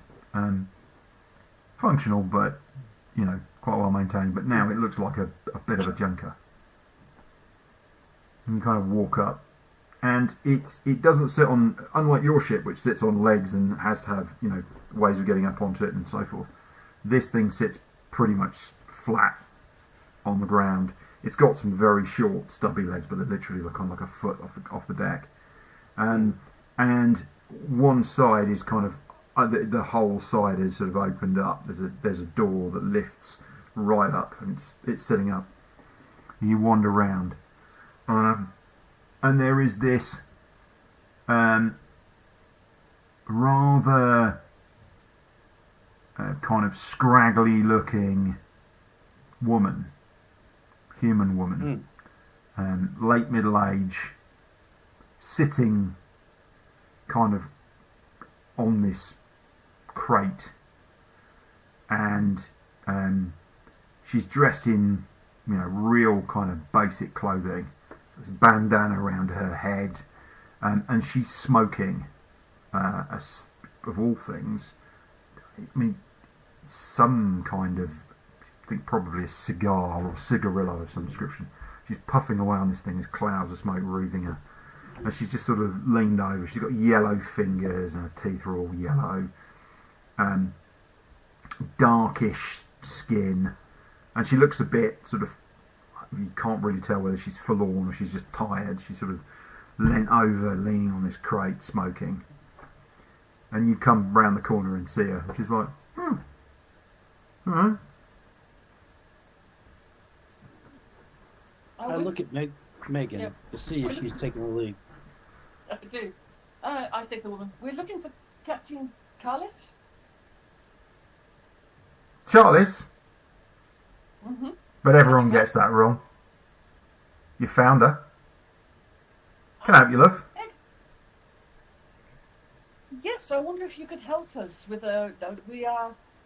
Functional, but, quite well maintained. But now it looks like a bit of a junker. And you kind of walk up. And it doesn't sit on, unlike your ship, which sits on legs and has to have, ways of getting up onto it and so forth. This thing sits pretty much flat on the ground. It's got some very short, stubby legs, but they literally look on like a foot off the deck. And one side is kind of the whole side is sort of opened up. There's a door that lifts right up, and it's sitting up. And you wander around, and there is this rather kind of scraggly looking human woman, late middle age, sitting kind of on this crate, and she's dressed in real kind of basic clothing. There's a bandana around her head, and she's smoking of all things, some kind of, I think probably a cigar or cigarillo of some description. She's puffing away on this thing, there's clouds of smoke wreathing her. And she's just sort of leaned over. She's got yellow fingers and her teeth are all yellow. Darkish skin. And she looks a bit sort of, you can't really tell whether she's forlorn or she's just tired. She's sort of leant over, leaning on this crate, smoking. And you come round the corner and see her. And she's like, all right. I look at Megan Yep. to see if she's taking the lead. I do. I think the woman. We're looking for Captain Carlis. Charles, Mm-hmm. but everyone gets that wrong. You found her. Can I help you, love? Yes, I wonder if you could help us with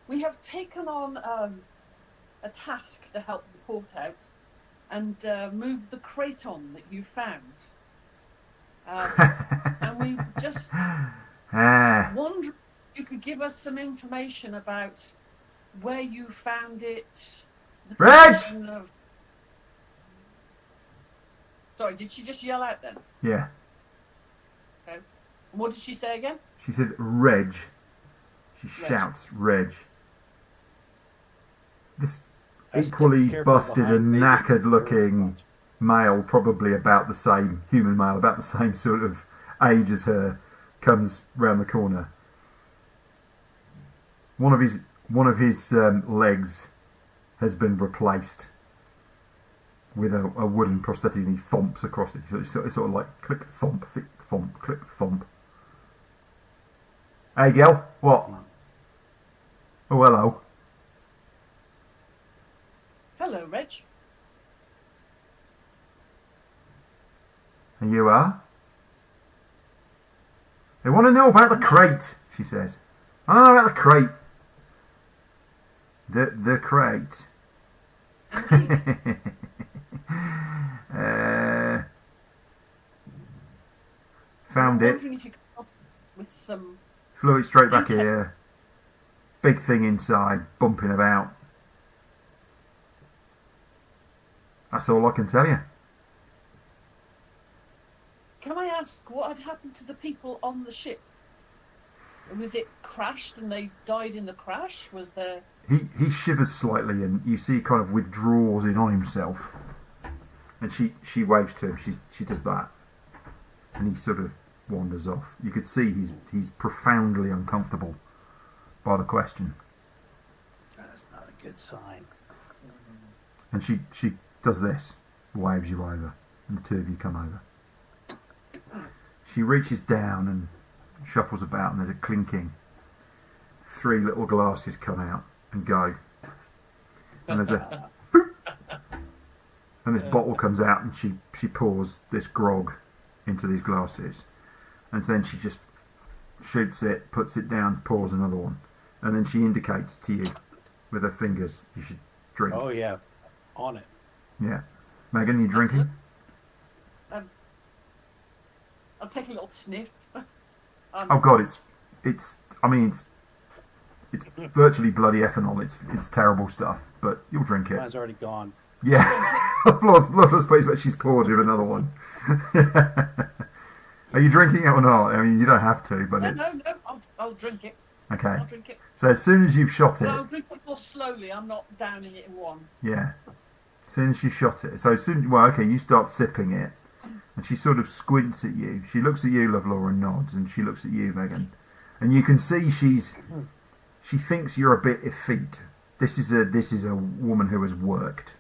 we have taken on a task to help the port out and move the Kraton that you found. And we just wonder if you could give us some information about where you found it. Reg! Sorry, did she just yell out then? Yeah. Okay. What did she say again? She said Reg. She shouts Reg. This equally busted and knackered looking male, probably about the same, human male, about the same sort of age as her, comes round the corner. One of his legs has been replaced with a wooden prosthetic, and he thumps across it. So it's sort of like click, thump, click, thump. Hey, girl, what? Oh, hello. Hello, Reg. And you are? They want to know about the crate, she says. I don't know about the crate. The crate. Found I'm it. wondering if you could help with some. Flew it straight back Detail. here. Big thing inside, bumping about. That's all I can tell you. Can I ask what had happened to the people on the ship? Was it crashed and they died in the crash? Was there? He shivers slightly, and you see he kind of withdraws in on himself. And she waves to him. She does that, and he sort of wanders off. You could see he's profoundly uncomfortable by the question. That's not a good sign. And she does this, waves you over, and the two of you come over. She reaches down and shuffles about, and there's a clinking. 3 little glasses come out and go. And there's a boop, and this bottle comes out, and she pours this grog into these glasses, and then she just shoots it, puts it down, pours another one, and then she indicates to you with her fingers you should drink. Oh yeah, on it. Yeah. Megan, you drinking? I'll take a little sniff. Oh god, it's virtually bloody ethanol. It's terrible stuff, but you'll drink it. Mine's already gone. Yeah. Loveless please, but she's poured you another one. Are you drinking it or not? I mean, you don't have to, but No, I'll drink it. Okay. I'll drink it. So as soon as you've shot it, But I'll drink it more slowly. I'm not downing it in one. yeah. As soon as you shot it, you start sipping it, and she sort of squints at you. She looks at you, Lovelore, and nods, and she looks at you, Megan, and you can see she thinks you're a bit effete. This is a woman who has worked.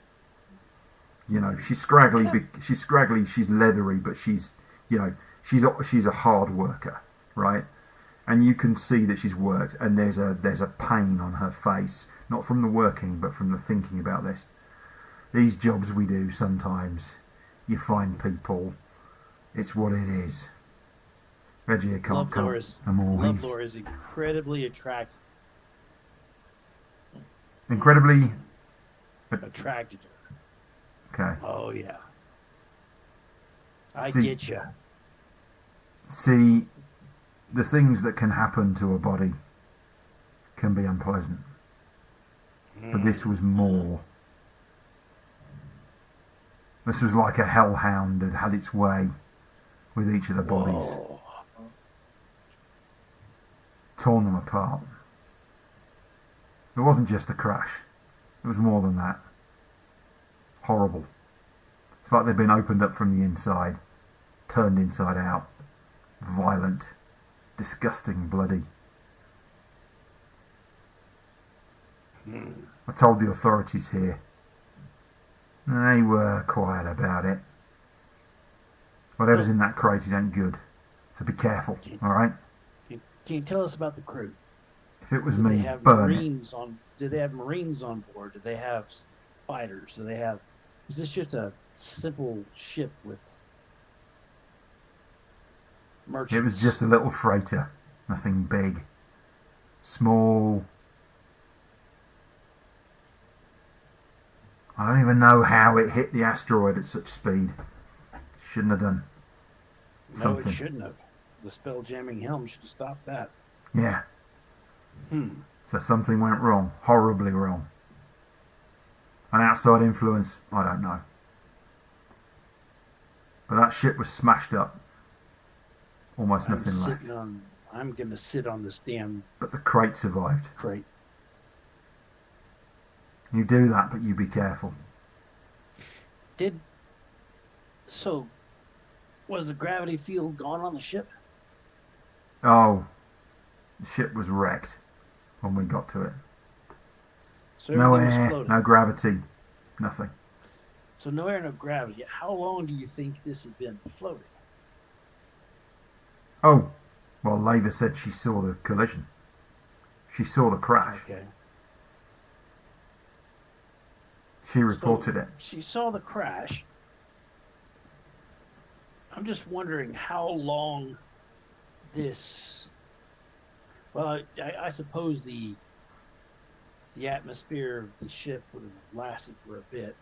You know, she's scraggly. She's leathery, but she's a hard worker, right? And you can see that she's worked, and there's a pain on her face, not from the working, but from the thinking about this. These jobs we do sometimes, you find people. It's what it is. Reggie can't come. Lovelore is incredibly attractive. Incredibly Attracted to her. okay. Oh yeah. I See- get you. See, the things that can happen to a body can be unpleasant, but this was more. This was like a hellhound had had its way with each of the bodies, Whoa. torn them apart. It wasn't just a crash. It was more than that. Horrible. It's like they've been opened up from the inside, turned inside out. Violent, disgusting, bloody. I told the authorities here. They were quiet about it. Whatever's in that crate ain't good. So be careful, alright? Can you tell us about the crew? If it was Do they me, have burn it. Marines on? Do they have Marines on board? Do they have fighters? Do they have? Is this just a simple ship with merchants? It was just a little freighter. Nothing big. Small. I don't even know how it hit the asteroid at such speed. Shouldn't have done. No, something. it shouldn't have. The spell jamming helm should have stopped that. Yeah. So something went wrong. Horribly wrong. An outside influence? I don't know. But that ship was smashed up. Almost nothing left. I'm gonna sit on this damn But the crate survived. crate. You do that, but you be careful. Was the gravity field gone on the ship? Oh, the ship was wrecked when we got to it. So No everything was air, floating. no gravity, nothing. So no air, no gravity. How long do you think this has been floating? Oh, well, Lava said she saw the collision. She saw the crash. Okay. She reported So it. She saw the crash. I'm just wondering how long this. Well, I suppose the atmosphere of the ship would have lasted for a bit.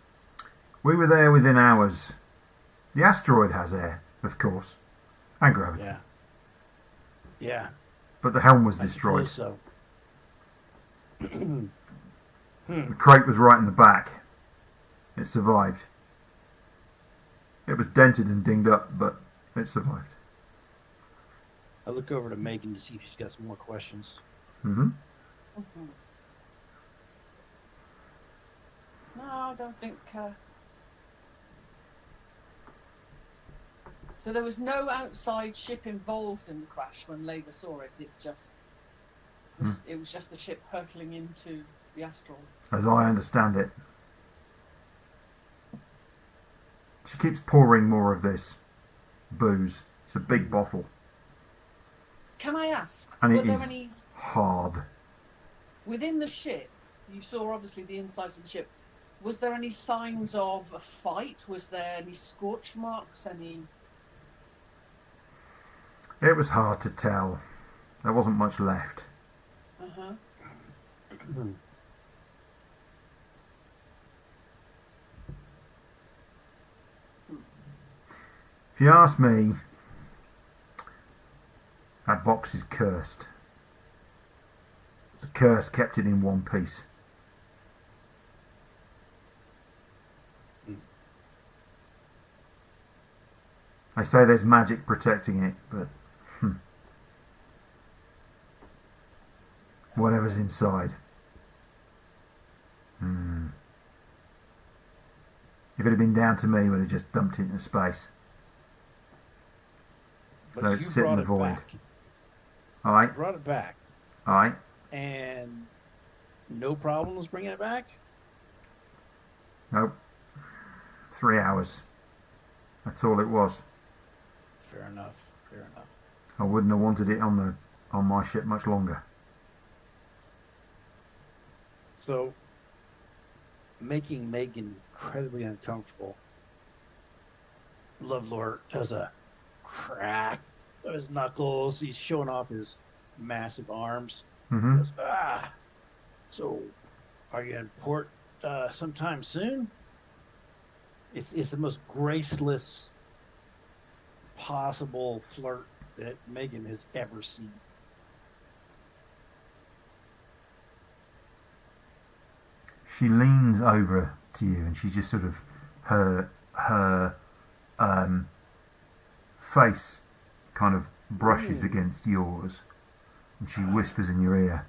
We were there within hours. The asteroid has air, of course, and gravity. Yeah. Yeah. But the helm was I destroyed. suppose so. The crate was right in the back. It survived. It was dented and dinged up, but it survived. I look over to Megan to see if she's got some more questions. Mm-hmm. No, I don't think. So there was no outside ship involved in the crash when Labour saw it. It was just the ship hurtling into the astral. as I understand it. She keeps pouring more of this booze. It's a big bottle, Can I ask, and were it there is any hard. within the ship? You saw obviously the insides of the ship. Was there any signs of a fight? Was there any scorch marks? Any? It was hard to tell. There wasn't much left. Uh-huh. If you ask me, that box is cursed. The curse kept it in one piece. They say there's magic protecting it, but whatever's inside. If it had been down to me, we'd have just dumped it into space. But Let it you sit in brought the it void. back. Aye, You brought it back, aye. and no problems bringing it back. Nope. 3 hours. That's all it was. Fair enough. Fair enough. I wouldn't have wanted it on my ship much longer. So, making Megan incredibly uncomfortable, Lovelord does a crack of his knuckles. He's showing off his massive arms. He Mm-hmm. goes, so are you in port sometime soon? It's the most graceless possible flirt that Megan has ever seen. She leans over to you, and she just sort of her face kind of brushes against yours, and she whispers in your ear,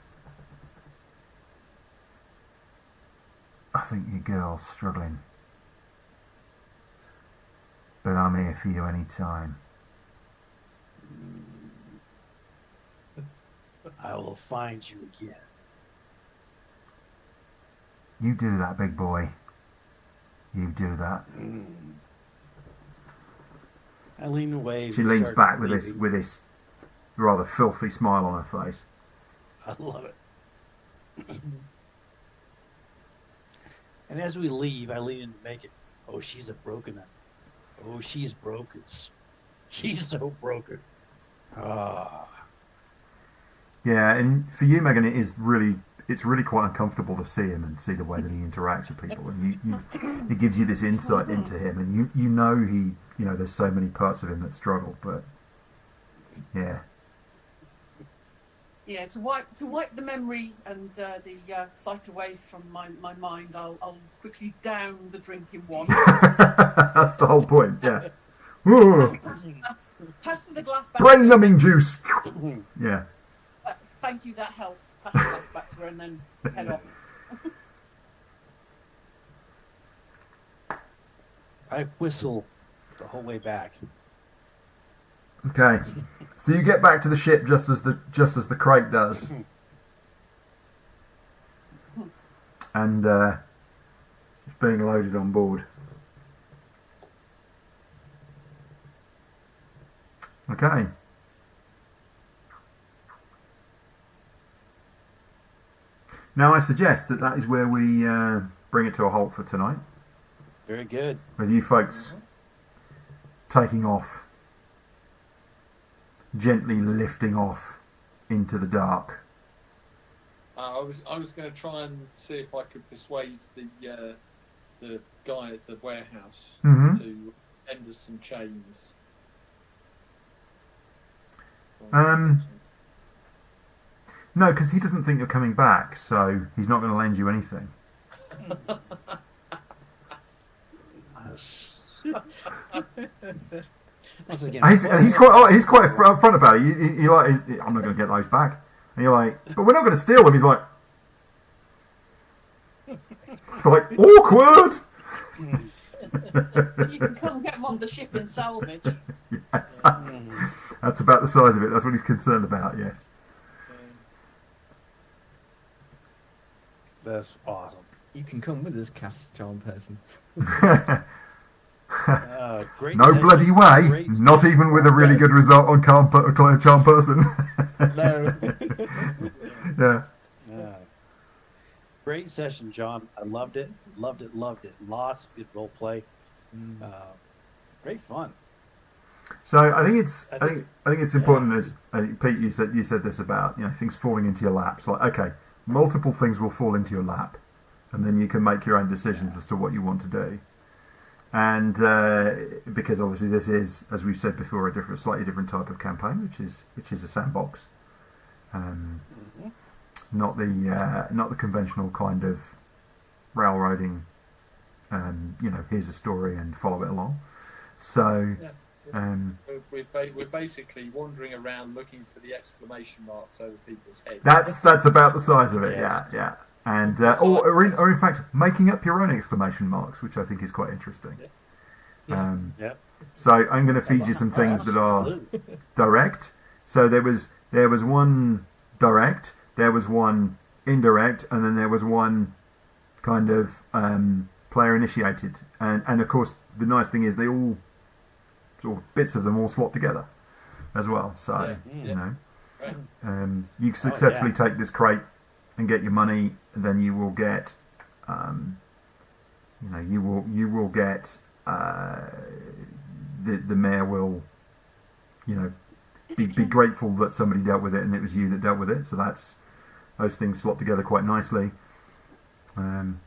"I think your girl's struggling, but I'm here for you any time." I will find you again. You do that, big boy. You do that. I lean away. She and leans start back leaving. with this rather filthy smile on her face. I love it. And as we leave, I lean in to make it. Oh, she's a broken one. Oh, she's broken. She's so broken. Ah. Yeah, and for you, Megan, it's really quite uncomfortable to see him and see the way that he interacts with people, and it gives you this insight into him, and you know there's so many parts of him that struggle, but yeah. Yeah, to wipe the memory and the sight away from my mind, I'll quickly down the drink in one. That's the whole point. Yeah. Ooh, Passing the glass back. brain numbing juice. Yeah. Thank you, that helped. Pass the glass back to her and then head off. I whistle the whole way back. Okay. So you get back to the ship just as the crate does, and it's being loaded on board. Okay. Now I suggest that is where we bring it to a halt for tonight, Very good. with you folks taking off, gently lifting off into the dark. I was going to try and see if I could persuade the guy at the warehouse Mhm. to lend us some chains. No, because he doesn't think you're coming back, so he's not going to lend you anything. Once again, And he's quite upfront about it. You like, I'm not going to get those back. And you're like, but we're not going to steal them. He's like, it's like awkward. You can come get them off the ship in salvage. Yes, that's about the size of it. That's what he's concerned about. Yes. That's awesome. You can come with us, cast charm person. Great. No session, bloody way. great Not session. even with a really good result on charm person. No. Yeah. Yeah. Great session, John. I loved it. Loved it. Loved it. Lots of good role play. Great fun. So I think it's important. Yeah. As Pete, you said this about things falling into your lap. It's like, okay, multiple things will fall into your lap, and then you can make your own decisions as to what you want to do. And because obviously this is, as we've said before, a slightly different type of campaign, which is a sandbox, not the conventional kind of railroading. Here's a story and follow it along. So. Yeah. We're basically wandering around looking for the exclamation marks over people's heads. That's about the size of it. Yes. Yeah. And or in fact, making up your own exclamation marks, which I think is quite interesting. Yeah. Yep. So I'm going to feed you some things that are Absolutely. direct. So there was one direct, there was one indirect, and then there was one kind of player initiated. And of course, the nice thing is they all sort of bits of them all slot together as well. So Right. you successfully take this crate and get your money, and then you will get, you will get the mayor will, be grateful that somebody dealt with it and it was you that dealt with it. So those things slot together quite nicely. And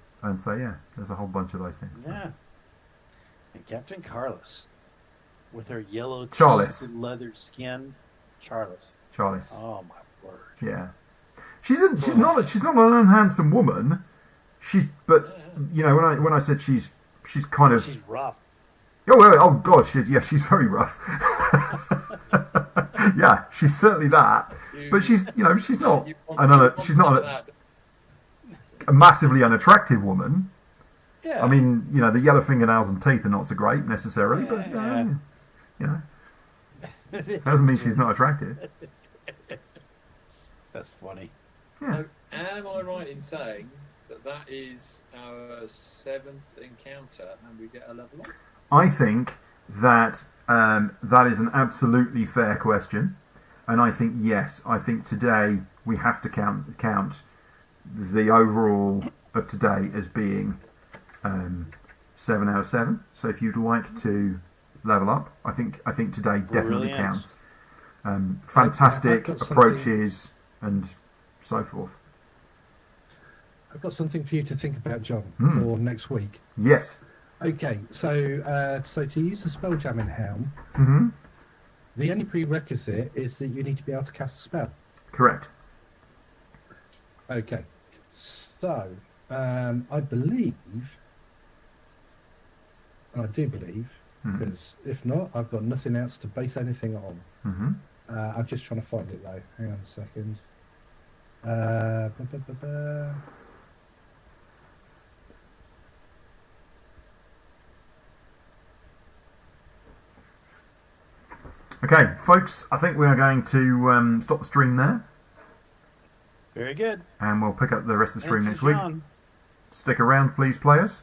so there's a whole bunch of those things. Yeah. And Captain Carlos, with her yellow Charles. teeth and leather skin, Charles. Oh my word! Yeah, she's not an unhandsome woman. When I said she's kind of She's rough. oh god she's very rough. Yeah, she's certainly that. But she's not she's not a massively unattractive woman. Yeah. I mean, the yellow fingernails and teeth are not so great necessarily, but doesn't mean she's not attractive. That's funny. Yeah. Am I right in saying that is our 7th encounter and we get a level up? I think that that is an absolutely fair question, and I think yes. I think today we have to count the overall of today as being 7 out of 7. So if you'd like to level up, I think today definitely Brilliant. counts. Fantastic I've got approaches and so forth. I've got something for you to think about, John, Hmm. for next week. Yes. Okay, so to use the spelljamming helm, Mm-hmm. the only prerequisite is that you need to be able to cast a spell. Correct. Okay, so I believe, and I do believe, Mhm. because if not, I've got nothing else to base anything on. Mm-hmm. I'm just trying to find it though. Hang on a second. Ba, ba, ba, ba. Okay, folks, I think we are going to stop the stream there, Very good. and we'll pick up the rest of the stream Thank next you, week. John. Stick around, please, players.